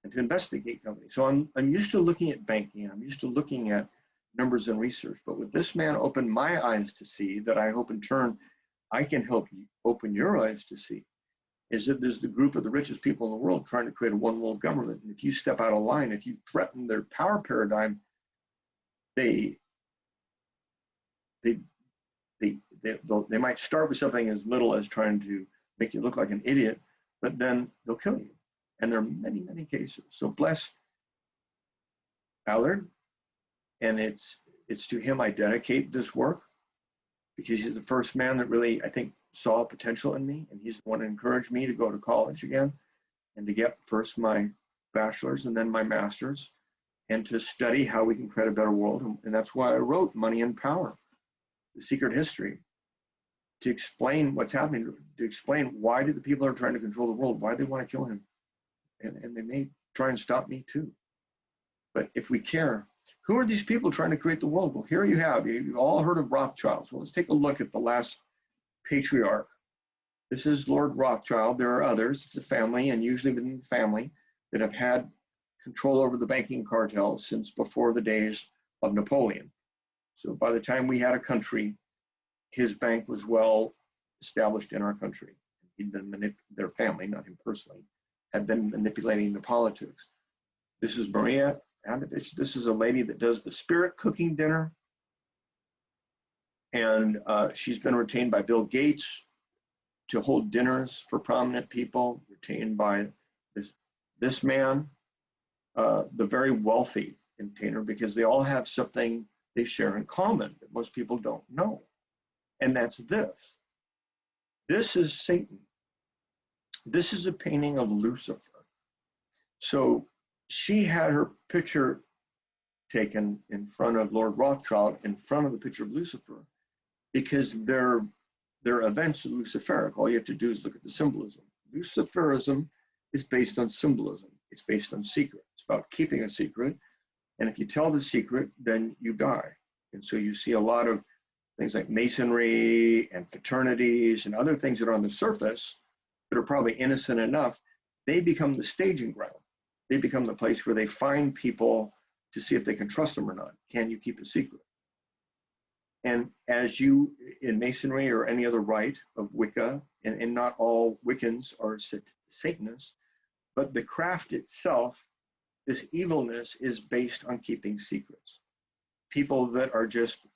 and to investigate companies. So I'm used to looking at banking, I'm used to looking at numbers and research, but what this man opened my eyes to see, that I hope in turn I can help you open your eyes to see, is that there's the group of the richest people in the world trying to create a one world government. And if you step out of line, if you threaten their power paradigm, they might start with something as little as trying to make you look like an idiot, but then they'll kill you. And there are many, many cases. So bless Allard, and it's to him I dedicate this work, because he's the first man that really, I think, saw potential in me, and he's the one that encouraged me to go to college again and to get first my bachelor's and then my master's, and to study how we can create a better world. And that's why I wrote Money and Power, The Secret History, to explain what's happening, to explain why do the people who are trying to control the world, why they want to kill him. And they may try and stop me too. But if we care, who are these people trying to create the world? Well, here you've all heard of Rothschilds. Well, let's take a look at the last patriarch. This is Lord Rothschild. There are others. It's a family, and usually within the family, that have had control over the banking cartel since before the days of Napoleon. So by the time we had a country, his bank was well established in our country. He'd been their family, not him personally, had been manipulating the politics. This is Maria Amadich. This is a lady that does the spirit cooking dinner. And she's been retained by Bill Gates to hold dinners for prominent people, retained by this man, the very wealthy container, because they all have something they share in common that most people don't know. And that's this. This is Satan. This is a painting of Lucifer. So she had her picture taken in front of Lord Rothschild, in front of the picture of Lucifer, because their events are Luciferic. All you have to do is look at the symbolism. Luciferism is based on symbolism. It's based on secret. It's about keeping a secret. And if you tell the secret, then you die. And so you see a lot of things like masonry and fraternities and other things that are on the surface that are probably innocent enough. They become the staging ground. They become the place where they find people to see if they can trust them or not. Can you keep a secret? And as you, in Masonry or any other rite of Wicca, and not all Wiccans are Satanists, but the craft itself, this evilness is based on keeping secrets. People that are just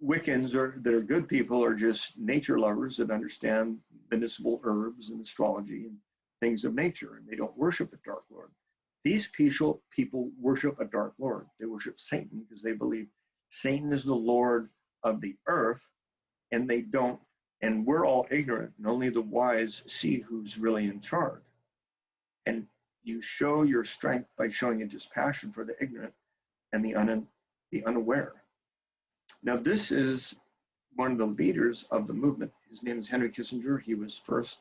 Wiccans, or that are good people, are just nature lovers that understand medicinal herbs and astrology and things of nature, and they don't worship a dark lord. These people worship a dark lord. They worship Satan because they believe Satan is the lord of the earth, and they don't, and we're all ignorant, and only the wise see who's really in charge. And you show your strength by showing a dispassion for the ignorant and the unaware. Now, this is one of the leaders of the movement. His name is Henry Kissinger. He was first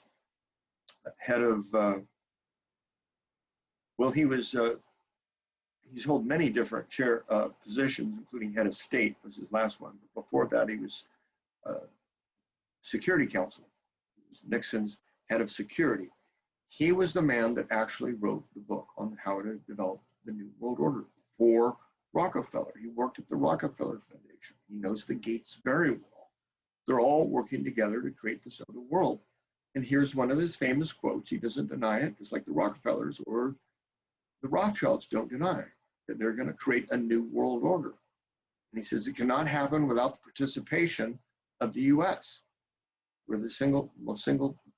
head of, he's held many different positions, including head of state was his last one. But before that, he was Security Council. He was Nixon's head of security. He was the man that actually wrote the book on how to develop the New World Order for Rockefeller. He worked at the Rockefeller Foundation. He knows the Gates very well. They're all working together to create this other world. And here's one of his famous quotes. He doesn't deny it, just like the Rockefellers or the Rothschilds don't deny that they're going to create a new world order. And he says it cannot happen without the participation of the US. We're the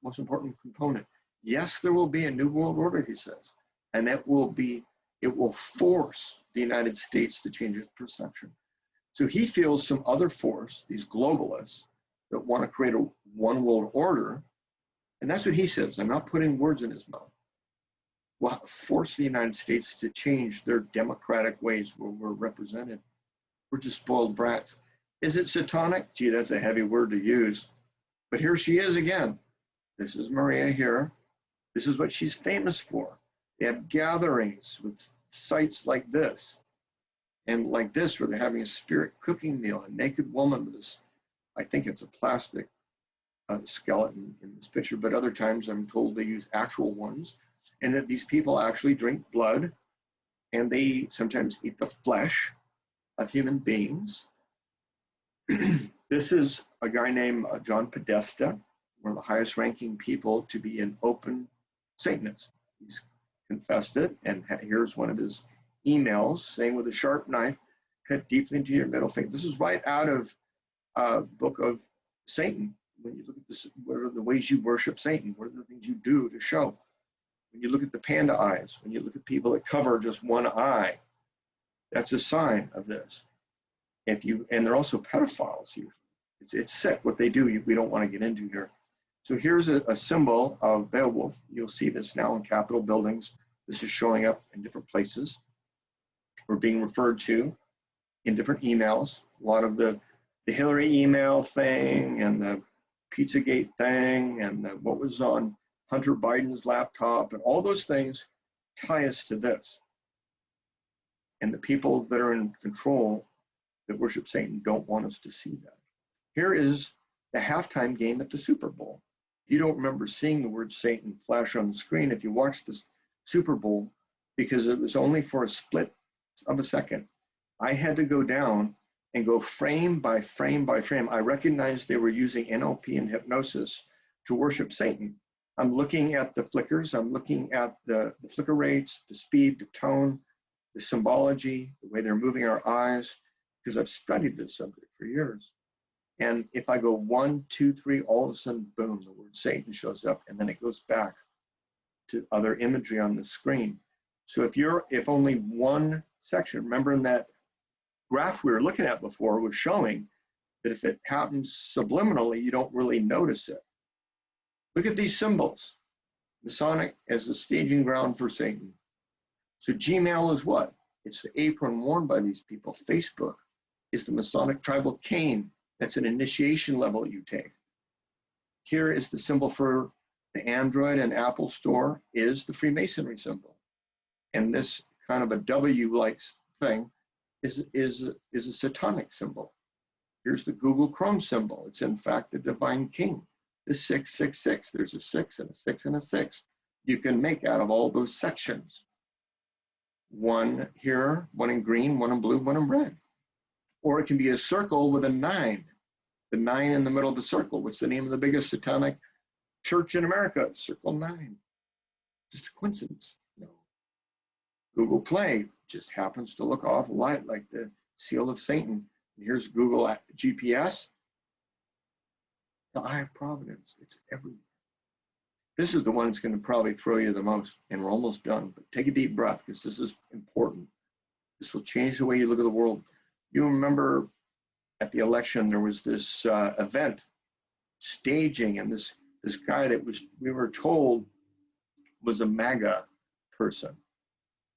most important component. Yes, there will be a new world order, he says, and it will force the United States to change its perception. So he feels some other force, these globalists, that want to create a one world order, and that's what he says. I'm not putting words in his mouth. Will force the United States to change their democratic ways where we're represented. We're just spoiled brats. Is it satanic? Gee, that's a heavy word to use. But here she is again. This is Maria here. This is what she's famous for. They have gatherings with sites like this and like this, where they're having a spirit cooking meal, a naked woman with this, I think it's a plastic skeleton in this picture, but other times I'm told they use actual ones, and that these people actually drink blood, and they sometimes eat the flesh of human beings. This is a guy named John Podesta, one of the highest ranking people to be an open Satanist. He's confessed it, and here's one of his emails saying, with a sharp knife, cut deeply into your middle finger. This is right out of Book of Satan. When you look at this, what are the ways you worship Satan? What are the things you do to show? When you look at the panda eyes, when you look at people that cover just one eye, that's a sign of this. And they're also pedophiles. It's sick what they do. We don't want to get into here. So here's a symbol of Beowulf. You'll see this now in Capitol buildings. This is showing up in different places or being referred to in different emails. A lot of the Hillary email thing and the Pizzagate thing and what was on Hunter Biden's laptop and all those things tie us to this. And the people that are in control that worship Satan don't want us to see that. Here is the halftime game at the Super Bowl. You don't remember seeing the word Satan flash on the screen if you watched the Super Bowl, because it was only for a split of a second. I had to go down and go frame by frame by frame. I recognized they were using NLP and hypnosis to worship Satan. I'm looking at the flickers. I'm looking at the flicker rates, the speed, the tone, the symbology, the way they're moving our eyes, because I've studied this subject for years. And if I go 1, 2, 3, all of a sudden, boom, the word Satan shows up, and then it goes back to other imagery on the screen. So if only one section, remember in that graph we were looking at before was showing that if it happens subliminally, you don't really notice it. Look at these symbols. Masonic as the staging ground for Satan. So Gmail is what? It's the apron worn by these people. Facebook is the Masonic tribal cane. That's an initiation level you take. Here is the symbol for the Android and Apple store is the Freemasonry symbol. And this kind of a W-like thing is a satanic symbol. Here's the Google Chrome symbol. It's in fact the divine king, the 666. There's a 6 and a 6 and a 6. You can make out of all those sections. One here, one in green, one in blue, one in red. or it can be a circle with a 9. The 9 in the middle of the circle. What's the name of the biggest satanic church in America? Circle 9. Just a coincidence? No. Google Play just happens to look awful lot like the seal of Satan. And here's Google GPS. The eye of providence. It's everywhere. This is the one that's going to probably throw you the most, and we're almost done. But take a deep breath, because this is important. This will change the way you look at the world. You remember at the election, there was this event, staging, and this guy that we were told was a MAGA person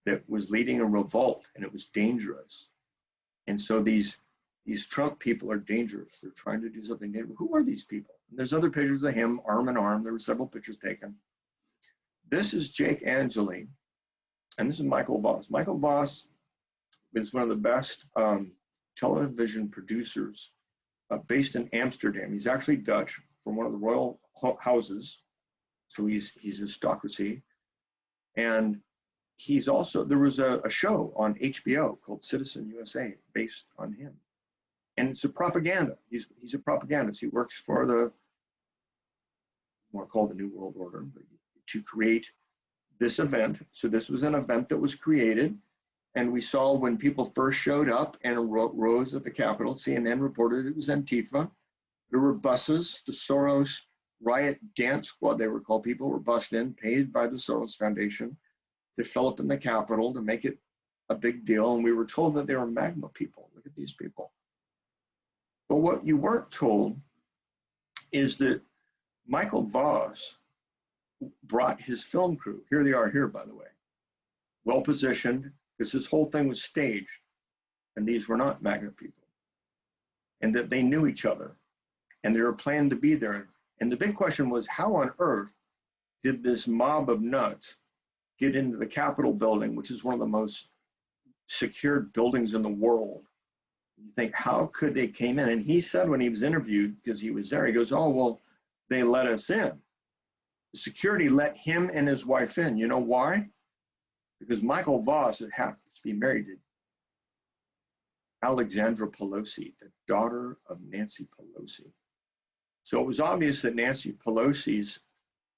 that was leading a revolt, and it was dangerous. And so these Trump people are dangerous. They're trying to do something dangerous. Who are these people? And there's other pictures of him arm in arm. There were several pictures taken. This is Jake Angeli, and this is Michael Voss. Michael Voss is one of the best television producers based in Amsterdam. He's actually Dutch, from one of the royal houses. So he's aristocracy. And he's also, there was a show on HBO called Citizen USA based on him. And it's a propaganda. He's a propagandist. He works for the, more called the New World Order, but to create this event. So this was an event that was created. And we saw when people first showed up and rose at the Capitol, CNN reported it was Antifa. There were buses, the Soros Riot Dance Squad, they were called. People were bussed in, paid by the Soros Foundation to fill up in the Capitol to make it a big deal. And we were told that they were magma people. Look at these people. But what you weren't told is that Michael Voss brought his film crew. Here they are here, by the way. Well positioned, because this whole thing was staged. And these were not MAGA people. And that they knew each other. And they were planning to be there. And the big question was, how on earth did this mob of nuts get into the Capitol building, which is one of the most secured buildings in the world? You think, how could they came in? And he said when he was interviewed, because he was there, he goes, oh, well, they let us in. The security let him and his wife in. You know why? Because Michael Voss happens to be married to Alexandra Pelosi, the daughter of Nancy Pelosi. So it was obvious that Nancy Pelosi's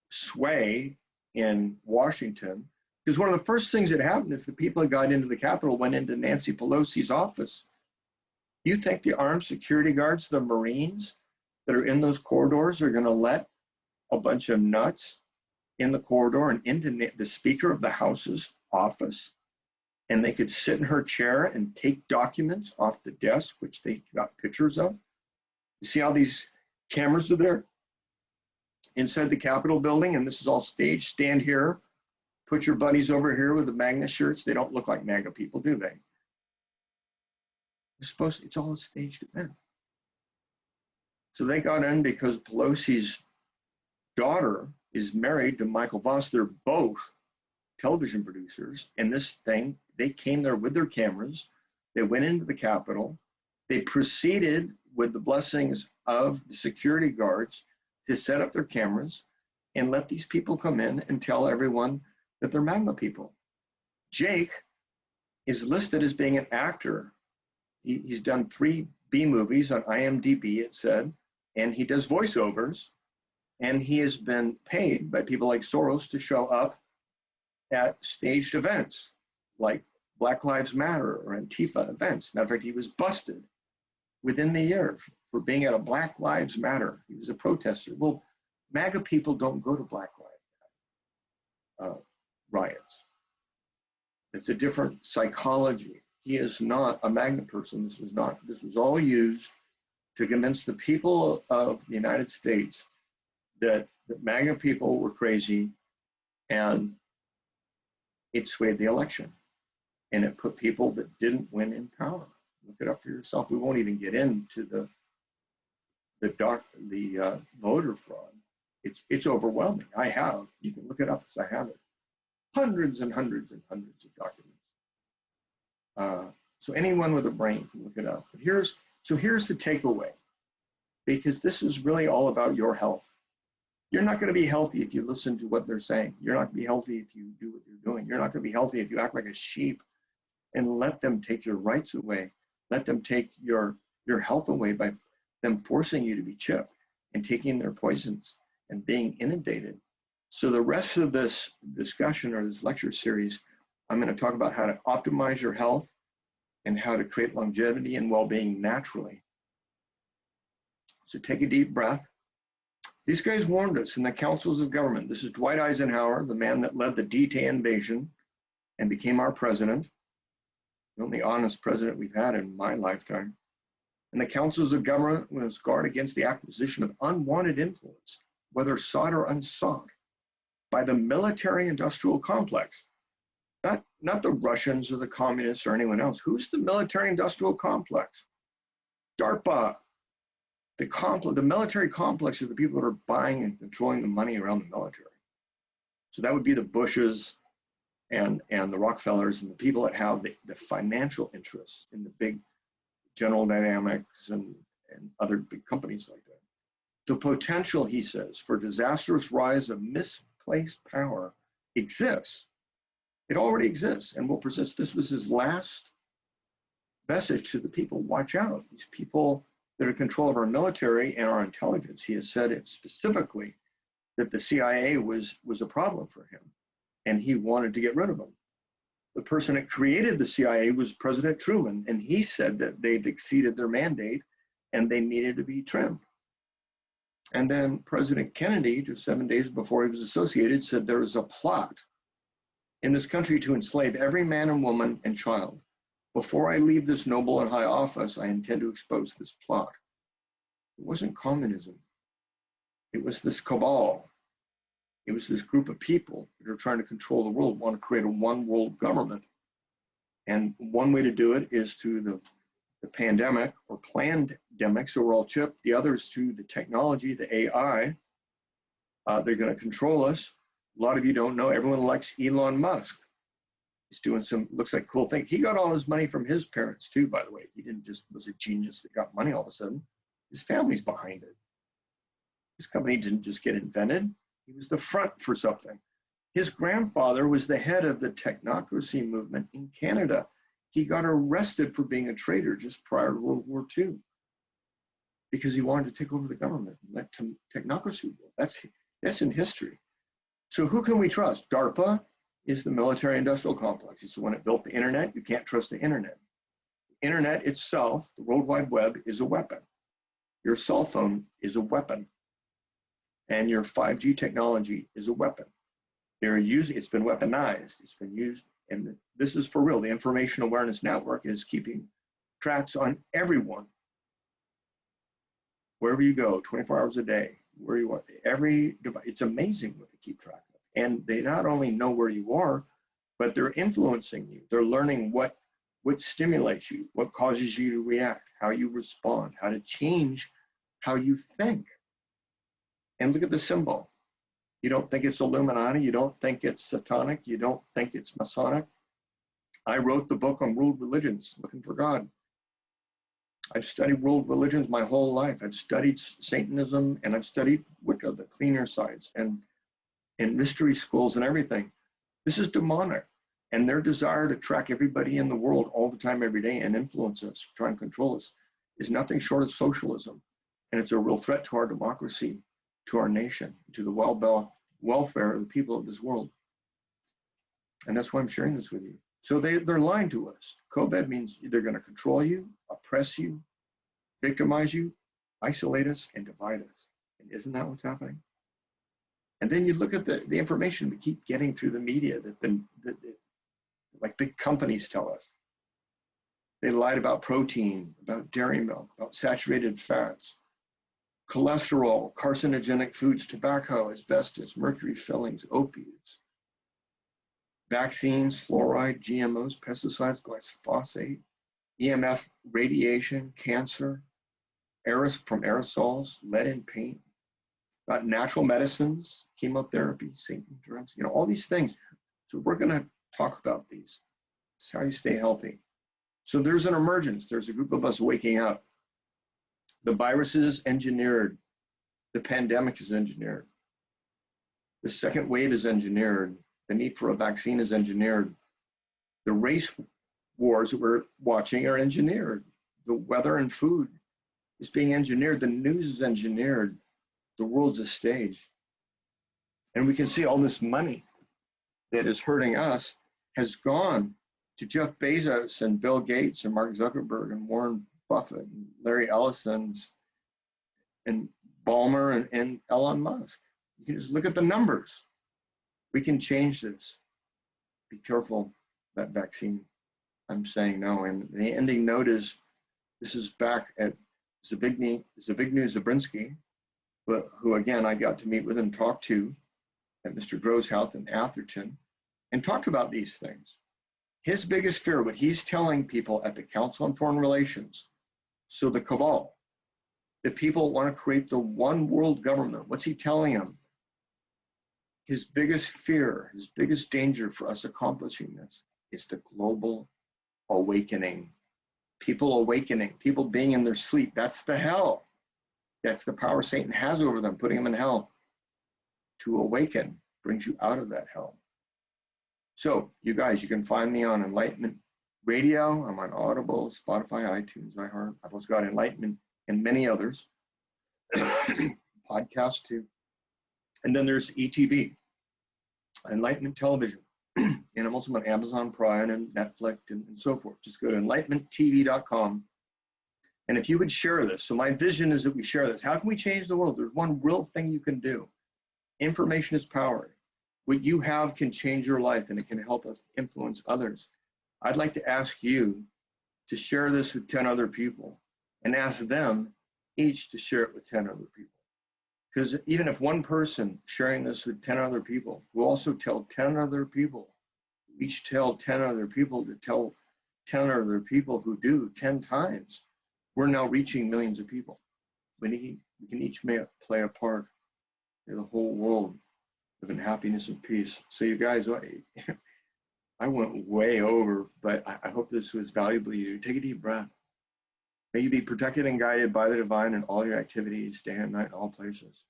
sway in Washington, because one of the first things that happened is the people that got into the Capitol went into Nancy Pelosi's office. You think the armed security guards, the Marines that are in those corridors, are going to let a bunch of nuts in the corridor and into the Speaker of the House's office, and they could sit in her chair and take documents off the desk, which they got pictures of? You see how these cameras are there inside the Capitol building, and this is all staged? Stand here, put your buddies over here with the MAGA shirts. They don't look like MAGA people, do they? It's all a staged event. So they got in because Pelosi's daughter is married to Michael Voss. They're both television producers. And this thing, they came there with their cameras. They went into the Capitol. They proceeded with the blessings of the security guards to set up their cameras and let these people come in and tell everyone that they're MAGA people. Jake is listed as being an actor. He's done 3 B movies on IMDb, it said, and he does voiceovers, and he has been paid by people like Soros to show up at staged events like Black Lives Matter or Antifa events. Matter of fact, he was busted within the year for being at a Black Lives Matter. He was a protester. Well, MAGA people don't go to Black Lives Matter riots. It's a different psychology. He is not a MAGA person. This was all used to convince the people of the United States that MAGA people were crazy, and it swayed the election. And it put people that didn't win in power. Look it up for yourself. We won't even get into the voter fraud. It's overwhelming. You can look it up because I have it. Hundreds and hundreds and hundreds of documents. So anyone with a brain can look it up. But here's the takeaway, because this is really all about your health. You're not going to be healthy if you listen to what they're saying. You're not going to be healthy if you do what you're doing. You're not going to be healthy if you act like a sheep and let them take your rights away. let them take your health away by them forcing you to be chipped and taking their poisons and being inundated. So the rest of this discussion or this lecture series, I'm going to talk about how to optimize your health and how to create longevity and well-being naturally. So take a deep breath. These guys warned us in the councils of government. This is Dwight Eisenhower, the man that led the D-Day invasion and became our president, the only honest president we've had in my lifetime. And the councils of government was guard against the acquisition of unwanted influence, whether sought or unsought, by the military-industrial complex. Not the Russians or the communists or anyone else. Who's the military-industrial complex? DARPA. The military complex are the people that are buying and controlling the money around the military. So that would be the Bushes and the Rockefellers and the people that have the financial interests in the big General Dynamics and other big companies like that. The potential, he says, for disastrous rise of misplaced power exists. It already exists and will persist. This was his last message to the people. Watch out. These people that are in control of our military and our intelligence. He has said it specifically that the CIA was a problem for him and he wanted to get rid of them. The person that created the CIA was President Truman, and he said that they'd exceeded their mandate and they needed to be trimmed. And then President Kennedy, just 7 days before he was associated, said there is a plot in this country to enslave every man and woman and child. Before I leave this noble and high office, I intend to expose this plot. It wasn't communism. It was this cabal. It was this group of people that are trying to control the world, want to create a one world government. And one way to do it is to the pandemic or plandemic, so we're all chipped. The other is to the technology, the AI. They're going to control us. A lot of you don't know, everyone likes Elon Musk. He's doing some, looks like cool thing. He got all his money from his parents too, by the way. He didn't just was a genius that got money all of a sudden. His family's behind it. His company didn't just get invented. He was the front for something. His grandfather was the head of the technocracy movement in Canada. He got arrested for being a traitor just prior to World War II because he wanted to take over the government and let technocracy rule. That's in history. So who can we trust? DARPA is the military-industrial complex. It's the one that built the internet. You can't trust the internet. The internet itself, the World Wide Web, is a weapon. Your cell phone is a weapon. And your 5G technology is a weapon. It's been weaponized. It's been used, and this is for real. The Information Awareness Network is keeping tracks on everyone. Wherever you go, 24 hours a day, where you are, every device. It's amazing what they keep track of. And they not only know where you are, but they're influencing you. They're learning what stimulates you, what causes you to react, how you respond, how to change how you think. And look at the symbol. You don't think it's Illuminati, you don't think it's satanic, you don't think it's Masonic. I wrote the book on world religions, Looking for God. I've studied world religions my whole life. I've studied Satanism and I've studied Wicca, the cleaner sides, and mystery schools and everything. This is demonic. And their desire to track everybody in the world all the time, every day, and influence us, try and control us, is nothing short of socialism. And it's a real threat to our democracy, to our nation, to the welfare of the people of this world. And that's why I'm sharing this with you. So they're lying to us. COVID means they're going to control you, oppress you, victimize you, isolate us, and divide us. And isn't that what's happening? And then you look at the information we keep getting through the media that like big companies tell us. They lied about protein, about dairy milk, about saturated fats, cholesterol, carcinogenic foods, tobacco, asbestos, mercury fillings, opiates, vaccines, fluoride, GMOs, pesticides, glyphosate, EMF radiation, cancer, from aerosols, lead in paint, natural medicines, chemotherapy, Satan drugs, all these things. So we're going to talk about these. It's how you stay healthy. So there's an emergence. There's a group of us waking up. The virus is engineered. The pandemic is engineered. The second wave is engineered. The need for a vaccine is engineered. The race wars that we're watching are engineered. The weather and food is being engineered. The news is engineered. The world's a stage. And we can see all this money that is hurting us has gone to Jeff Bezos and Bill Gates and Mark Zuckerberg and Warren Buffett and Larry Ellison and Ballmer and Elon Musk. You can just look at the numbers. We can change this. Be careful that vaccine. I'm saying no. And the ending note is, this is back at Zbigniew Zabrinski, who again I got to meet with and talk to at Mr. Grove's house in Atherton, and talk about these things. His biggest fear, what he's telling people at the Council on Foreign Relations, so the cabal, the people want to create the one world government. What's he telling them? His biggest fear, his biggest danger for us accomplishing this is the global awakening. People awakening, people being in their sleep. That's the hell. That's the power Satan has over them, putting them in hell. To awaken brings you out of that hell. So, you guys, you can find me on Enlightenment Radio. I'm on Audible, Spotify, iTunes, iHeart. I've also got Enlightenment and many others. Podcasts too. And then there's ETV, Enlightenment Television. And I'm also on Amazon Prime and Netflix and so forth. Just go to enlightenmenttv.com. And if you would share this, so my vision is that we share this. How can we change the world? There's one real thing you can do. Information is power. What you have can change your life, and it can help us influence others. I'd like to ask you to share this with 10 other people and ask them each to share it with 10 other people. Because even if one person sharing this with 10 other people will also tell 10 other people, each tell 10 other people to tell 10 other people who do 10 times, we're now reaching millions of people. We can each play a part in the whole world live in happiness and peace. So you guys, I went way over, but I hope this was valuable to you. Take a deep breath. May you be protected and guided by the divine in all your activities, day and night, in all places.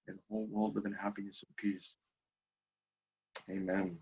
And the whole world live in happiness and peace. Amen.